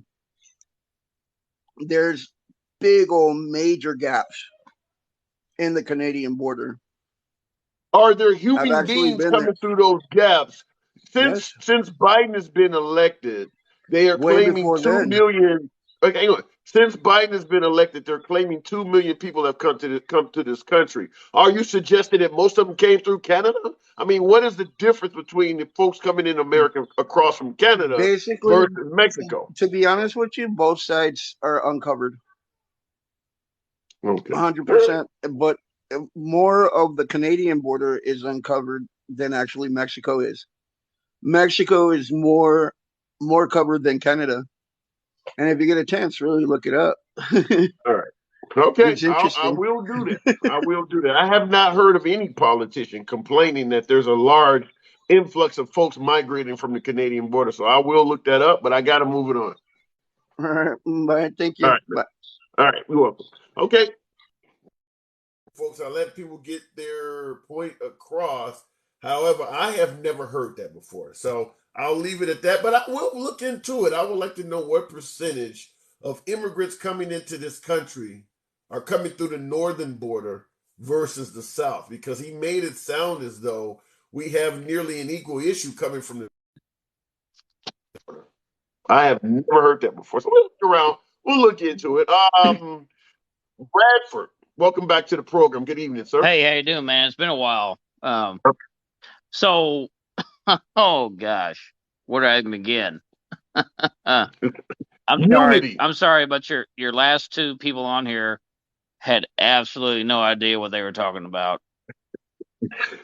there's big old major gaps in the Canadian border. Are there I've human actually beings been there. coming through those gaps? Yes. Since Biden has been elected, they are Way claiming before 2 then. million. Okay, hang on. Since Biden has been elected, they're claiming 2 million people have come to this country. Are you suggesting that most of them came through Canada? I mean, what is the difference between the folks coming in America across from Canada Basically, versus Mexico? to be honest with you, both sides are uncovered. Okay. 100%. But more of the Canadian border is uncovered than actually Mexico is. Mexico is more covered than Canada. And if you get a chance, really look it up. All right. Okay, It's I interesting. will do that. I will do that. I have not heard of any politician complaining that there's a large influx of folks migrating from the Canadian border. So I will look that up, but I got to move it on. All right. Bye. Thank All you. right. Bye. All right. You're welcome. Okay. Folks, I let people get their point across. However, I have never heard that before. So I'll leave it at that, but I will look into it. I would like to know what percentage of immigrants coming into this country are coming through the northern border versus the south, because he made it sound as though we have nearly an equal issue coming from the border. I have never heard that before. So we'll look around. We'll look into it. Bradford, welcome back to the program. Good evening, sir. Hey, how you doing, man? It's been a while. So, oh gosh, where do I even begin? I'm sorry. Unity. I'm sorry, but your last two people on here had absolutely no idea what they were talking about.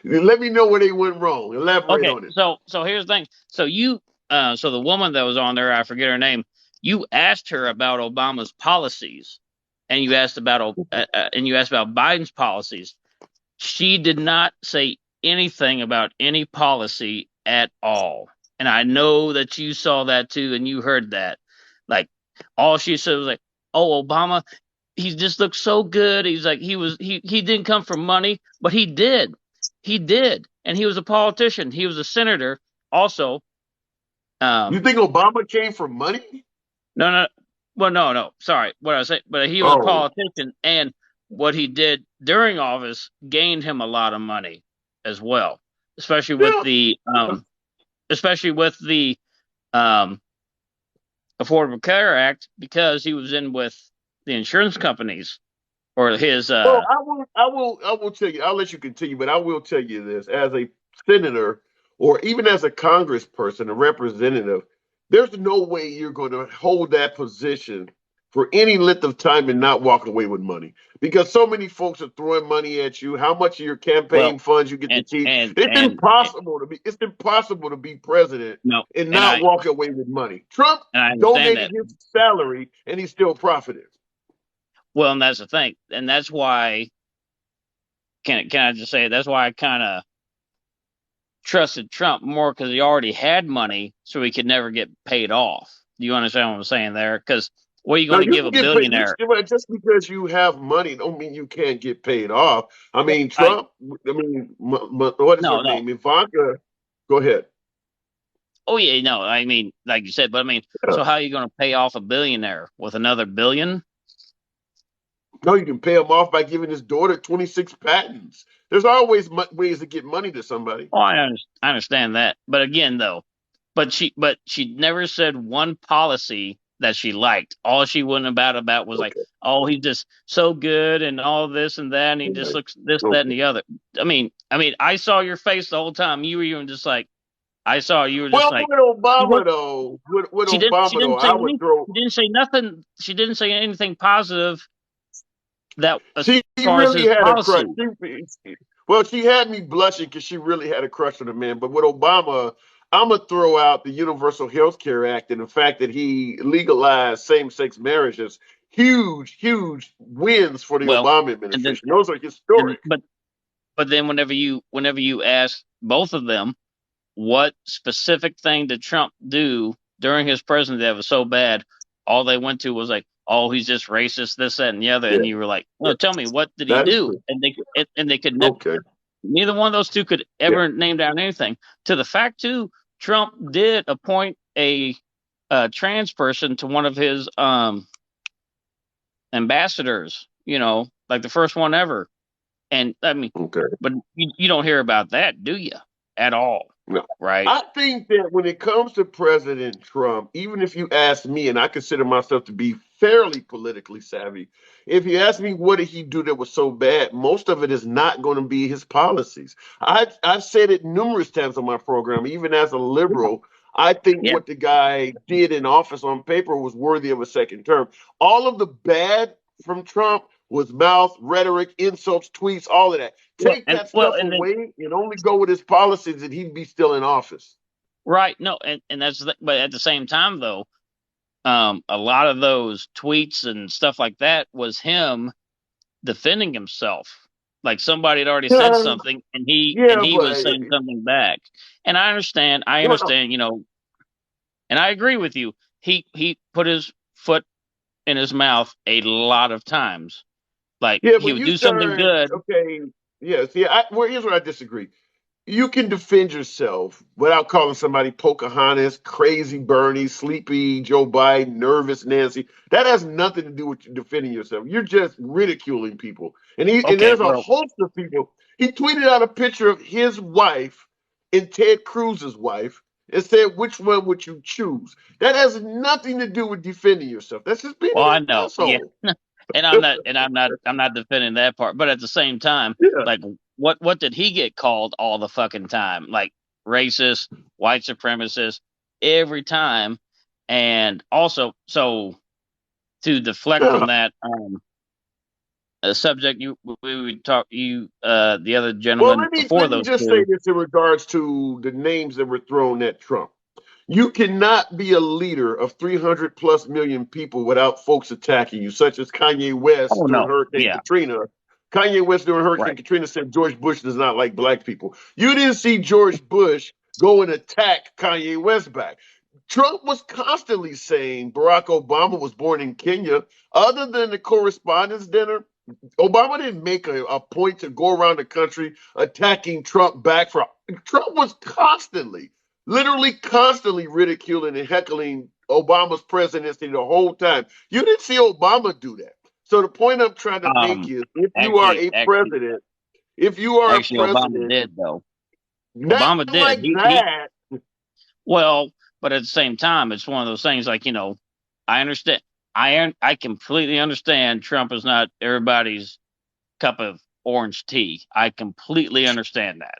Let me know where they went wrong. Elaborate Okay, on it. so here's the thing. So the woman that was on there, I forget her name. You asked her about Obama's policies, and you asked about Biden's policies. She did not say anything about any policy at all. And I know that you saw that too, and you heard that. Like, all she said was like, "Oh, Obama, he just looks so good." He's like, he didn't come from money, but he did, and he was a politician. He was a senator, also. You think Obama came from money? No. Well, no. Sorry, what I say, but he was a Oh, politician, and what he did during office gained him a lot of money as well, especially with yeah. the Affordable Care Act, because he was in with the insurance companies or his. Well, I will tell you. I'll let you continue, but I will tell you this: as a senator, or even as a congressperson, a representative, there's no way you're going to hold that position for any length of time and not walk away with money, because so many folks are throwing money at you. How much of your campaign Well, funds you get to and keep? and It's and impossible to be. It's impossible to be president no, and and not walk away with money. Trump I understand donated that. his salary and he still profited. Well, and that's the thing, and that's why. Can I just say that's why I kind of trusted Trump more because he already had money, so he could never get paid off. Do you understand what I'm saying there? Because what are you Now going to you give can a get paid. billionaire? Just because you have money, don't mean you can't get paid off. I Well, mean, Trump. I mean, what is her no. name? Ivanka. Go ahead. Oh yeah, no. I mean, like you said, but I mean, Yeah. so how are you going to pay off a billionaire with another billion? No, you can pay him off by giving his daughter 26 patents. There's always ways to get money to somebody. Oh, I understand that, but again, though, but she never said one policy that she liked. All she went about was like, Okay. oh, he's just so good and all this and that, and he just Okay. looks this, that, and Okay. the other. I mean, I saw your face the whole time. You were even just like, I saw you were just Well, like, with Obama though, she didn't say I would any, throw. she didn't say nothing. She didn't say anything positive that as She far as really his had a crush. policy. Well, she had me blushing because she really had a crush on the man. But with Obama, I'm gonna throw out the Universal Health Care Act and the fact that he legalized same-sex marriages. Huge, huge wins for the Well, Obama and then administration. Those are and historic. but then whenever you ask both of them what specific thing did Trump do during his presidency that was so bad, all they went to was like, oh, he's just racist, this, that, and the other, Yeah, and you were like, yeah, no, tell me what did he that is do? true. And they could Okay. neither one of those two could Yeah. ever name down anything. To the fact too, Trump did appoint a trans person to one of his ambassadors, like the first one ever. And I mean, Okay. but you don't hear about that, do you? At all, No. right? I think that when it comes to President Trump, even if you ask me, and I consider myself to be fairly politically savvy, if you ask me what did he do that was so bad, most of it is not going to be his policies. I've said it numerous times on my program, even as a liberal. I think Yeah. what the guy did in office on paper was worthy of a second term. All of the bad from Trump was mouth, rhetoric, insults, tweets, all of that. Take that stuff And then away and only go with his policies, and he'd be still in office. right, no, and but at the same time though, a lot of those tweets and stuff like that was him defending himself. Like somebody had already said Yeah, something, and he yeah, was but saying something back. And I understand, well, and I agree with you. He put his foot in his mouth a lot of times. Like yeah, he when would you do something start, good. okay, yeah, see, here's where I disagree. You can defend yourself without calling somebody Pocahontas, crazy Bernie, sleepy Joe Biden, nervous Nancy. That has nothing to do with you defending yourself. You're just ridiculing people. And Okay, there's a well, host of people. He tweeted out a picture of his wife and Ted Cruz's wife and said, which one would you choose? That has nothing to do with defending yourself. That's just being well, I an know, yeah. asshole. And I'm not defending that part, but at the same time, Yeah. like what did he get called all the fucking time? Like racist, white supremacist, every time. And also, so to deflect Yeah. from that subject, we would talk the other Well, gentleman before let me those just say two. this in regards to the names that were thrown at Trump. You cannot be a leader of 300 plus million people without folks attacking you, such as Kanye West Oh during no, Hurricane yeah, Katrina. Kanye West during Hurricane right. Katrina said George Bush does not like black people. You didn't see George Bush go and attack Kanye West back. Trump was constantly saying Barack Obama was born in Kenya. Other than the correspondence dinner, Obama didn't make a point to go around the country attacking Trump back. Trump was literally constantly ridiculing and heckling Obama's presidency the whole time. You didn't see Obama do that. So the point I'm trying to make is, if you are a Actually, Obama president, did though. not Obama did. like He that. Well, but at the same time, it's one of those things like, I understand. I completely understand Trump is not everybody's cup of orange tea. I completely understand that.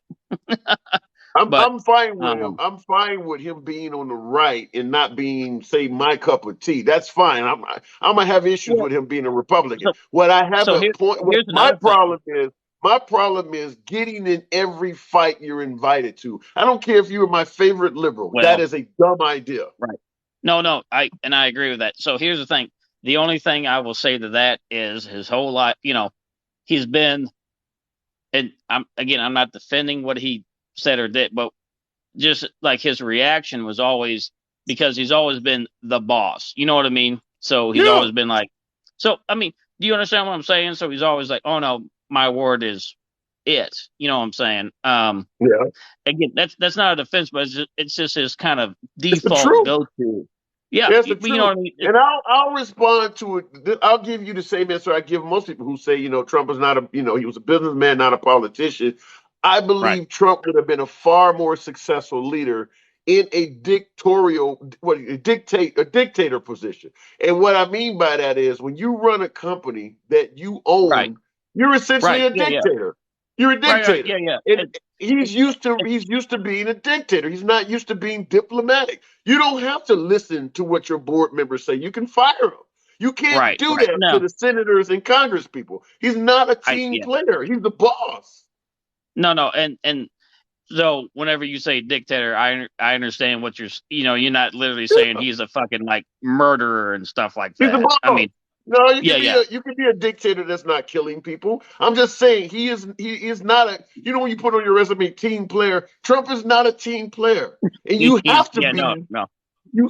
But I'm fine with him. um, I'm fine with him being on the right and not being, say, my cup of tea. That's fine. I'm gonna have issues yeah. with him being a Republican. So What I have so a here point. What here's another thing. my problem is getting in every fight you're invited to. I don't care if you're my favorite liberal. That Well, is a dumb idea. right. No, I agree with that. So here's the thing. The only thing I will say to that is his whole life, he's been, and I'm not defending what he said or did, but just like his reaction was always because he's always been the boss. You know what I mean? So he's Yeah. always been like, so I mean, do you understand what I'm saying? So he's always like, oh no, my word is it. You know what I'm saying? Yeah. Again, that's not a defense, but it's just his kind of It's the default truth. go to. Yeah, That's the you know truth. what I mean? And I'll respond to it. I'll give you the same answer I give most people who say, Trump is not he was a businessman, not a politician. I Right, believe Trump would have been a far more successful leader in a dictator position. And what I mean by that is when you run a company that you right, own, you're essentially right. a Yeah, yeah. dictator. You're a Right. dictator. Yeah, yeah. And he's used to being a dictator. He's not used to being diplomatic. You don't have to listen to what your board members say. You can fire them. You can't Right, do right. that to No, the senators and Congress people. He's not a team yeah. player. He's the boss. No, and so whenever you say dictator, I understand what you're not literally saying he's a fucking like murderer and stuff like He's the that. I boss. mean, No, you yeah, can be yeah. a dictator that's not killing people. I'm just saying he is not a when you put on your resume team player, Trump is not a team player. And you have to Yeah, no, be no.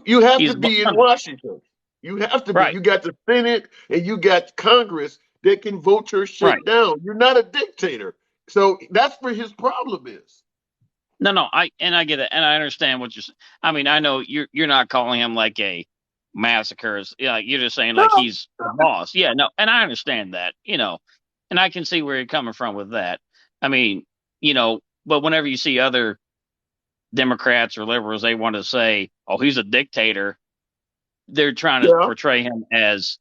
you have He's to be in no, Washington. You have to be. right, You got the Senate and you got Congress that can vote your right. shit down. You're not a dictator. So that's where his problem is. No, I get it, and I understand what you're. I mean, I know you're not calling him like a massacre. Yeah, you're just saying like No, he's the boss. Yeah, no, and I understand that. And I can see where you're coming from with that. I mean, but whenever you see other Democrats or liberals, they want to say, "Oh, he's a dictator." They're trying to yeah. portray him as,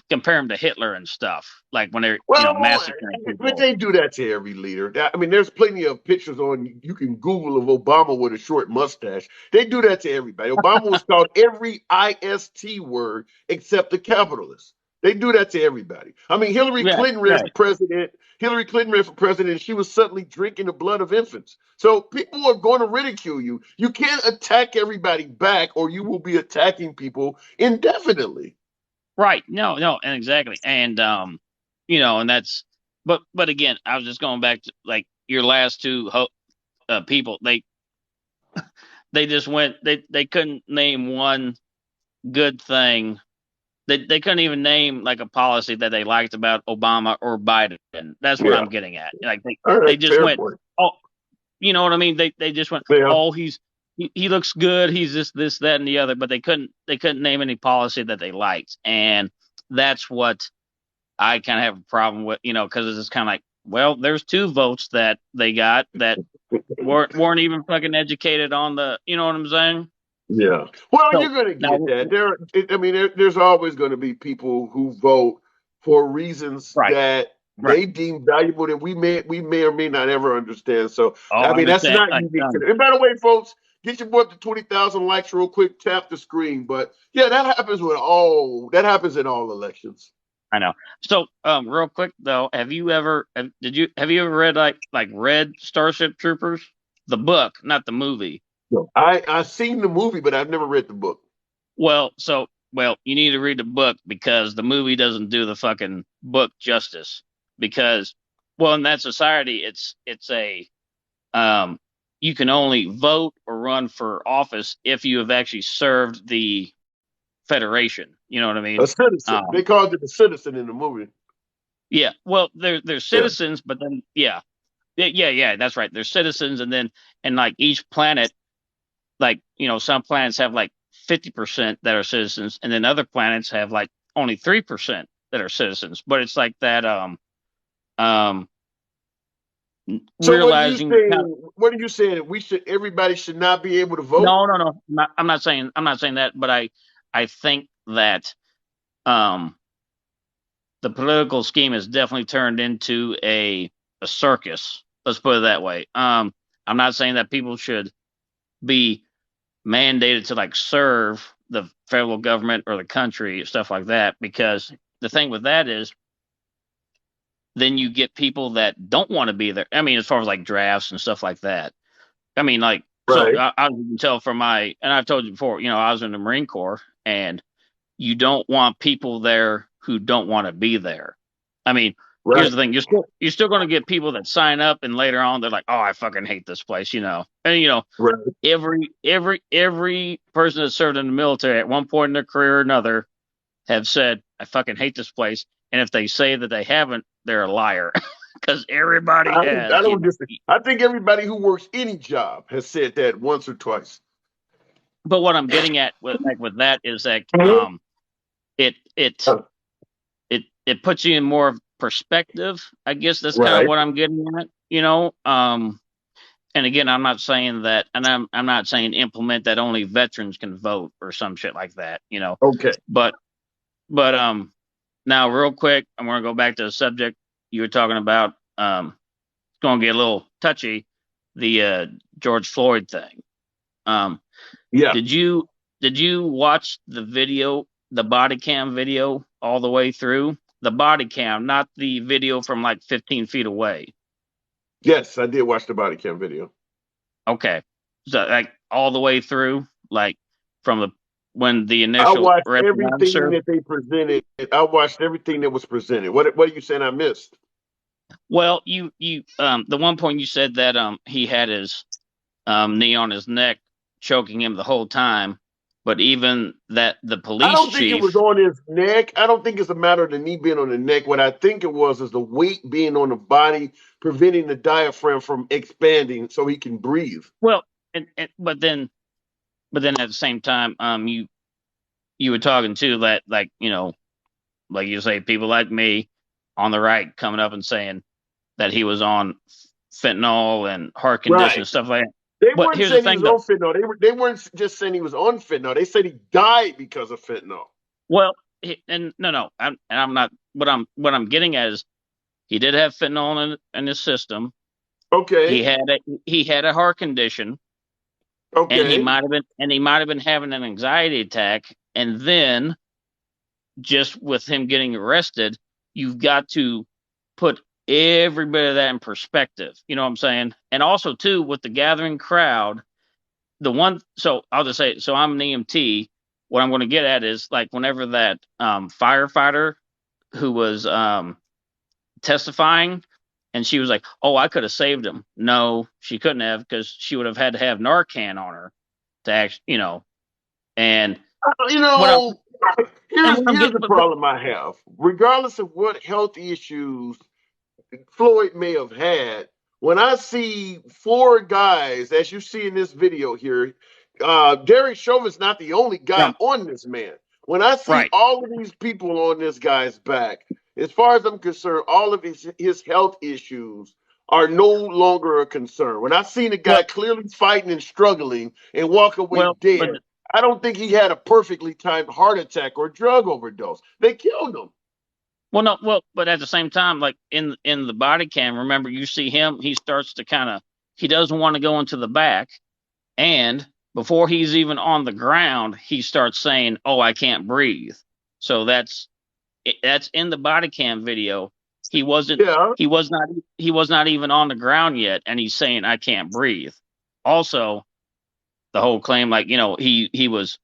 compare him to Hitler and stuff, like when they're, Well, massacring but people. they do that to every leader. I mean, there's plenty of pictures on you can Google of Obama with a short mustache. They do that to everybody. Obama was called every IST word except the capitalist. They do that to everybody. I mean, Hillary Right, Clinton ran for right, president. Hillary Clinton ran for president, and she was suddenly drinking the blood of infants. So people are going to ridicule you. You can't attack everybody back, or you will be attacking people indefinitely. right. No, and exactly, and and that's, but again, I was just going back to like your last two people. They just went. They couldn't name one good thing. They couldn't even name like a policy that they liked about Obama or Biden. That's what Yeah. I'm getting at. Like All they right. just Fair went, point. oh, you know what I mean? They just went, Yeah. oh, he looks good. He's this, that, and the other. But they couldn't name any policy that they liked, and that's what I kind of have a problem with. Because it's kind of like, well, there's two votes that they got that weren't even fucking educated on the. You know what I'm saying? Yeah. Well, So you're going to now, get that. There's always going to be people who vote for reasons right, that right. they deem valuable that we may or may not ever understand. So, Oh, I I mean, that's understand. not unique. And by the way, folks, get your boy up to 20,000 likes real quick. Tap the screen. But yeah, that happens in all elections. I know. So, real quick though, have you ever read like read Starship Troopers, the book, not the movie? So I've seen the movie, but I've never read the book. Well, you need to read the book because the movie doesn't do the fucking book justice. Because, well, in that society, it's a you can only vote or run for office if you have actually served the Federation. You know what I mean? A citizen. They called it a citizen in the movie. Yeah. Well, they're citizens, but then yeah, that's right. They're citizens, and like each planet, like some planets have like 50% that are citizens, and then other planets have like only 3% that are citizens. But it's like that So realizing what are you saying? Everybody should not be able to vote? No. I'm not saying that, but I think that the political scheme has definitely turned into a circus. Let's put it that way. I'm not saying that people should be mandated to like serve the federal government or the country, stuff like that, because the thing with that is then you get people that don't want to be there. I mean, as far as like drafts and stuff like that. I mean, like, so Right. I can tell from and I've told you before, I was in the Marine Corps, and you don't want people there who don't want to be there. I mean, here's the thing: you're still going to get people that sign up, and later on they're like, "Oh, I fucking hate this place," And Right. every person that served in the military at one point in their career or another have said, "I fucking hate this place," and if they say that they haven't, they're a liar, because everybody has. I don't disagree. I think everybody who works any job has said that once or twice. But what I'm getting at with that is that it puts you in more perspective. I guess that's kind of what I'm getting at. And again, I'm not saying that, and I'm not saying implement that only veterans can vote or some shit like that. Okay. But now real quick, I'm going to go back to the subject you were talking about. It's going to get a little touchy. The George Floyd thing. Yeah. Did you watch the video, the body cam video, all the way through? The body cam, not the video from like 15 feet away. Yes, I did watch the body cam video. Okay, so like all the way through, like from when the initial. I watched everything that they presented. I watched everything that was presented. What are you saying I missed? Well, you the one point you said that he had his knee on his neck, choking him the whole time. But even that, the police I don't chief. think it was on his neck. I don't think it's a matter of the knee being on the neck. What I think it was is the weight being on the body, preventing the diaphragm from expanding so he can breathe. Well, but then at the same time, you were talking too that, like, like you say, people like me on the right coming up and saying that he was on fentanyl and heart condition and stuff like that. They weren't saying he was on fentanyl. They weren't just saying he was on fentanyl. They said he died because of fentanyl. Well, I'm not. What I'm getting at is he did have fentanyl in his system. Okay. He had a heart condition. Okay. And he might have been having an anxiety attack. And then, just with him getting arrested, you've got to put every bit of that in perspective. You know what I'm saying? And also, too, with the gathering crowd, so I'll just say, so I'm an EMT. What I'm going to get at is, like, whenever that firefighter who was testifying, and she was like, "Oh, I could have saved him." No, she couldn't have, because she would have had to have Narcan on her to actually, and here's the problem I have. Regardless of what health issues Floyd may have had, when I see four guys, as you see in this video here, Derek Chauvin's not the only guy on this man. When I see all of these people on this guy's back, as far as I'm concerned, all of his health issues are no longer a concern. When I seen a guy clearly fighting and struggling and walk away dead, I don't think he had a perfectly timed heart attack or drug overdose. They killed him. But at the same time, like in the body cam, remember, you see him, he starts to he doesn't want to go into the back. And before he's even on the ground, he starts saying, "Oh, I can't breathe." So that's in the body cam video. He was not even on the ground yet. And he's saying, "I can't breathe." Also, the whole claim, like, he was,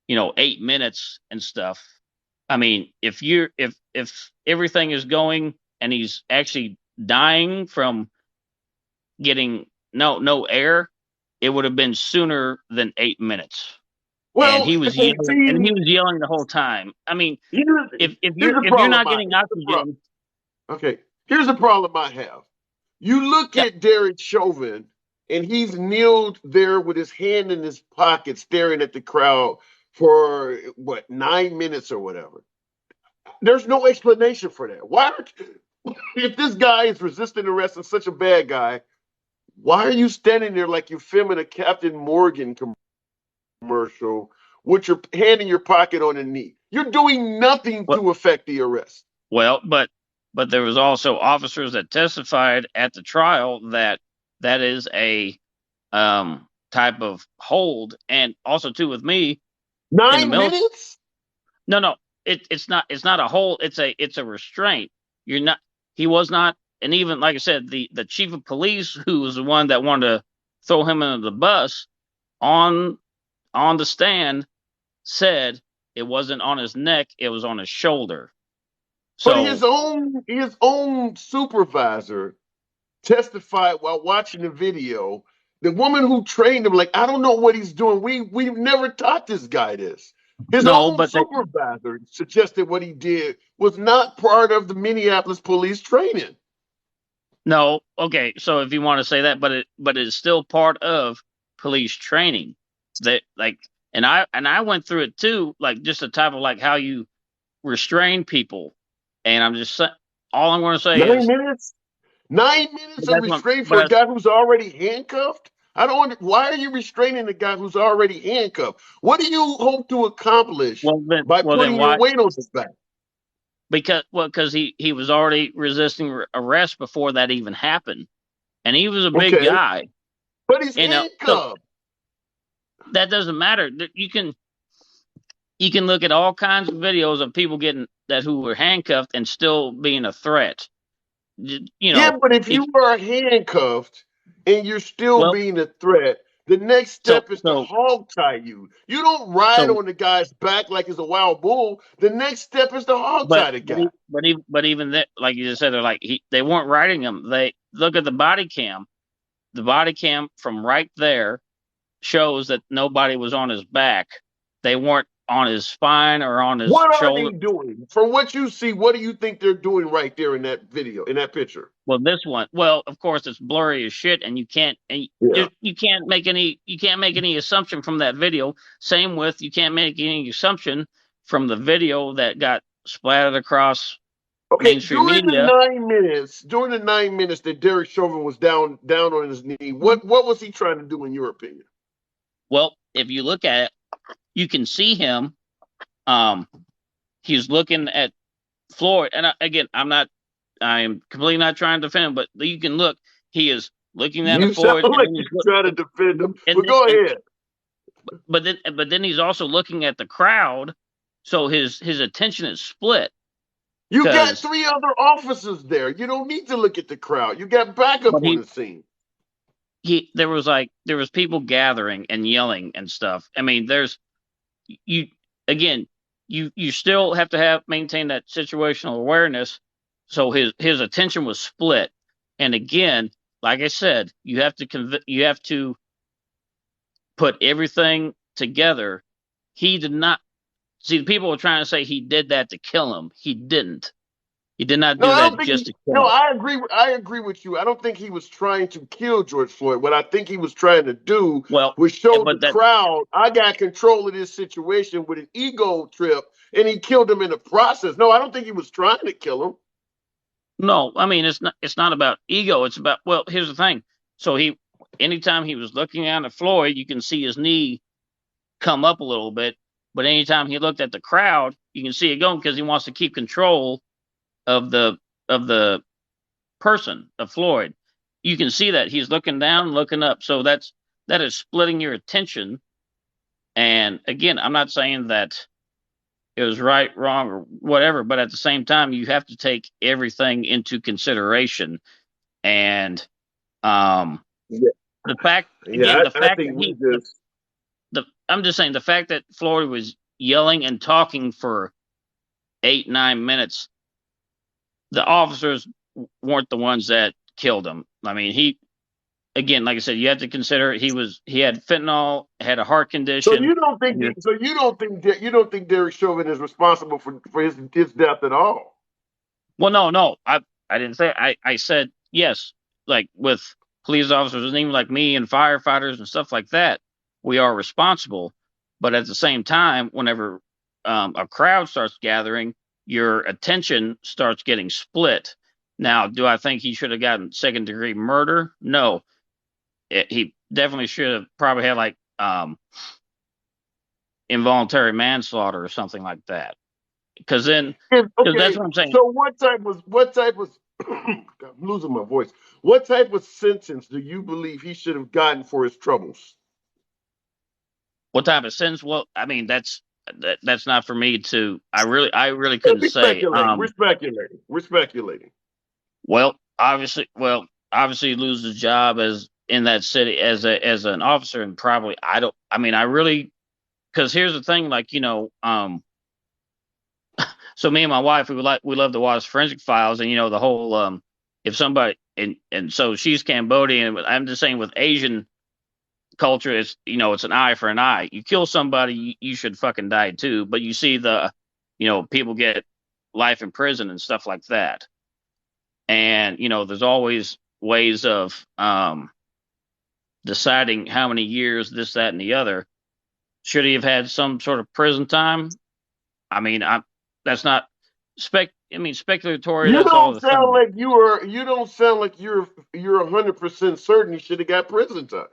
8 minutes and stuff. I mean, if everything is going and he's actually dying from getting no air, it would have been sooner than 8 minutes. Well, and he was yelling the whole time. I mean, if you're not getting oxygen. Okay, here's the problem I have. You look at Derek Chauvin, and he's kneeled there with his hand in his pocket, staring at the crowd for 9 minutes or whatever. There's no explanation for that. Why, if this guy is resisting arrest and such a bad guy, why are you standing there like you're filming a Captain Morgan commercial with your hand in your pocket on a knee. You're doing nothing Well, to affect the arrest. well, but there was also officers that testified at the trial that that is a type of hold, and also too with me in the 9 military. minutes? No, it's not a hold. It's a restraint. You're not. He was not, and even like I said, the chief of police, who was the one that wanted to throw him under the bus, on the stand said it wasn't on his neck, it was on his shoulder. But So his own supervisor testified while watching the video. The woman who trained him, like, I don't know what he's doing. We've never taught this guy this. His no, own but supervisor suggested what he did was not part of the Minneapolis police training. no, okay. So if you want to say that, but it's still part of police training. That like, and I went through it too, like just the type of like how you restrain people. And I'm just all I'm going to say 9 is minutes? 9 minutes of that's what. restraint for a But guy who's already handcuffed? I don't why are you restraining a guy who's already handcuffed? What do you hope to accomplish by well then putting your why? weight on his back? Because he was already resisting arrest before that even happened, and he was a big Okay, guy, but he's So handcuffed. that doesn't matter. You can look at all kinds of videos of people getting that who were handcuffed and still being a threat. You Yeah, know, but if it, you are handcuffed and you're still well, being a threat, the next so step is to so hog tie you. You don't ride so, on the guy's back like it's a wild bull. The next step is to hog tie the guy. but even that, like you just said, they're like they weren't riding him. They look at the body cam. The body cam from right there shows that nobody was on his back. They weren't on his spine or on his What are they shoulder. doing? From what you see, what do you think they're doing right there in that video, in that picture? Well, this one, well, of course, it's blurry as shit, and Yeah. you can't make any assumption from that video. Same with you can't make any assumption from the video that got splattered across Okay, mainstream media. during the 9 minutes that Derek Chauvin was down on his knee, what was he trying to do in your opinion? Well, if you look at it, you can see him. He's looking at Floyd, and again, I am completely not trying to defend him, but you can look. He is looking down You at sound Floyd, like you're trying to defend him, and, but go and ahead. but then he's also looking at the crowd, so his attention is split. You got Because 3 other officers there. You don't need to look at the crowd. You got backup but on the scene. there was people gathering and yelling and stuff. I mean, there's you again, you still have to maintain that situational awareness. So his attention was split, and again, like I said, you have to put everything together. He did not see. The people were trying to say he did that to kill him. He didn't. He did not No, do I don't that think. just to kill No, him. I agree. I agree with you. I don't think he was trying to kill George Floyd. What I think he was trying to do Well, was show the but that crowd, I got control of this situation with an ego trip, and he killed him in the process. No, I don't think he was trying to kill him. no. I mean, it's not about ego. It's about here's the thing. So anytime he was looking down at Floyd, you can see his knee come up a little bit. But anytime he looked at the crowd, you can see it going because he wants to keep control of the person of Floyd. You can see that he's looking down, looking up. So that is splitting your attention. And again, I'm not saying that it was right, wrong, or whatever, but at the same time, you have to take everything into consideration. And Yeah, the fact, yeah. again, the I fact think that we just. I'm just saying the fact that Floyd was yelling and talking for 8-9 minutes, the officers weren't the ones that killed him. I mean, again, like I said, you have to consider he had fentanyl, had a heart So condition. you don't think. You don't think Derek Chauvin is responsible for his death at all? Well, no, I didn't say. I said yes, like with police officers and even like me and firefighters and stuff like that, we are responsible. But at the same time, whenever a crowd starts gathering, your attention starts getting split. Now, do I think he should have gotten second-degree murder? No. He definitely should have probably had like involuntary manslaughter or something like that. Because then, And, because that's okay, what I'm saying. so what type was I'm losing my voice. What type of sentence do you believe he should have gotten for his troubles? What type of sentence? Well, I mean, that's not for me to. I really couldn't We're say. speculating. We're speculating. We're speculating. Well, obviously, he loses his job as in that city as an officer, and probably I don't. I mean, I really, because here's the thing, like so me and my wife, we love to watch Forensic Files, and the whole if somebody and so she's Cambodian, but I'm just saying with Asian culture, it's an eye for an eye. You kill somebody, you should fucking die too. But you see people get life in prison and stuff like that. And, there's always ways of deciding how many years, this, that, and the other. Should he have had some sort of prison time? I mean, that's not speculatory. You That's all don't the sound thing. like you don't sound like you're 100% certain he should have got prison time.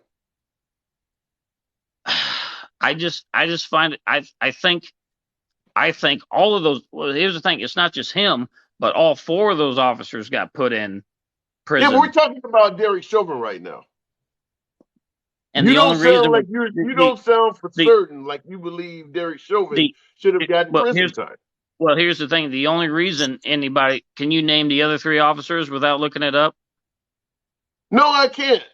I just find it. I think all of those. Well, here's the thing. It's not just him, but all four of those officers got put in prison. Yeah, but we're talking about Derek Chauvin right now. And you the don't only reason sound like you don't sound for certain like you believe Derek Chauvin should have gotten prison time. Well, here's the thing. The only reason anybody can you name the other three officers without looking it up? No, I can't.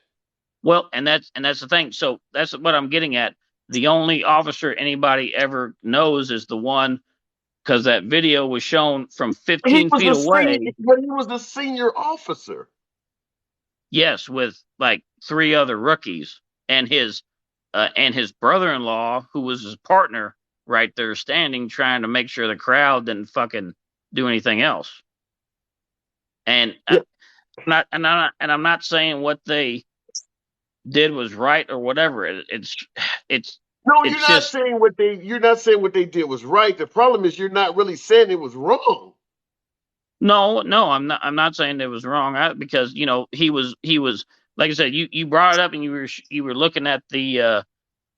Well, and that's the thing. So that's what I'm getting at. The only officer anybody ever knows is the one, because that video was shown from 15 feet away. But he was the senior officer. Yes, with like three other rookies and his brother-in-law, who was his partner, right there standing, trying to make sure the crowd didn't fucking do anything else. And yeah. I'm not saying what they did was right or whatever. No, you're not saying what they did was right. The problem is you're not really saying it was wrong. No, I'm not saying it was wrong. Because he was like I said, you brought it up and you were looking at the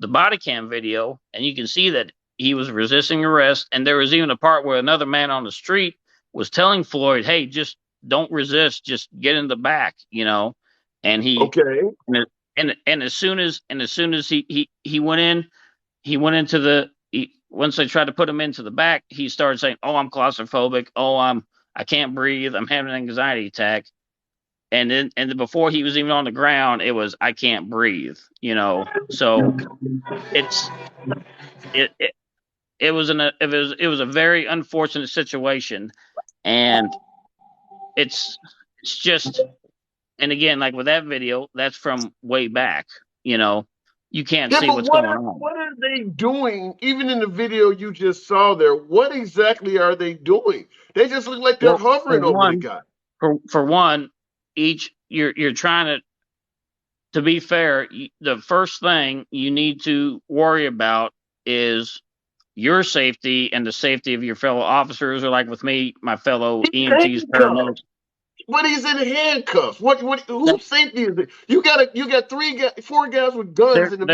body cam video, and you can see that he was resisting arrest, and there was even a part where another man on the street was telling Floyd, "Hey, just don't resist, just get in the back," and he and as soon as he went into once they tried to put him into the back, he started saying, "Oh, I'm claustrophobic. Oh, I can't breathe. I'm having an anxiety attack." And then before he was even on the ground, it was, "I can't breathe," So it was a very unfortunate situation, and it's just, and again, like with that video, that's from way back. You can't see what's going on. What are they doing? Even in the video you just saw there, what exactly are they doing? They just look like they're hovering over the guy. For one, you're trying to be fair. The first thing you need to worry about is your safety and the safety of your fellow officers, or like with me, my fellow EMTs, paramedics. But he's in handcuffs. Whose safety is it? You got 4 guys with guns in the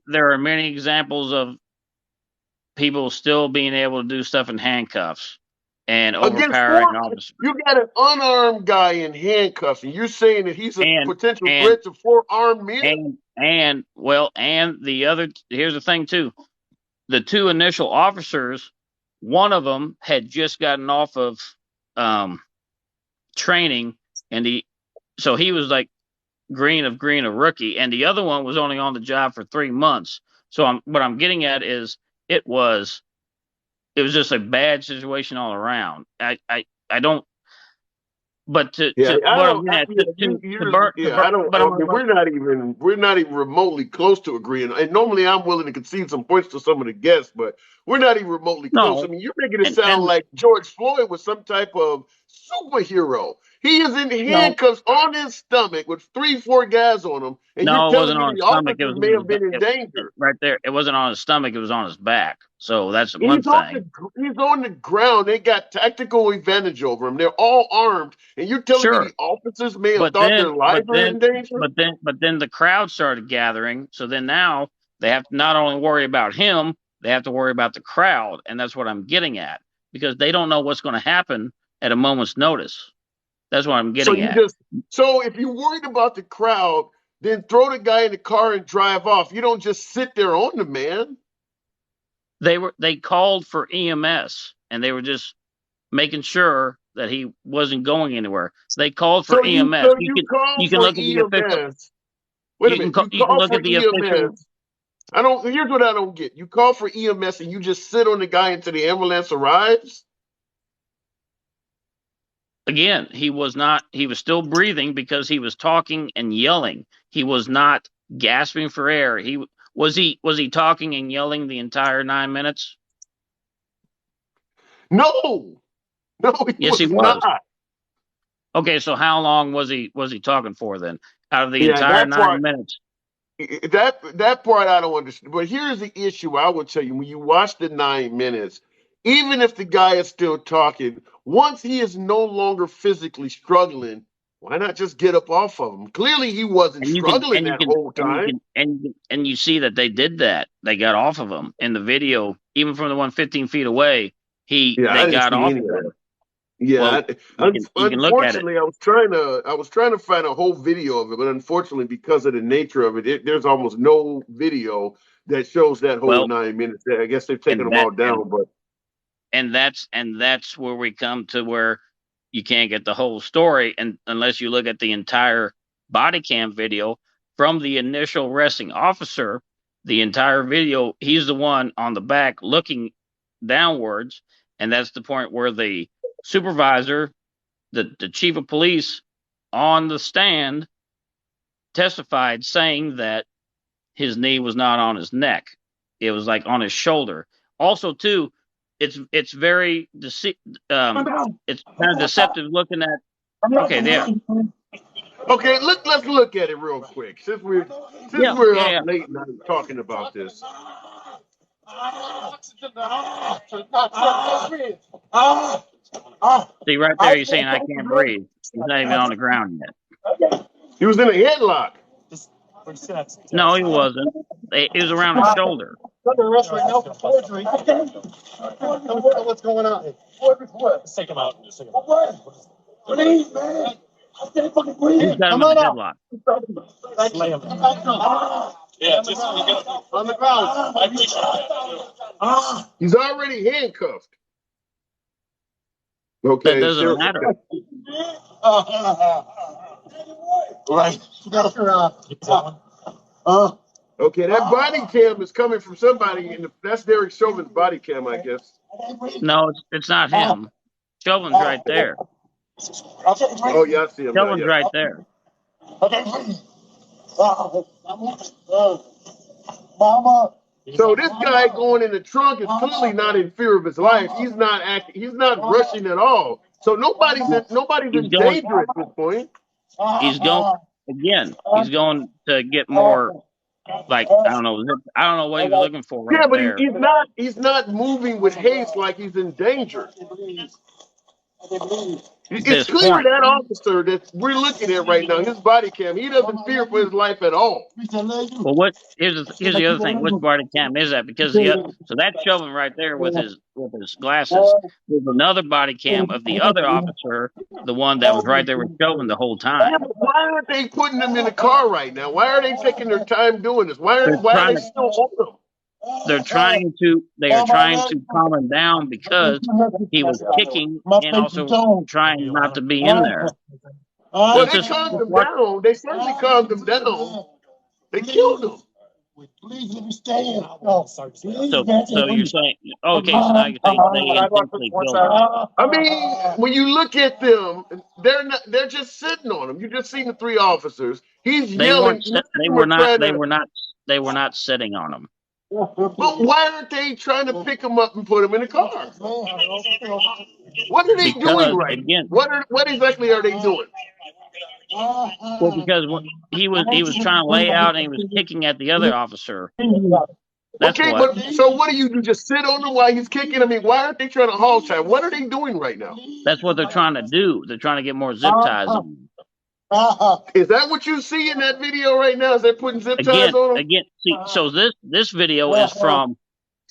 There are many examples of people still being able to do stuff in handcuffs and overpowering officers. You got an unarmed guy in handcuffs, and you're saying that he's a potential threat to 4 armed men? And here's the thing too. The 2 initial officers, one of them had just gotten off of training, and so he was like green, a rookie, and the other one was only on the job for 3 months. So what I'm getting at is it was just a bad situation all around. I don't. But we're not even remotely close to agreeing. And normally I'm willing to concede some points to some of the guests, but we're not even remotely close. I mean, you're making it sound like George Floyd was some type of superhero. He is in handcuffs on his stomach with 3-4 guys on him, and you're telling me the officers may have been in danger. Right there, it wasn't on his stomach; it was on his back. So that's one thing. He's on the ground. They got tactical advantage over him. They're all armed, and you're telling me the officers may have thought their lives were in danger. But then the crowd started gathering. So then now They have to not only worry about him, they have to worry about the crowd, and that's what I'm getting at, because they don't know what's going to happen at a moment's notice. That's what I'm getting at. So if you're worried about the crowd, then throw the guy in the car and drive off. You don't just sit there on the man. They called for EMS, and they were just making sure that he wasn't going anywhere. So they called for EMS. You can look at the official. Wait a minute. You can look at the official. Here's what I don't get. You call for EMS and you just sit on the guy until the ambulance arrives? Again, he was still breathing because he was talking and yelling. He was not gasping for air. Was he talking and yelling the entire 9 minutes? No, yes, he was. Not. Okay, so how long was he talking for then? Out of the entire 9 minutes? That part I don't understand. But here's the issue I would tell you. When you watch the 9 minutes, even if the guy is still talking, once he is no longer physically struggling, why not just get up off of him? Clearly he wasn't struggling that whole time. And you see that they did that. They got off of him in the video, even from the 115 feet away. They got off of him. Yeah, well, unfortunately, I was trying to find a whole video of it, but unfortunately, because of the nature of it, there's almost no video that shows that whole 9 minutes. I guess they've taken them all down, and that's where we come to where you can't get the whole story, and unless you look at the entire body cam video from the initial arresting officer, the entire video, he's the one on the back looking downwards, and that's the point where the supervisor, the chief of police on the stand testified saying that his knee was not on his neck. It was like on his shoulder. Also, too, it's very it's kind of deceptive looking at. Okay, there. Okay, let's look at it real quick since we're up late night talking about this. See, right there, he's saying, I can't breathe. He's not even on the ground yet. He was in a headlock. No, he wasn't. He was around his shoulder. What's going on? Let's take him out. Please, man. I can't fucking breathe. He's got him in a headlock. Lay him. Yeah, just on the ground. I appreciate that. He's already handcuffed. Okay. That doesn't matter. Right. You gotta figure out. Okay, that body cam is coming from somebody, and that's Derek Chauvin's body cam, I guess. No, it's not him. Chauvin's right there. Oh, yeah, I see him. Chauvin's right there. Mama. So this guy going in the trunk is clearly not in fear of his life. He's not acting. He's not rushing at all. So nobody's in danger at this point. He's going again. He's going to get more. Like I don't know what he was looking for. Right but there. he's not moving with haste like he's in danger. It's clear that officer that we're looking at right now, his body cam, he doesn't fear for his life at all. Well, here's the other thing. Which body cam is that? Because so that's Chauvin right there with his glasses. There's another body cam of the other officer, the one that was right there with Chauvin the whole time. Yeah, but why aren't they putting them in the car right now? Why are they taking their time doing this? Why are they still on them? They are trying to calm him down because he was kicking and also trying not to be in there. Well, they calmed him down. They certainly calmed him down. They killed him. Please let me stay in. So you're saying, okay, so now you're saying they intentionally killed him. I mean, when you look at them, they're just sitting on him. You just seen the three officers. He's yelling. They were not sitting on him. But why aren't they trying to pick him up and put him in a car? What are they doing right now? What exactly are they doing? Well, because he was trying to lay out and he was kicking at the other officer. That's okay, but so what do you do? Just sit on him while he's kicking? I mean, why aren't they trying to haul time? What are they doing right now? That's what they're trying to do. They're trying to get more zip ties on him. Is that what you see in that video right now? Is they putting zip ties on him? See, so this video is from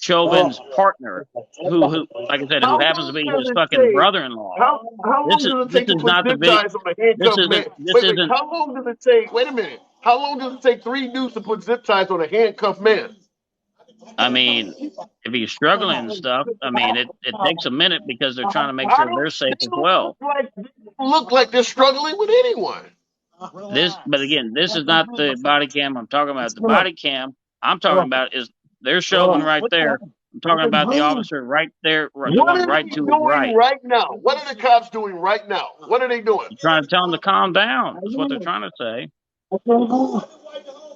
Chauvin's partner, who, like I said, who happens to be his fucking brother-in-law. How long does it take to put zip ties on a handcuffed man? Wait, how long does it take? Wait a minute. How long does it take 3 dudes to put zip ties on a handcuffed man? I mean, if he's struggling and stuff, I mean, it takes a minute because they're trying to make sure they're safe as well. Look like they're struggling with anyone. But again, this is not the body cam I'm talking about. The body cam I'm talking about is they're Chauvin right there. I'm talking about the officer right there, the one right to his right. Right now, what are the cops doing right now? What are they doing? They're trying to tell him to calm down. That's what they're trying to say.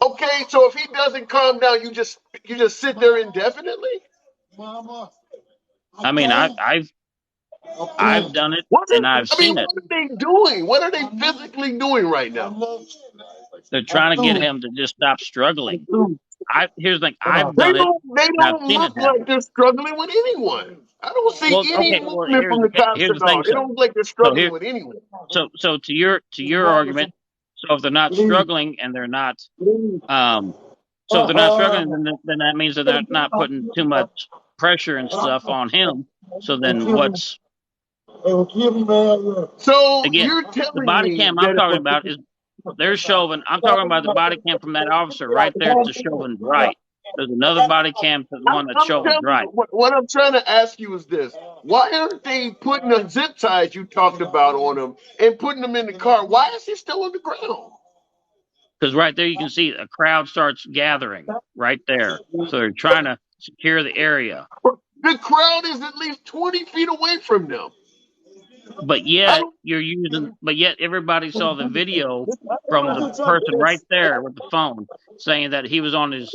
Okay, so if he doesn't calm down, you just sit there indefinitely? I mean, I've done it and I've seen it. What are they doing? What are they physically doing right now? They're trying to get him to just stop struggling. Here's the thing. I've done it. They don't look like they're struggling with anyone. I don't see any movement from the cops at all. They don't look like they're struggling with anyone. So to your argument, so if they're not struggling and they're not, so if they're not struggling, then that means that they're not putting too much pressure and stuff on him. So then what's? So again, you're telling the body cam I'm talking about is there's Chauvin. I'm talking about the body cam from that officer right there to Chauvin's right. There's another body cam to the one that's Chauvin's right. What I'm trying to ask you is this: why aren't they putting the zip ties you talked about on him and putting them in the car? Why is he still on the ground? Because right there you can see a crowd starts gathering right there. So they're trying to secure the area. The crowd is at least 20 feet away from them. But yet everybody saw the video from the person right there with the phone saying that he was on his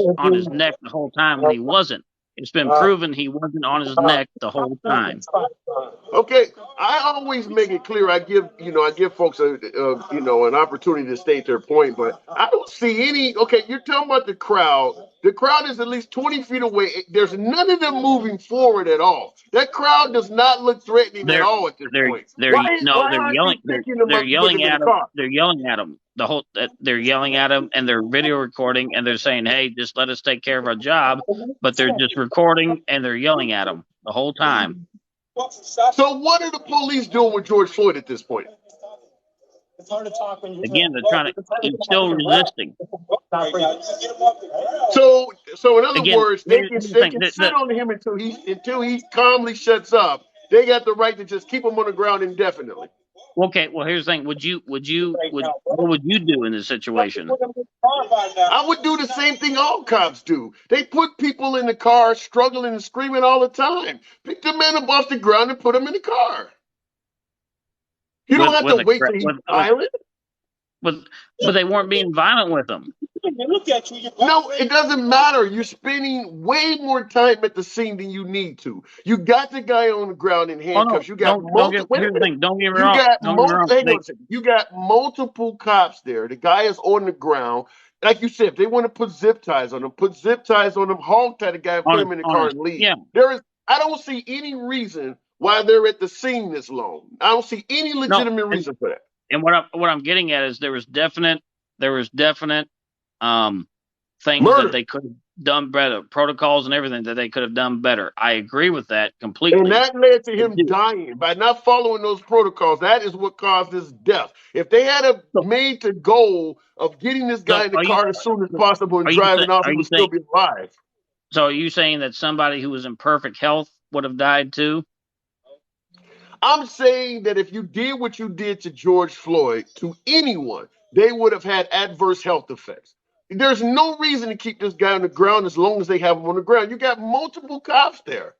neck the whole time when he wasn't. It's been proven he wasn't on his neck the whole time. Okay, I always make it clear. I give folks an opportunity to state their point, but I don't see any. Okay, you're talking about the crowd. The crowd is at least 20 feet away. There's none of them moving forward at all. That crowd does not look threatening at all at this point. They're yelling. They're yelling at him. They're yelling at him. They're yelling at him, and they're video recording, and they're saying, "Hey, just let us take care of our job." But they're just recording, and they're yelling at him the whole time. So what are the police doing with George Floyd at this point? It's hard to talk when again, they're trying to. He's still resisting. So in other words, they can sit on him until he calmly shuts up. They got the right to just keep him on the ground indefinitely. Okay, well here's the thing. What would you do in this situation? I would do the same thing all cops do. They put people in the car struggling and screaming all the time. Pick the man up off the ground and put him in the car. You don't have to wait till he's violent. But they weren't being violent with him. No, it doesn't matter. You're spending way more time at the scene than you need to. You got the guy on the ground in handcuffs. You got multiple. Don't get me wrong. You got multiple cops there. The guy is on the ground. Like you said, if they want to put zip ties on him, hog tie the guy, put him in the car and leave. Yeah. I don't see any reason why they're at the scene this long. I don't see any legitimate reason for that. And what I'm getting at is there was definite things that they could have done better, protocols and everything that they could have done better. I agree with that completely. And that led to him dying by not following those protocols. That is what caused his death. If they had made the goal of getting this guy in the car as soon as possible and driving off, he would still be alive. So are you saying that somebody who was in perfect health would have died too? I'm saying that if you did what you did to George Floyd, to anyone, they would have had adverse health effects. There's no reason to keep this guy on the ground as long as they have him on the ground. You got multiple cops there.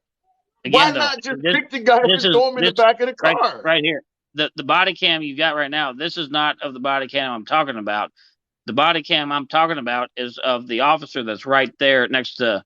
Why not just pick the guy and throw him in the back of the car? Right here. The body cam you got right now, this is not of the body cam I'm talking about. The body cam I'm talking about is of the officer that's right there next to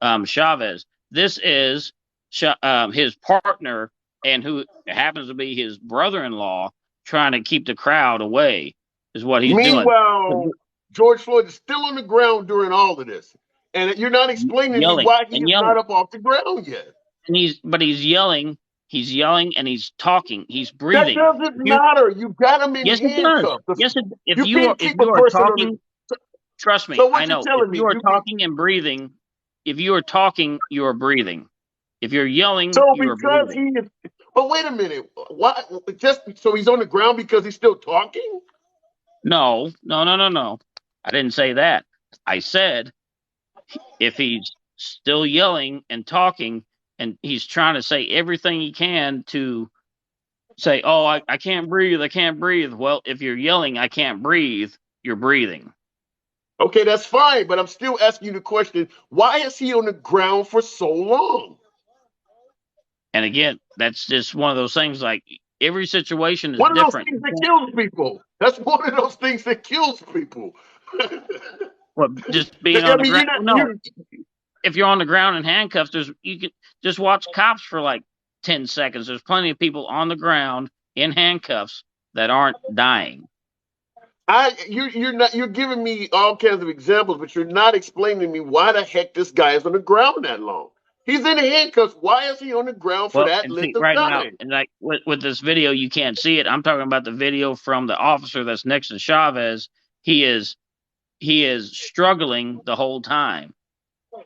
Chavez. This is his partner, and who happens to be his brother-in-law, trying to keep the crowd away, is what he's doing. Meanwhile, George Floyd is still on the ground during all of this. And you're not explaining why he's not up off the ground yet. And he's yelling He's yelling and he's talking. He's That breathing. doesn't matter. You got him in Yes, it does. handcuffs. Yes, if You you can't if keep a you are person on talking, the. trust me, So I what you're know. If telling me? you are You can. talking and breathing, if you are talking, you are breathing. If you're yelling, So you are because breathing. he is. But wait a minute. Why? Just so he's on the ground because he's still talking? No. I didn't say that. I said if he's still yelling and talking and he's trying to say everything he can to say, oh, I can't breathe, I can't breathe. Well, if you're yelling, I can't breathe, you're breathing. Okay, that's fine. But I'm still asking you the question: why is he on the ground for so long? And again, that's just one of those things like every situation is One of those different. things that kills people. That's one of those things that kills people. Well, just being I on the mean, ground. you're not. No, if you're on the ground in handcuffs, you can just watch cops for like 10 seconds. There's plenty of people on the ground in handcuffs that aren't dying. You're giving me all kinds of examples, but you're not explaining to me why the heck this guy is on the ground that long. He's in handcuffs. Why is he on the ground for Well, that and see, length of right now, time? and like with this video, you can't see it. I'm talking about the video from the officer that's next to Chavez. He is struggling the whole time.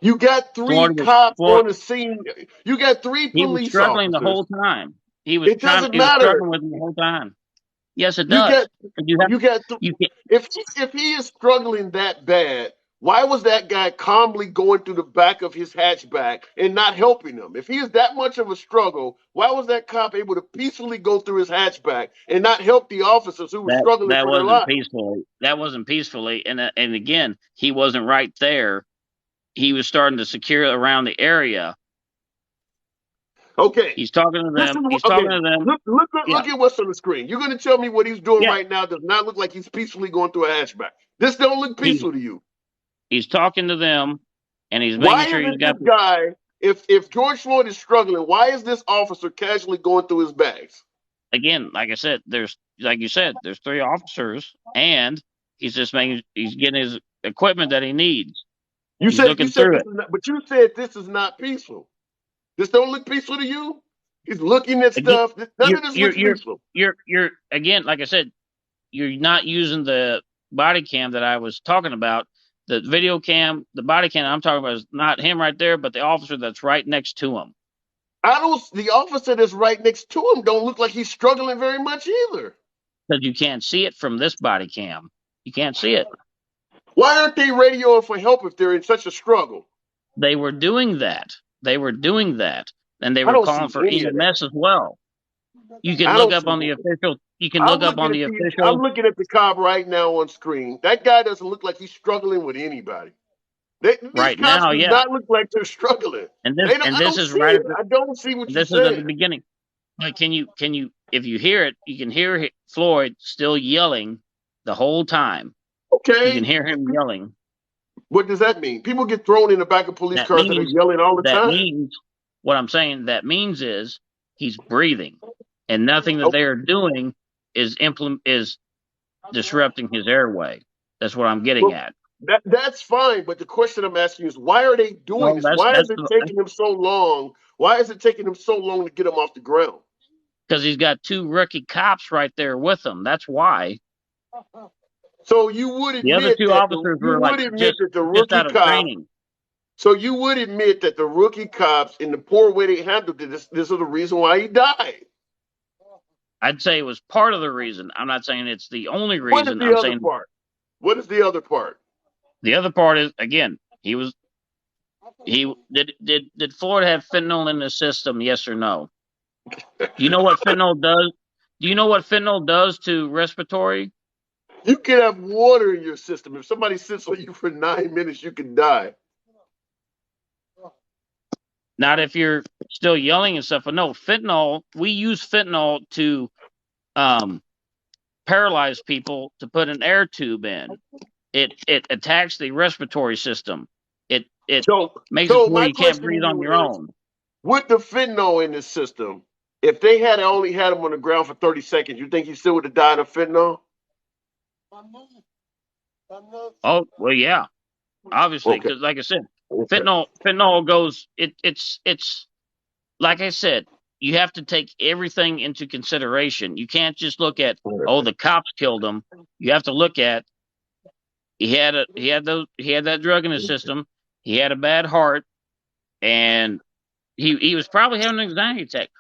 You got three cops on the scene. You got three He was police struggling the officers. whole time. He was It doesn't He was matter. struggling with him the whole time. Yes, it You does. get. If he is struggling that bad, why was that guy calmly going through the back of his hatchback and not helping him? If he is that much of a struggle, why was that cop able to peacefully go through his hatchback and not help the officers who were struggling That for their wasn't lives? peacefully. That wasn't peacefully. And again, he wasn't right there. He was starting to secure around the area. Okay. He's talking to them. Talking to them. Look at what's on the screen. You're going to tell me what he's doing right now does not look like he's peacefully going through a hatchback. This don't look peaceful to you. He's talking to them, and he's making sure he's got. This guy, if George Floyd is struggling, why is this officer casually going through his bags? Again, like I said, there's three officers, and he's getting his equipment that he needs. You said this is not peaceful. This don't look peaceful to you? He's looking at stuff. None of this looks peaceful. You're again, like I said, you're not using the body cam that I was talking about. The video cam, the body cam I'm talking about is not him right there, but the officer that's right next to him. The officer that's right next to him don't look like he's struggling very much either. Because you can't see it from this body cam. You can't see it. Why aren't they radioing for help if they're in such a struggle? They were doing that. And they were calling for EMS as well. You can look up on the official. You can look up on the official. I'm looking at the cop right now on screen. That guy doesn't look like he's struggling with anybody. Right now, yeah. Not look like they're struggling. And this is right. I don't see what you're saying. This is at the beginning. But can you? If you hear it, you can hear Floyd still yelling the whole time. Okay. You can hear him yelling. What does that mean? People get thrown in the back of police cars that are yelling all the time. That means what I'm saying. That means is he's breathing, and nothing that they're doing is disrupting his airway. That's what I'm getting at. That's fine, but the question I'm asking is, why are they doing this? Why is it taking them so long? Why is it taking them so long to get him off the ground? Because he's got two rookie cops right there with him. That's why. So you would admit the other two officers were like just out of training. So you would admit that the rookie cops, in the poor way they handled it, this is the reason why he died. I'd say it was part of the reason. I'm not saying it's the only reason. What is the other part? The other part is, again, did Floyd have fentanyl in the system? Yes or no? Do you know what fentanyl does? Do you know what fentanyl does to respiratory? You can have water in your system. If somebody sits on you for 9 minutes, you can die. Not if you're still yelling and stuff. But no, fentanyl, we use fentanyl to paralyze people to put an air tube in. It attacks the respiratory system. It makes it where you can't breathe on your own. With the fentanyl in the system, if they had only had him on the ground for 30 seconds, you think he still would have died of fentanyl? Oh, well, yeah. Obviously, because like I said, fentanyl goes, it's like I said, you have to take everything into consideration. You can't just look at, oh, the cops killed him. You have to look at he had that drug in his system. He had a bad heart, and he was probably having an anxiety attack.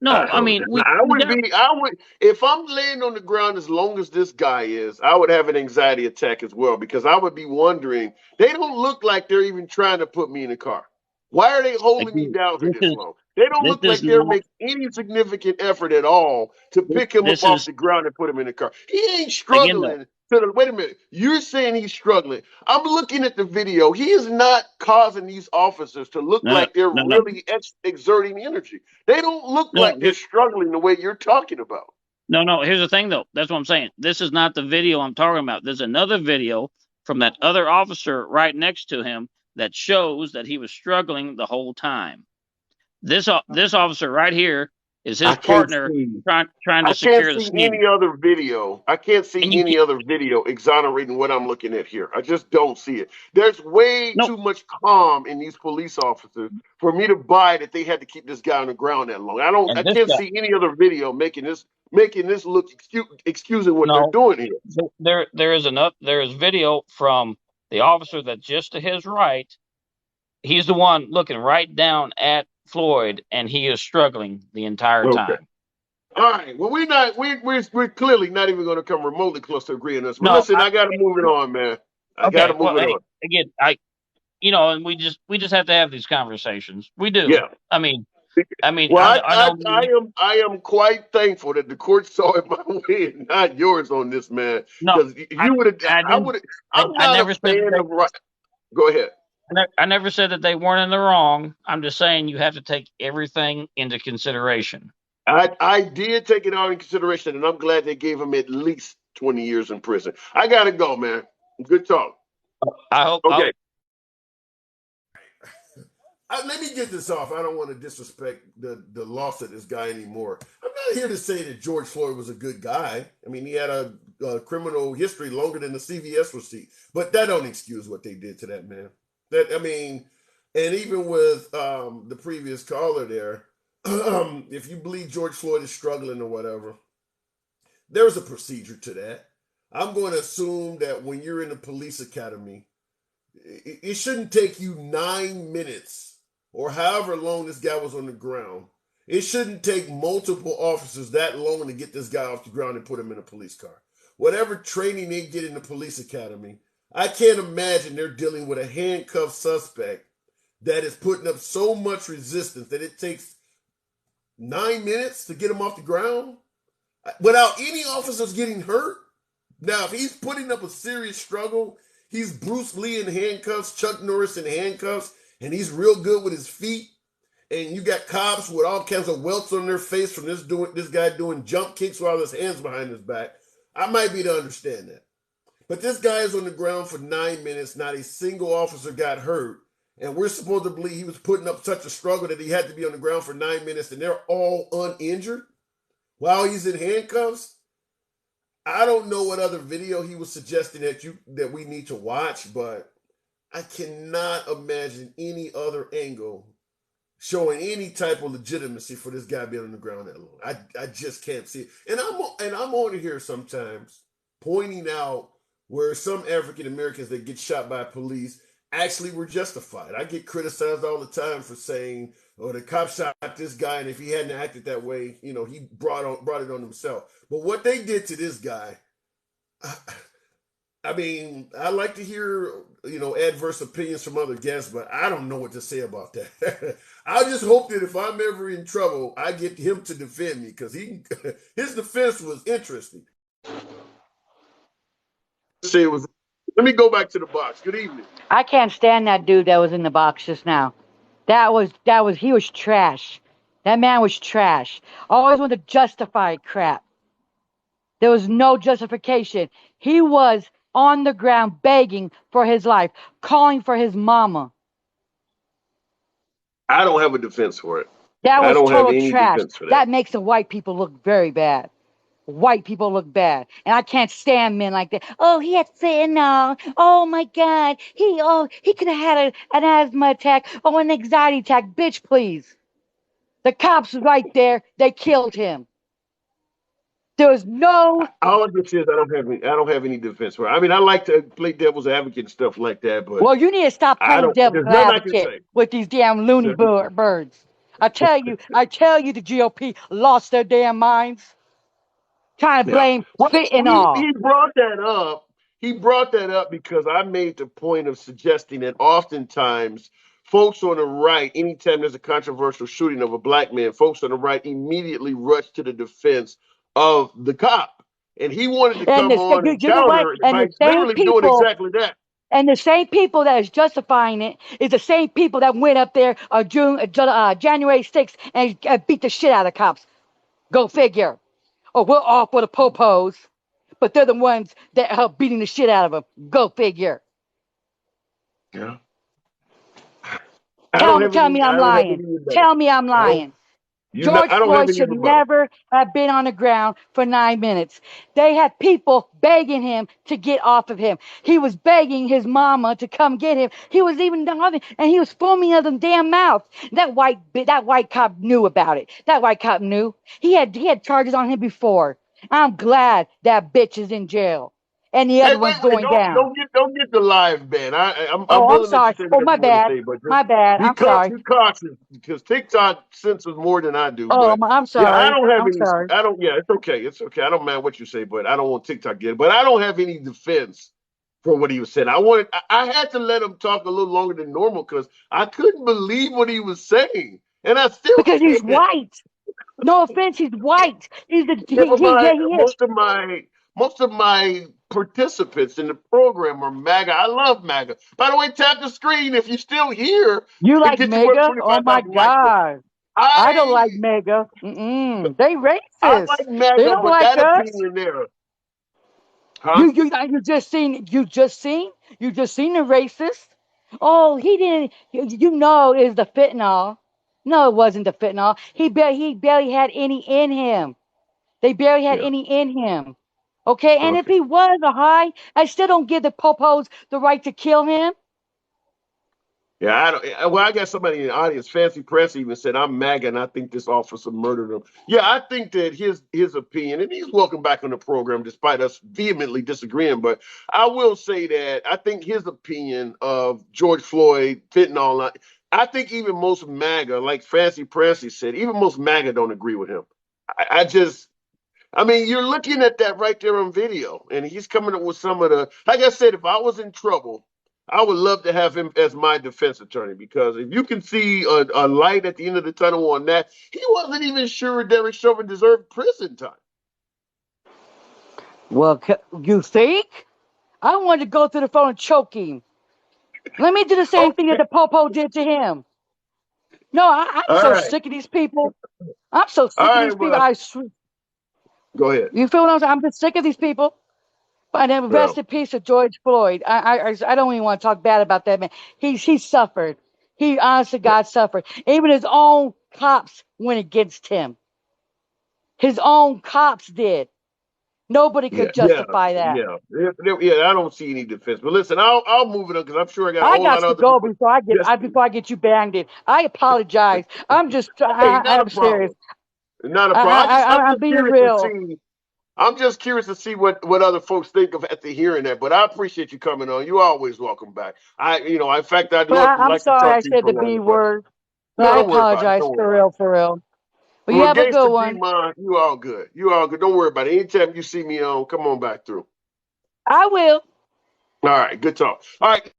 No, I mean I would, if I'm laying on the ground as long as this guy is, I would have an anxiety attack as well, because I would be wondering, they don't look like they're even trying to put me in a car. Why are they holding me down for this long? They don't look like they're making any significant effort at all to pick him up off the ground and put him in the car. He ain't struggling. Wait a minute. You're saying he's struggling. I'm looking at the video. He is not causing these officers to look like they're really exerting energy. They don't look like they're struggling the way you're talking about. No. Here's the thing, though. That's what I'm saying. This is not the video I'm talking about. There's another video from that other officer right next to him that shows that he was struggling the whole time. This officer right here is his partner trying to secure the scene. I can't see any other video. I can't see any other video exonerating what I'm looking at here. I just don't see it. There's way too much calm in these police officers for me to buy that they had to keep this guy on the ground that long. I can't see any other video making this look excusing what they're doing here. There is video from the officer that's just to his right. He's the one looking right down at Floyd, and he is struggling the entire time. All right. Well, we're clearly not even going to come remotely close to agreeing on this. But listen, I got to move it on, man. I got to move it on. Again, and we just have to have these conversations. We do. Yeah. I mean. Well, I am quite thankful that the court saw it my way and not yours on this, man. No, you would have. I'm not a fan of. Go ahead. I never said that they weren't in the wrong. I'm just saying you have to take everything into consideration. I did take it all in consideration, and I'm glad they gave him at least 20 years in prison. I gotta go, man. Good talk. I hope. Okay. Let me get this off. I don't want to disrespect the loss of this guy anymore. I'm not here to say that George Floyd was a good guy. I mean, he had a criminal history longer than the CVS receipt, but that don't excuse what they did to that man. And even with the previous caller there, if you believe George Floyd is struggling or whatever, there's a procedure to that. I'm going to assume that when you're in the police academy, it shouldn't take you 9 minutes or however long this guy was on the ground. It shouldn't take multiple officers that long to get this guy off the ground and put him in a police car. Whatever training they get in the police academy, I can't imagine they're dealing with a handcuffed suspect that is putting up so much resistance that it takes 9 minutes to get him off the ground without any officers getting hurt. Now, if he's putting up a serious struggle, he's Bruce Lee in handcuffs, Chuck Norris in handcuffs, and he's real good with his feet, and you got cops with all kinds of welts on their face from this guy doing jump kicks while his hands behind his back, I might be to understand that. But this guy is on the ground for 9 minutes. Not a single officer got hurt. And we're supposed to believe he was putting up such a struggle that he had to be on the ground for 9 minutes and they're all uninjured while he's in handcuffs. I don't know what other video he was suggesting that we need to watch, but I cannot imagine any other angle showing any type of legitimacy for this guy being on the ground that long. I just can't see it. And I'm on here sometimes pointing out where some African Americans that get shot by police actually were justified. I get criticized all the time for saying, "Oh, the cop shot this guy, and if he hadn't acted that way, he brought it on himself." But what they did to this guy, I mean, I like to hear adverse opinions from other guests, but I don't know what to say about that. I just hope that if I'm ever in trouble, I get him to defend me, because his defense was interesting. Let me go back to the box. Good evening. I can't stand that dude that was in the box just now. He was trash. That man was trash. Always want to justify crap. There was no justification. He was on the ground begging for his life, calling for his mama. I don't have a defense for it. That was total trash. That makes the white people look very bad. White people look bad. And I can't stand men like that. Oh, he had fentanyl. Oh my God. He could have had an asthma attack or an anxiety attack. Bitch, please. The cops was right there. They killed him. There was no. All I can say is I don't have any defense for it. I mean, I like to play devil's advocate and stuff like that, but Well, you need to stop I playing don't. devil's There's nothing I can advocate say. with these damn loony birds. I tell you, the GOP lost their damn minds. Trying to Yeah. blame Well, fentanyl. he brought that up. He brought that up because I made the point of suggesting that oftentimes folks on the right, anytime there's a controversial shooting of a black man, folks on the right immediately rush to the defense of the cop. And he wanted to come on and You know what? counter it And by the same literally doing people. exactly that. And the same people that is justifying it is the same people that went up there January 6th and beat the shit out of cops. Go figure. Or we're all for the popos, but they're the ones that are beating the shit out of them. Go figure. Yeah. Tell me I'm lying. Tell me I'm lying. George Floyd should never have been on the ground for 9 minutes. They had people begging him to get off of him. He was begging his mama to come get him. He was even and he was foaming at the damn mouth. That white cop knew about it. That white cop knew. He had charges on him before. I'm glad that bitch is in jail. And the other one's going down. Don't get the live ban. I'm sorry. My bad. My bad. I'm sorry. Be cautious because TikTok censors more than I do. Oh, I'm sorry. Yeah, I don't have I'm any. sorry. I don't. Yeah, it's okay. It's okay. I don't mind what you say, but I don't want TikTok to get it. But I don't have any defense for what he was saying. I had to let him talk a little longer than normal because I couldn't believe what he was saying, and I still because he's white. No offense, he's white. He's the he is. Most of my participants in the program are MAGA. I love MAGA. By the way, tap the screen if you're still here. You like MAGA? Oh my God. I don't like MAGA. They racist. I like MAGA, they don't but like that us. opinion there. Huh? You just seen the racist. Oh, he didn't. You know, is the fentanyl. No, it wasn't the fentanyl. He barely had any in him. They barely had any in him. Okay, and if he was a high, I still don't give the popos the right to kill him. Yeah, I got somebody in the audience. Fancy Press even said, "I'm MAGA, and I think this officer murdered him." Yeah, I think that his opinion, and he's welcome back on the program despite us vehemently disagreeing. But I will say that I think his opinion of George Floyd, fentanyl, I think even most MAGA, like Fancy Pressy said, even most MAGA don't agree with him. I mean, you're looking at that right there on video, and he's coming up with some of the. Like I said, if I was in trouble, I would love to have him as my defense attorney because if you can see a light at the end of the tunnel on that, he wasn't even sure Derek Chauvin deserved prison time. Well, you think? I wanted to go through the phone and choke him. Let me do the same thing that the popo did to him. No, I'm so sick of these people. I'm so sick of these people. Go ahead. You feel what I'm saying? I'm just sick of these people. But then rest in peace of George Floyd. I don't even want to talk bad about that man. He suffered. He honestly God suffered. Even his own cops went against him. His own cops did. Nobody could justify that. Yeah. I don't see any defense. But listen, I'll move it on because I'm sure I got a whole lot of other go before I get you banded. I apologize. I'm just I'm serious. Not a problem. I'm being real. I'm just curious to see what other folks think of after hearing that. But I appreciate you coming on. You're always welcome back. In fact, I'd love to. I'm sorry I said the B word. I apologize for real. Well, you have a good one. You all good. Don't worry about it. Anytime you see me on, come on back through. I will. All right. Good talk. All right.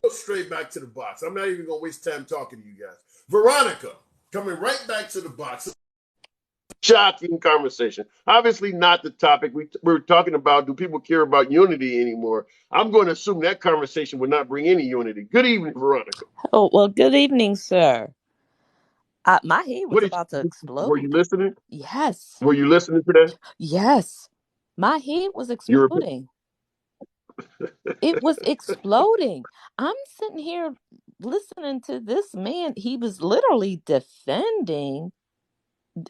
Go straight back to the box. I'm not even going to waste time talking to you guys. Veronica, coming right back to the box. Shocking conversation. Obviously not the topic. We're talking about, do people care about unity anymore? I'm going to assume that conversation would not bring any unity. Good evening, Veronica. Oh, well, good evening, sir. My head was about to explode. Were you listening? Yes. Were you listening to that? Yes. My head was exploding. It was exploding. I'm sitting here listening to this man. He was literally defending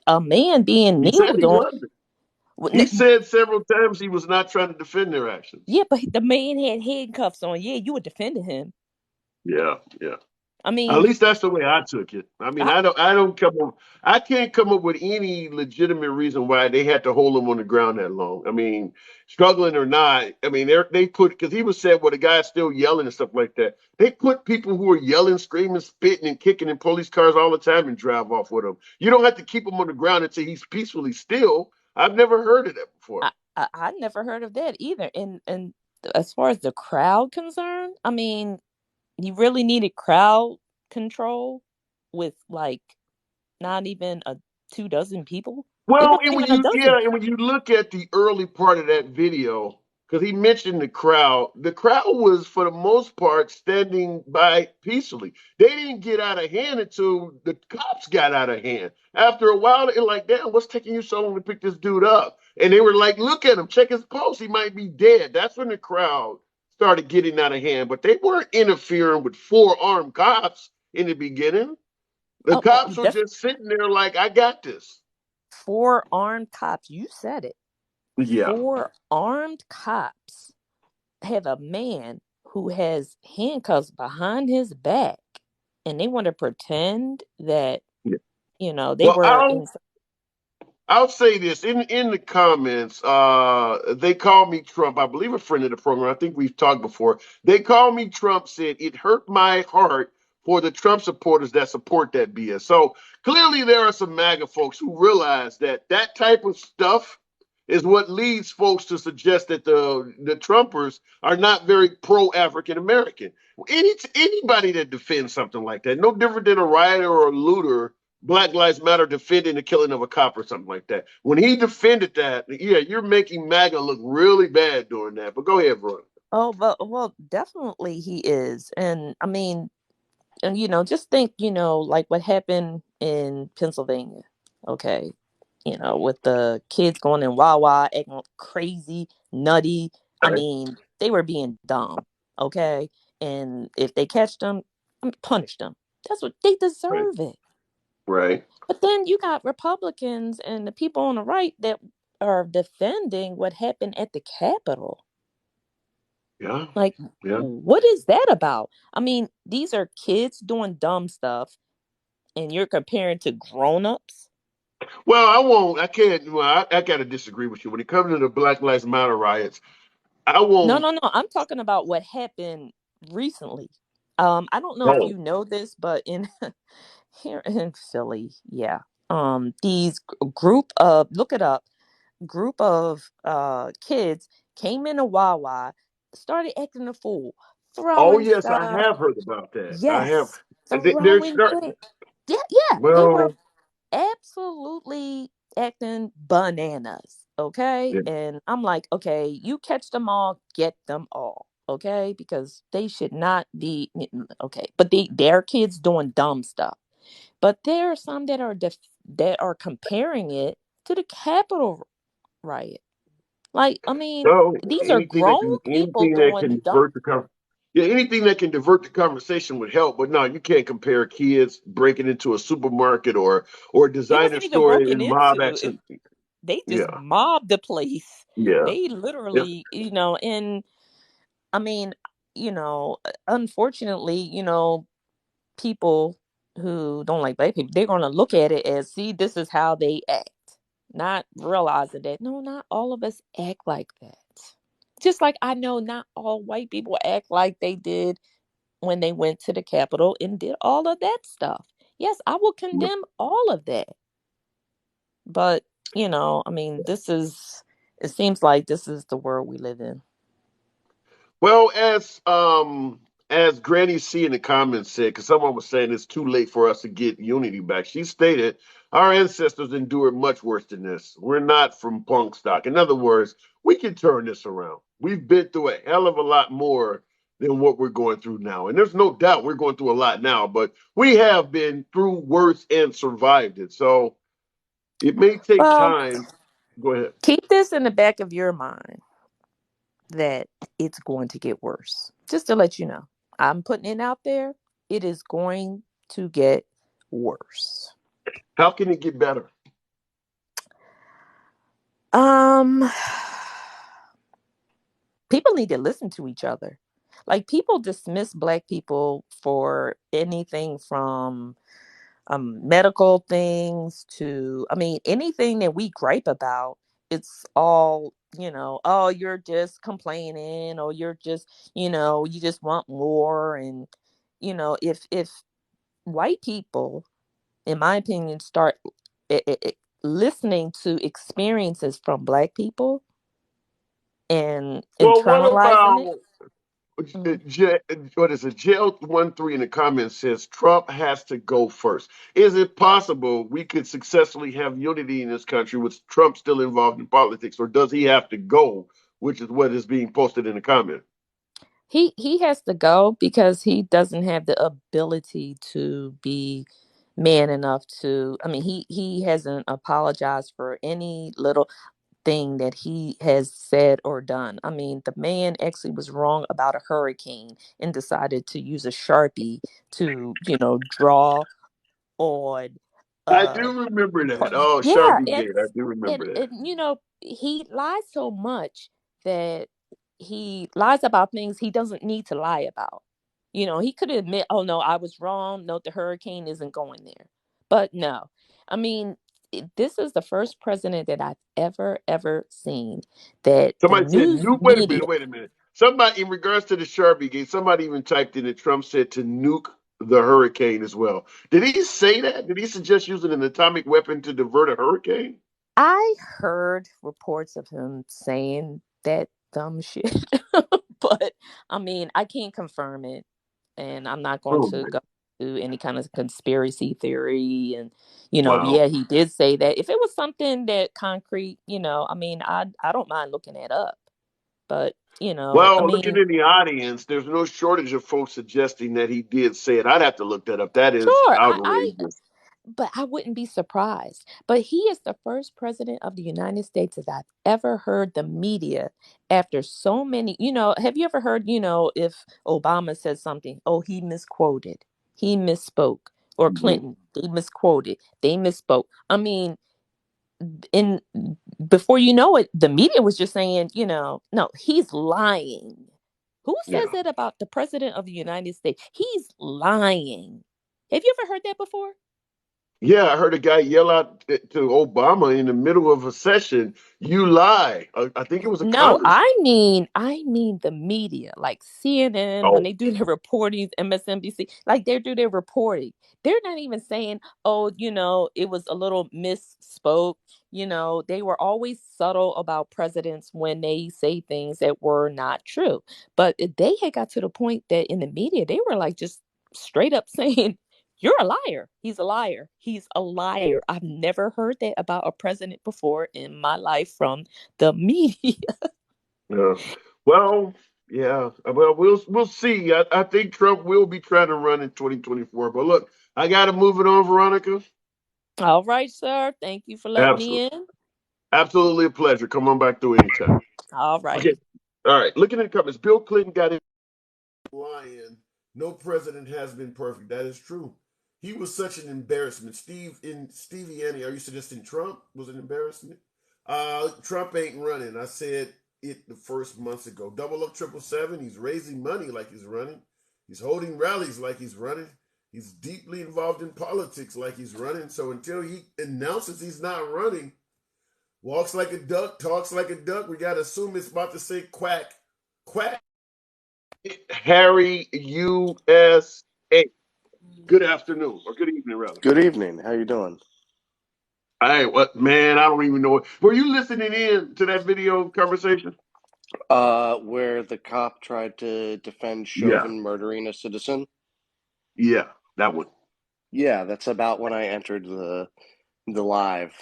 a man being kneeled on. He said several times he was not trying to defend their actions. Yeah, but the man had handcuffs on. Yeah, you were defending him. Yeah. I At mean, least that's the way I took it. I mean, I, I can't come up with any legitimate reason why they had to hold him on the ground that long. I mean, struggling or not, I mean, they put, because he was said, well, the guy's still yelling and stuff like that. They put people who are yelling, screaming, spitting, and kicking in police cars all the time and drive off with them. You don't have to keep him on the ground until he's peacefully still. I've never heard of that before. I never heard of that either. And as far as the crowd concerned, I mean, you really needed crowd control with like not even a 2 dozen people. It Well, wasn't even a dozen. and when you look at the early part of that video, because he mentioned the crowd was for the most part standing by peacefully. They didn't get out of hand until the cops got out of hand. After a while, they're like, "Damn, what's taking you so long to pick this dude up?" And they were like, "Look at him, check his pulse. He might be dead." That's when the crowd started getting out of hand. But they weren't interfering with 4 armed cops in the beginning. The Oh, cops were just sitting there like, "I got this." 4 armed cops. You said it. Yeah. 4 armed cops have a man who has handcuffs behind his back, and they want to pretend that they Well, were in. I'll say this in the comments. They call me Trump. I believe a friend of the program. I think we've talked before. They call me Trump. Said it hurt my heart for the Trump supporters that support that BS. So clearly, there are some MAGA folks who realize that that type of stuff is what leads folks to suggest that the Trumpers are not very pro African American. Anybody that defends something like that, no different than a rioter or a looter. Black Lives Matter defending the killing of a cop or something like that. When he defended that, yeah, you're making MAGA look really bad doing that. But go ahead, bro. Oh, well, definitely he is, and I mean, and just think, like what happened in Pennsylvania. Okay, with the kids going in Wawa, acting crazy, nutty. I mean, they were being dumb. Okay, and if they catch them, punish them. That's what they deserve it. Right. But then you got Republicans and the people on the right that are defending what happened at the Capitol. Yeah. Like, Yeah. what is that about? I mean, these are kids doing dumb stuff, and you're comparing to grown-ups. Well, I won't. I can't. Well, I got to disagree with you. When it comes to the Black Lives Matter riots, I won't. No. I'm talking about what happened recently. I don't know if Oh. you know this, but here in Philly, yeah. These look it up, group of kids came in a Wawa, started acting a fool, Oh, throwing yes, I stuff. have heard about that. I have. Yes, They're throwing starting. things. Yeah, they were Well, absolutely acting bananas. Okay. yeah. And I'm like, okay, you catch them all, get them all. Okay. Because they should not be okay. But they're kids doing dumb stuff. But there are some that are comparing it to the Capitol riot. Like, I mean, So these are grown people anything that doing can dumb. divert the anything that can divert the conversation would help. But no, you can't compare kids breaking into a supermarket or It designer wasn't even store broken and mob into. action. They just Yeah, mobbed the place. yeah, They yeah. literally, and I mean, unfortunately, people who don't like black people, they're gonna look at it as, see, this is how they act, not realizing that no, not all of us act like that. Just like I know not all white people act like they did when they went to the Capitol and did all of that stuff. Yes, I will condemn all of that. But, I mean, it seems like this is the world we live in. Well, as Granny C in the comments said, because someone was saying it's too late for us to get unity back. She stated, "Our ancestors endured much worse than this. We're not from punk stock." In other words, we can turn this around. We've been through a hell of a lot more than what we're going through now. And there's no doubt we're going through a lot now, but we have been through worse and survived it. So it may take Well, time. Go ahead. keep this in the back of your mind that it's going to get worse. Just to let you know, I'm putting it out there. It is going to get worse. How can it get better? People need to listen to each other. Like, people dismiss Black people for anything from medical things to, I mean, anything that we gripe about. It's all, oh, you're just complaining, or you're just, you just want more. And, if white people, in my opinion, start listening to experiences from Black people and Well, what internalizing it. about what is it? Jail13 in the comments says Trump has to go first. Is it possible we could successfully have unity in this country with Trump still involved in politics, or does he have to go? Which is what is being posted in the comment. He has to go because he doesn't have the ability to be man enough to. I mean, he hasn't apologized for any little thing that he has said or done. I mean, the man actually was wrong about a hurricane and decided to use a Sharpie to, draw on I do remember that. Oh, yeah, Sharpie Gate. I do remember that. he lies so much that he lies about things he doesn't need to lie about. He could admit, oh no, I was wrong. No, the hurricane isn't going there. But no, I mean, this is the first president that I've ever seen that the Somebody said news nuke. media. Wait a minute. Somebody, in regards to the Sharpie Gate, somebody even typed in that Trump said to nuke the hurricane as well. Did he say that? Did he suggest using an atomic weapon to divert a hurricane? I heard reports of him saying that dumb shit, but I mean, I can't confirm it, and I'm not going Oh, to man. go to any kind of conspiracy theory. And Wow. yeah, he did say that. If it was something that concrete, I mean, I don't mind looking that up, but I Well, looking mean, in the audience, there's no shortage of folks suggesting that he did say it. I'd have to look that up. That is sure, outrageous. but I wouldn't be surprised. But he is the first president of the United States that I've ever heard the media, after so many, have you ever heard, if Obama said something, oh, he misquoted, he misspoke, or Mhm. Clinton, they misquoted, they misspoke. I mean, in before you know it, the media was just saying, no, he's lying. Who says Yeah. that about the president of the United States? He's lying. Have you ever heard that before? Yeah, I heard a guy yell out to Obama in the middle of a session, "You lie." I think it was a No, congressman. I mean the media, like CNN, when Oh, they do their reporting, MSNBC, like they do their reporting. They're not even saying, oh, it was a little misspoke. They were always subtle about presidents when they say things that were not true. But they had got to the point that in the media, they were like just straight up saying, you're a liar. He's a liar. He's a liar. I've never heard that about a president before in my life from the media. yeah. Well, yeah. Well, we'll see. I think Trump will be trying to run in 2024. But look, I got to move it on, Veronica. All right, sir. Thank you for letting Absolutely, me in. absolutely a pleasure. Come on back through anytime. All Okay. righty. All right. Looking at the comments, Bill Clinton got in. Lying. No president has been perfect. That is true. He was such an embarrassment. Stevie Annie, are you suggesting Trump was an embarrassment? Trump ain't running. I said it the first months ago. 00777, he's raising money like he's running. He's holding rallies like he's running. He's deeply involved in politics like he's running. So until he announces he's not running, walks like a duck, talks like a duck, we got to assume it's about to say quack. Quack. Harry USA. Good afternoon, or good evening, rather. Good evening. How you doing? Hey, what man? I don't even know. Were you listening in to that video conversation? Where the cop tried to defend Yeah, Chauvin murdering a citizen? yeah, that one. Yeah, that's about when I entered the live.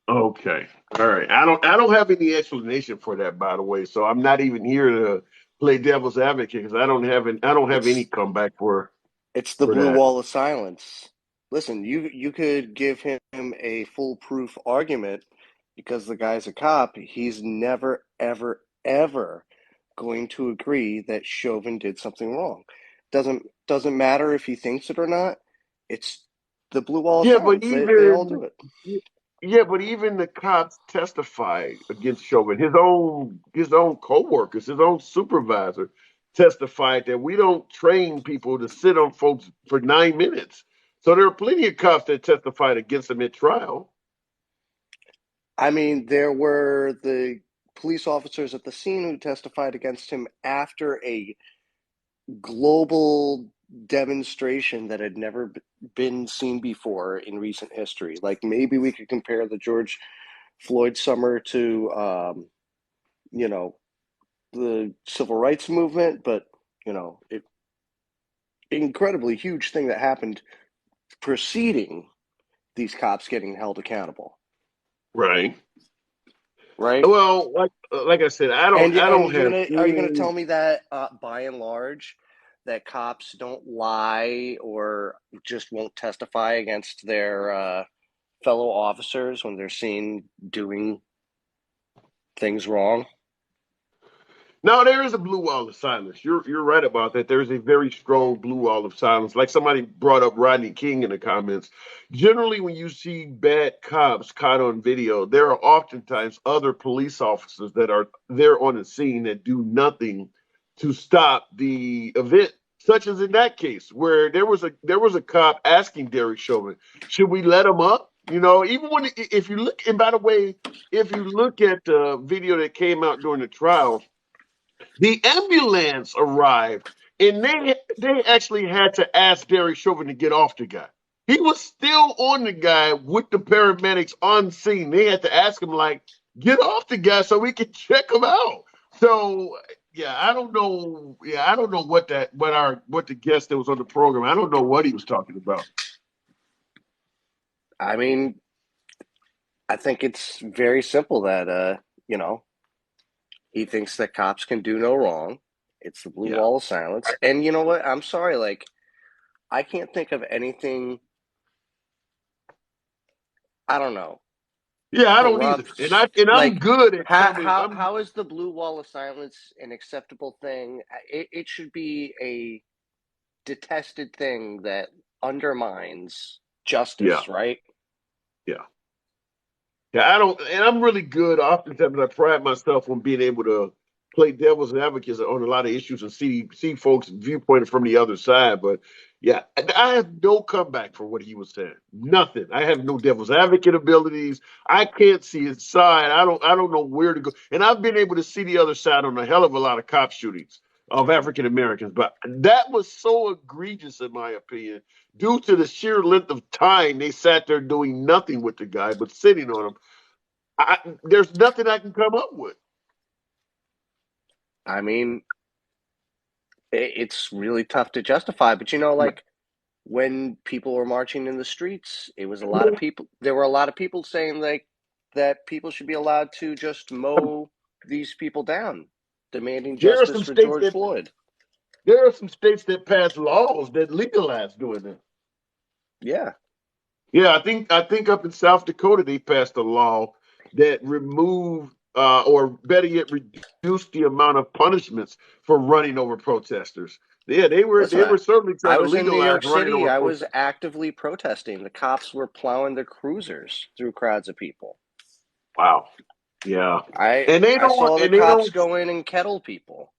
Okay, all right. I don't have any explanation for that, by the way. So I'm not even here to play devil's advocate because I don't have any It's comeback it's the for blue that. wall of silence. Listen, you could give him a foolproof argument because the guy's a cop. He's never, ever, ever going to agree that Chauvin did something wrong. Doesn't matter if he thinks it or not. It's the blue wall of Yeah, but silence. They all do it. even the cops testified against Chauvin. His own coworkers, his own supervisor testified that we don't train people to sit on folks for 9 minutes. So there are plenty of cops that testified against him at trial. I mean, there were the police officers at the scene who testified against him after a global demonstration that had never been seen before in recent history. Like, maybe we could compare the George Floyd summer to, the civil rights movement, but, incredibly huge thing that happened preceding these cops getting held accountable. Right. Right. Well, like I said, I don't have. Are you gonna tell me that by and large, that cops don't lie or just won't testify against their fellow officers when they're seen doing things wrong? No, there is a blue wall of silence. You're right about that. There's a very strong blue wall of silence. Like somebody brought up Rodney King in the comments. Generally, when you see bad cops caught on video, there are oftentimes other police officers that are there on the scene that do nothing to stop the event. Such as in that case, where there was a cop asking Derek Chauvin, should we let him up? Even when if you look, and by the way, if you look at the video that came out during the trial, the ambulance arrived, and they actually had to ask Derek Chauvin to get off the guy. He was still on the guy with the paramedics on scene. They had to ask him, like, get off the guy so we can check him out. So I don't know. I don't know what the guest that was on the program. I don't know what he was talking about. I mean, I think it's very simple that he thinks that cops can do no wrong. It's the blue wall of silence. And you know what? I'm sorry, like, I can't think of anything. I don't know. Yeah, I don't either. And I'm good at how is the blue wall of silence an acceptable thing? It should be a detested thing that undermines justice, right? Yeah. Yeah, I'm really good. Oftentimes, I pride myself on being able to play devil's advocate on a lot of issues and see folks' viewpoint from the other side. But yeah, I have no comeback for what he was saying. Nothing. I have no devil's advocate abilities. I can't see his side. I don't know where to go. And I've been able to see the other side on a hell of a lot of cop shootings of African Americans. But that was so egregious, in my opinion, due to the sheer length of time they sat there doing nothing with the guy, but sitting on him. There's nothing I can come up with. I mean, it's really tough to justify, but like when people were marching in the streets, it was a lot of people. There were a lot of people saying that people should be allowed to just mow these people down, demanding justice for George Floyd. There are some states that pass laws that legalize doing that. Yeah. Yeah, I think up in South Dakota they passed a law that removed or better yet reduced the amount of punishments for running over protesters. Yeah, they were certainly trying to legalize running over protesters. I was in New York City. I was actively protesting. The cops were plowing their cruisers through crowds of people. Wow. Yeah. I saw the cops go in and kettle people.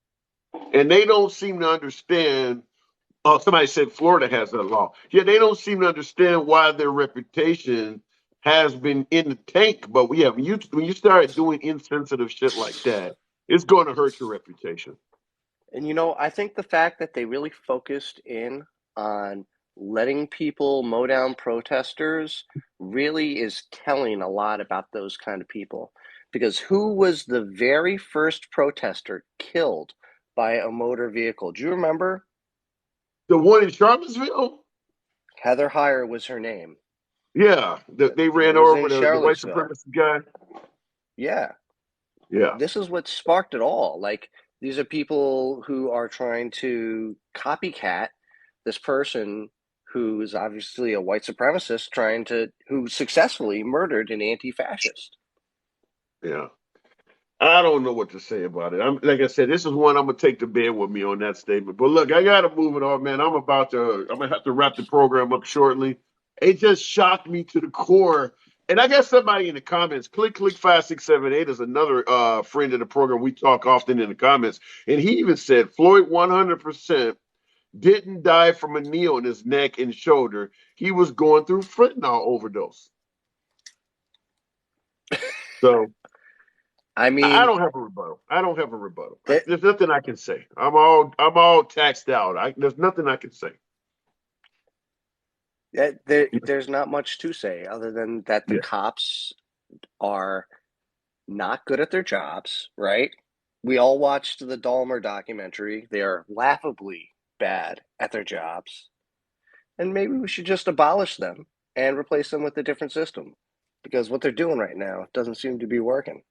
And they don't seem to understand. Somebody said Florida has that law. Yeah, they don't seem to understand why their reputation has been in the tank. But when you start doing insensitive shit like that, it's going to hurt your reputation. And I think the fact that they really focused in on letting people mow down protesters really is telling a lot about those kind of people. Because who was the very first protester killed by a motor vehicle? Do you remember? The one in Charlottesville? Heather Heyer was her name. Yeah, they ran over the white supremacist guy. Yeah. Yeah. This is what sparked it all. Like, these are people who are trying to copycat this person who is obviously a white supremacist who successfully murdered an anti-fascist. Yeah. I don't know what to say about it. Like I said, this is one I'm gonna take to bed with me on that statement. But look, I gotta move it on, man. I'm gonna have to wrap the program up shortly. It just shocked me to the core And I got somebody in the comments. Click 5678 is another friend of the program. We talk often in the comments, and he even said Floyd 100% didn't die from a knee on his neck and shoulder. He was going through fentanyl overdose. So I I mean, don't have a rebuttal. There's nothing I can say. I'm all taxed out. There's nothing I can say. there's not much to say other than that the Yeah. cops are not good at their jobs, right? We all watched the Dahmer documentary. They are laughably bad at their jobs. And maybe we should just abolish them and replace them with a different system, because what they're doing right now doesn't seem to be working.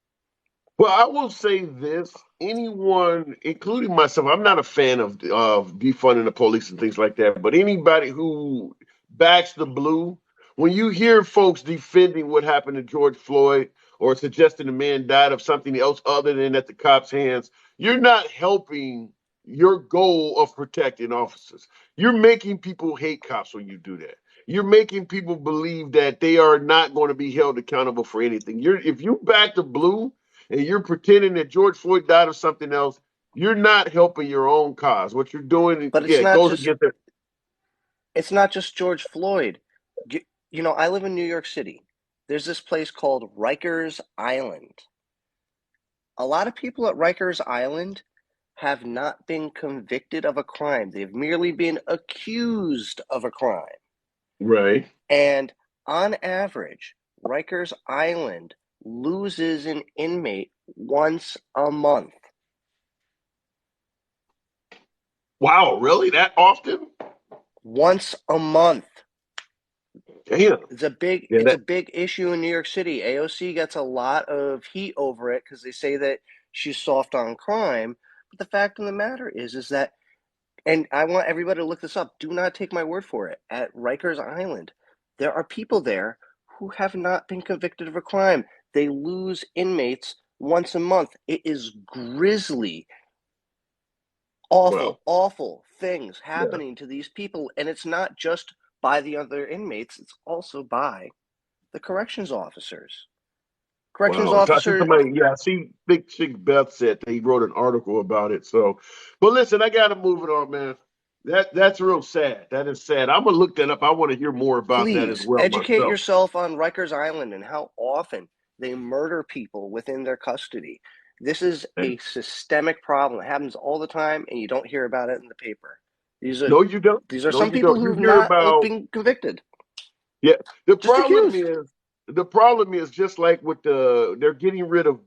Well, I will say this: anyone, including myself, I'm not a fan of defunding the police and things like that. But anybody who backs the blue, when you hear folks defending what happened to George Floyd or suggesting the man died of something else other than at the cops' hands, you're not helping your goal of protecting officers. You're making people hate cops when you do that. You're making people believe that they are not going to be held accountable for anything. If you back the blue and you're pretending that George Floyd died of something else, you're not helping your own cause. What you're doing, But it goes against it. it's not just George Floyd. You know, I live in New York City. There's this place called Rikers Island. A lot of people at Rikers Island have not been convicted of a crime. They've merely been accused of a crime. Right. And on average, Rikers Island loses an inmate once a month. Wow, really? That often? Once a month. Damn. It's a big issue in New York City. AOC gets a lot of heat over it because they say that she's soft on crime. But the fact of the matter is that, and I want everybody to look this up. Do not take my word for it. At Rikers Island, there are people there who have not been convicted of a crime. They lose inmates once a month. It is grisly, awful things happening to these people. And it's not just by the other inmates, it's also by the corrections officers. Corrections officers. I see Big Chick Beth said that he wrote an article about it. So, but listen, I got to move it on, man. That's real sad. That is sad. I'm gonna look that up. I want to hear more about that as well. Educate yourself on Rikers Island and how often they murder people within their custody. This is a systemic problem. It happens all the time, and you don't hear about it in the paper. No, you don't. These are some people who've not been convicted. Yeah, the problem is just like with they're getting rid of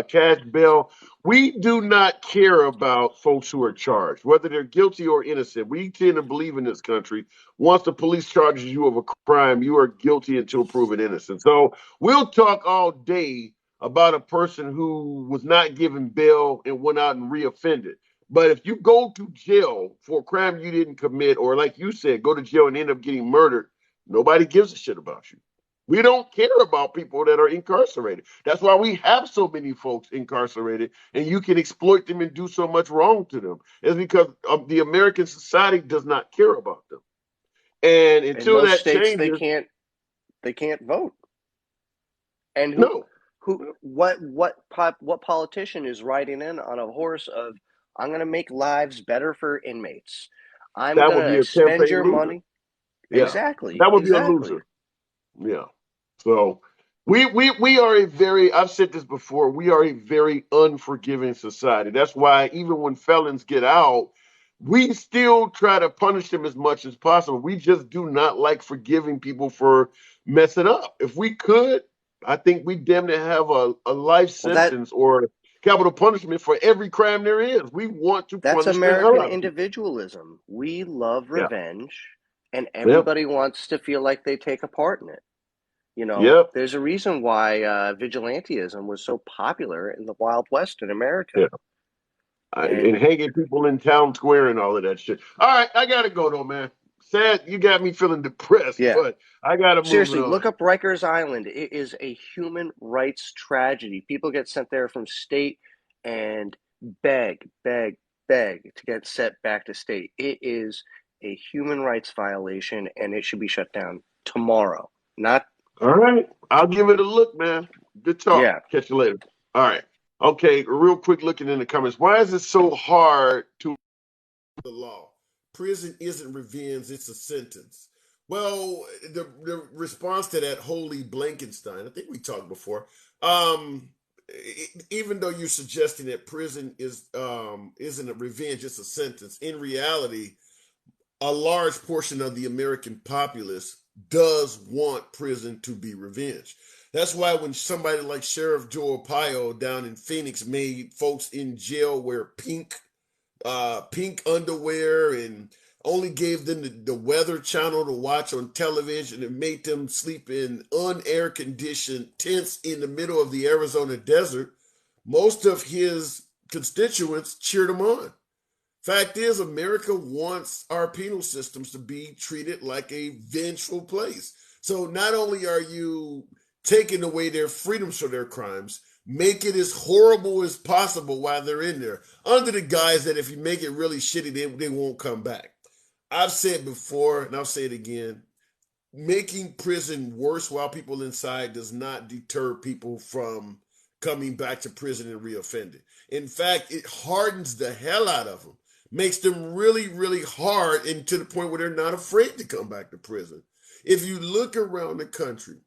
cash bail. We do not care about folks who are charged, whether they're guilty or innocent. We tend to believe in this country, once the police charges you of a crime, you are guilty until proven innocent. So we'll talk all day about a person who was not given bail and went out and reoffended. But if you go to jail for a crime you didn't commit, or like you said, go to jail and end up getting murdered, nobody gives a shit about you. We don't care about people that are incarcerated. That's why we have so many folks incarcerated, and you can exploit them and do so much wrong to them. It's because of the American society does not care about them. And until that changes, they can't vote. And what politician is riding in on a horse of, I'm going to make lives better for inmates. I'm going to spend your money. Yeah. Exactly. That would be a loser. Yeah. So we are I've said this before, we are a very unforgiving society. That's why even when felons get out, we still try to punish them as much as possible. We just do not like forgiving people for messing up. If we could, I think we damn near have a life sentence or capital punishment for every crime there is. We want to punish. That's American individualism. We love revenge, and everybody wants to feel like they take a part in it. You know, there's a reason why vigilantism was so popular in the Wild West in America. Yeah. And hanging people in town square and all of that shit. All right, I gotta go though, man. Sad, you got me feeling depressed, but I gotta move Seriously, on. look up Rikers Island. It is a human rights tragedy. People get sent there from state and beg to get sent back to state. It is a human rights violation, and it should be shut down tomorrow. Not All right. I'll give it a look, man. Good talk. Yeah. Catch you later. All right. Okay, real quick looking in the comments. Why is it so hard to the law? Prison isn't revenge, it's a sentence. Well, the response to that, Holy Blankenstein, I think we talked before. Even though you're suggesting that prison isn't a revenge, it's a sentence. In reality, a large portion of the American populace does want prison to be revenge. That's why when somebody like Sheriff Joe Arpaio down in Phoenix made folks in jail wear pink underwear and only gave them the weather channel to watch on television and made them sleep in unair conditioned tents in the middle of the Arizona desert, most of his constituents cheered him on. Fact is, America wants our penal systems to be treated like a vengeful place. So not only are you taking away their freedoms for their crimes, make it as horrible as possible while they're in there, under the guise that if you make it really shitty, they won't come back. I've said before, and I'll say it again, making prison worse while people inside does not deter people from coming back to prison and reoffending. In fact, it hardens the hell out of them, makes them really, really hard, and to the point where they're not afraid to come back to prison. If you look around the country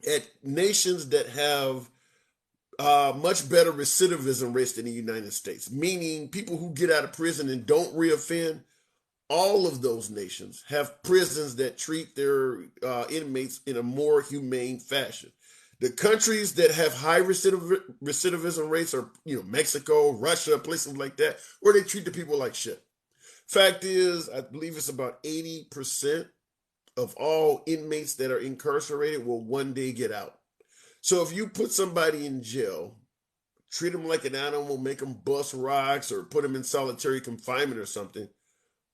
at nations that have much better recidivism rates than the United States, meaning people who get out of prison and don't reoffend, all of those nations have prisons that treat their inmates in a more humane fashion. The countries that have high recidivism rates are, Mexico, Russia, places like that, where they treat the people like shit. Fact is, I believe it's about 80% of all inmates that are incarcerated will one day get out. So if you put somebody in jail, treat them like an animal, make them bust rocks or put them in solitary confinement or something,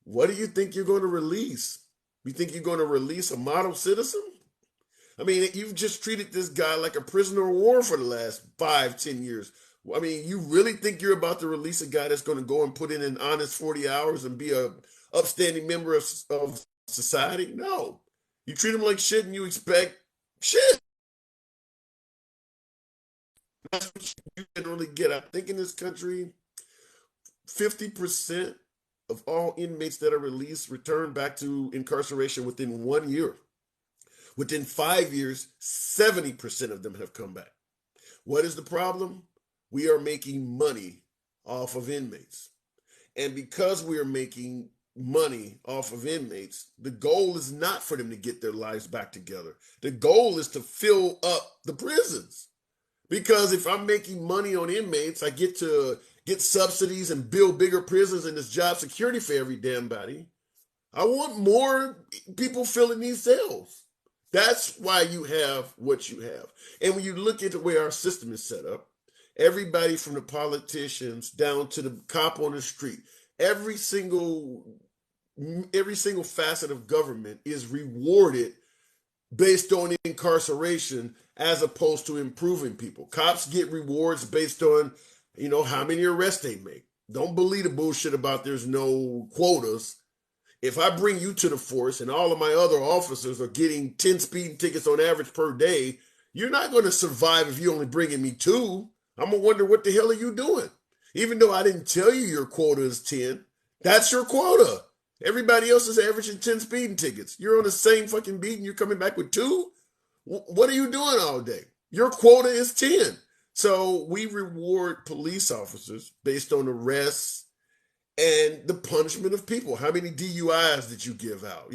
what do you think you're going to release? You think you're going to release a model citizen? I mean, you've just treated this guy like a prisoner of war for the last 5-10 years. I mean, you really think you're about to release a guy that's going to go and put in an honest 40 hours and be a upstanding member of society? No. You treat him like shit and you expect shit. That's what you generally get. I think in this country, 50% of all inmates that are released return back to incarceration within 1 year. Within 5 years, 70% of them have come back. What is the problem? We are making money off of inmates. And because we are making money off of inmates, the goal is not for them to get their lives back together. The goal is to fill up the prisons. Because if I'm making money on inmates, I get to get subsidies and build bigger prisons and there's job security for every damn body. I want more people filling these cells. That's why you have what you have. And when you look at the way our system is set up, everybody from the politicians down to the cop on the street, every single facet of government is rewarded based on incarceration as opposed to improving people. Cops get rewards based on, how many arrests they make. Don't believe the bullshit about there's no quotas. If I bring you to the force and all of my other officers are getting 10 speeding tickets on average per day, you're not going to survive if you're only bringing me 2. I'm going to wonder what the hell are you doing? Even though I didn't tell you your quota is 10, that's your quota. Everybody else is averaging 10 speeding tickets. You're on the same fucking beat and you're coming back with 2? What are you doing all day? Your quota is 10. So we reward police officers based on arrests and the punishment of people. How many DUIs did you give out?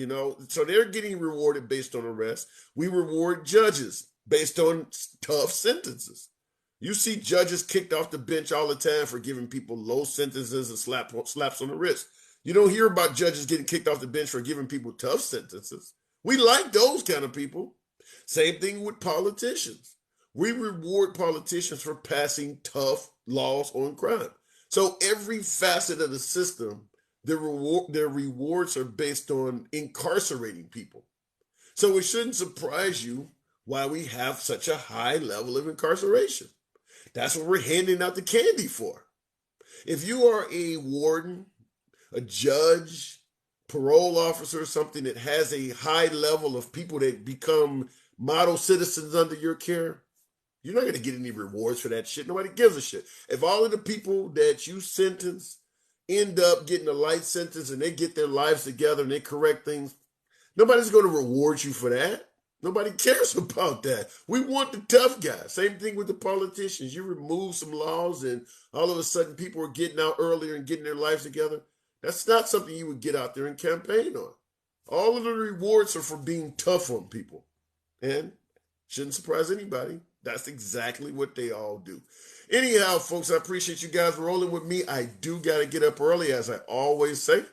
So they're getting rewarded based on arrests. We reward judges based on tough sentences. You see judges kicked off the bench all the time for giving people low sentences and slaps on the wrist. You don't hear about judges getting kicked off the bench for giving people tough sentences. We like those kind of people. Same thing with politicians. We reward politicians for passing tough laws on crime. So every facet of the system, their rewards are based on incarcerating people. So it shouldn't surprise you why we have such a high level of incarceration. That's what we're handing out the candy for. If you are a warden, a judge, parole officer, something that has a high level of people that become model citizens under your care, you're not going to get any rewards for that shit. Nobody gives a shit. If all of the people that you sentence end up getting a light sentence and they get their lives together and they correct things, nobody's going to reward you for that. Nobody cares about that. We want the tough guys. Same thing with the politicians. You remove some laws and all of a sudden people are getting out earlier and getting their lives together. That's not something you would get out there and campaign on. All of the rewards are for being tough on people. And shouldn't surprise anybody. That's exactly what they all do. Anyhow, folks, I appreciate you guys rolling with me. I do got to get up early, as I always say.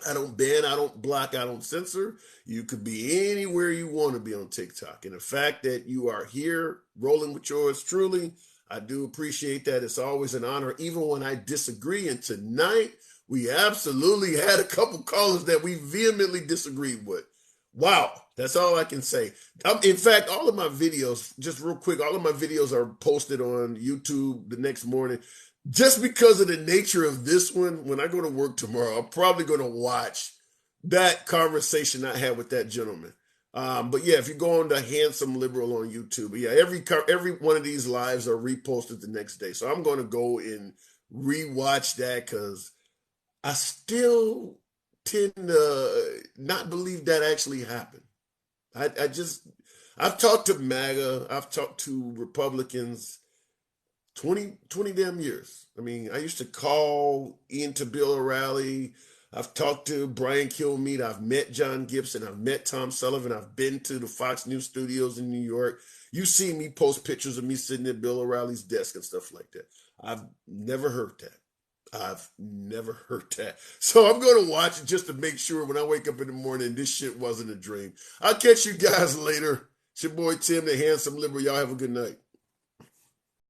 I don't ban, I don't block, I don't censor. You could be anywhere you want to be on TikTok. And the fact that you are here rolling with yours truly, I do appreciate that. It's always an honor, even when I disagree. And tonight, we absolutely had a couple callers that we vehemently disagreed with. Wow, that's all I can say. In fact, all of my videos, just real quick, all of my videos are posted on YouTube the next morning. Just because of the nature of this one, when I go to work tomorrow, I'm probably going to watch that conversation I had with that gentleman. But yeah, if you go on to Handsome Liberal on YouTube, yeah, every one of these lives are reposted the next day. So I'm going to go and rewatch that because I still tend to not believe that actually happened. I've talked to MAGA, I've talked to Republicans 20 damn years. I mean, I used to call into Bill O'Reilly. I've talked to Brian Kilmeade. I've met John Gibson. I've met Tom Sullivan. I've been to the Fox News studios in New York. You see me post pictures of me sitting at Bill O'Reilly's desk and stuff like that. I've never heard that. So I'm going to watch it just to make sure when I wake up in the morning, this shit wasn't a dream. I'll catch you guys later. It's your boy Tim, the Handsome Liberal. Y'all have a good night.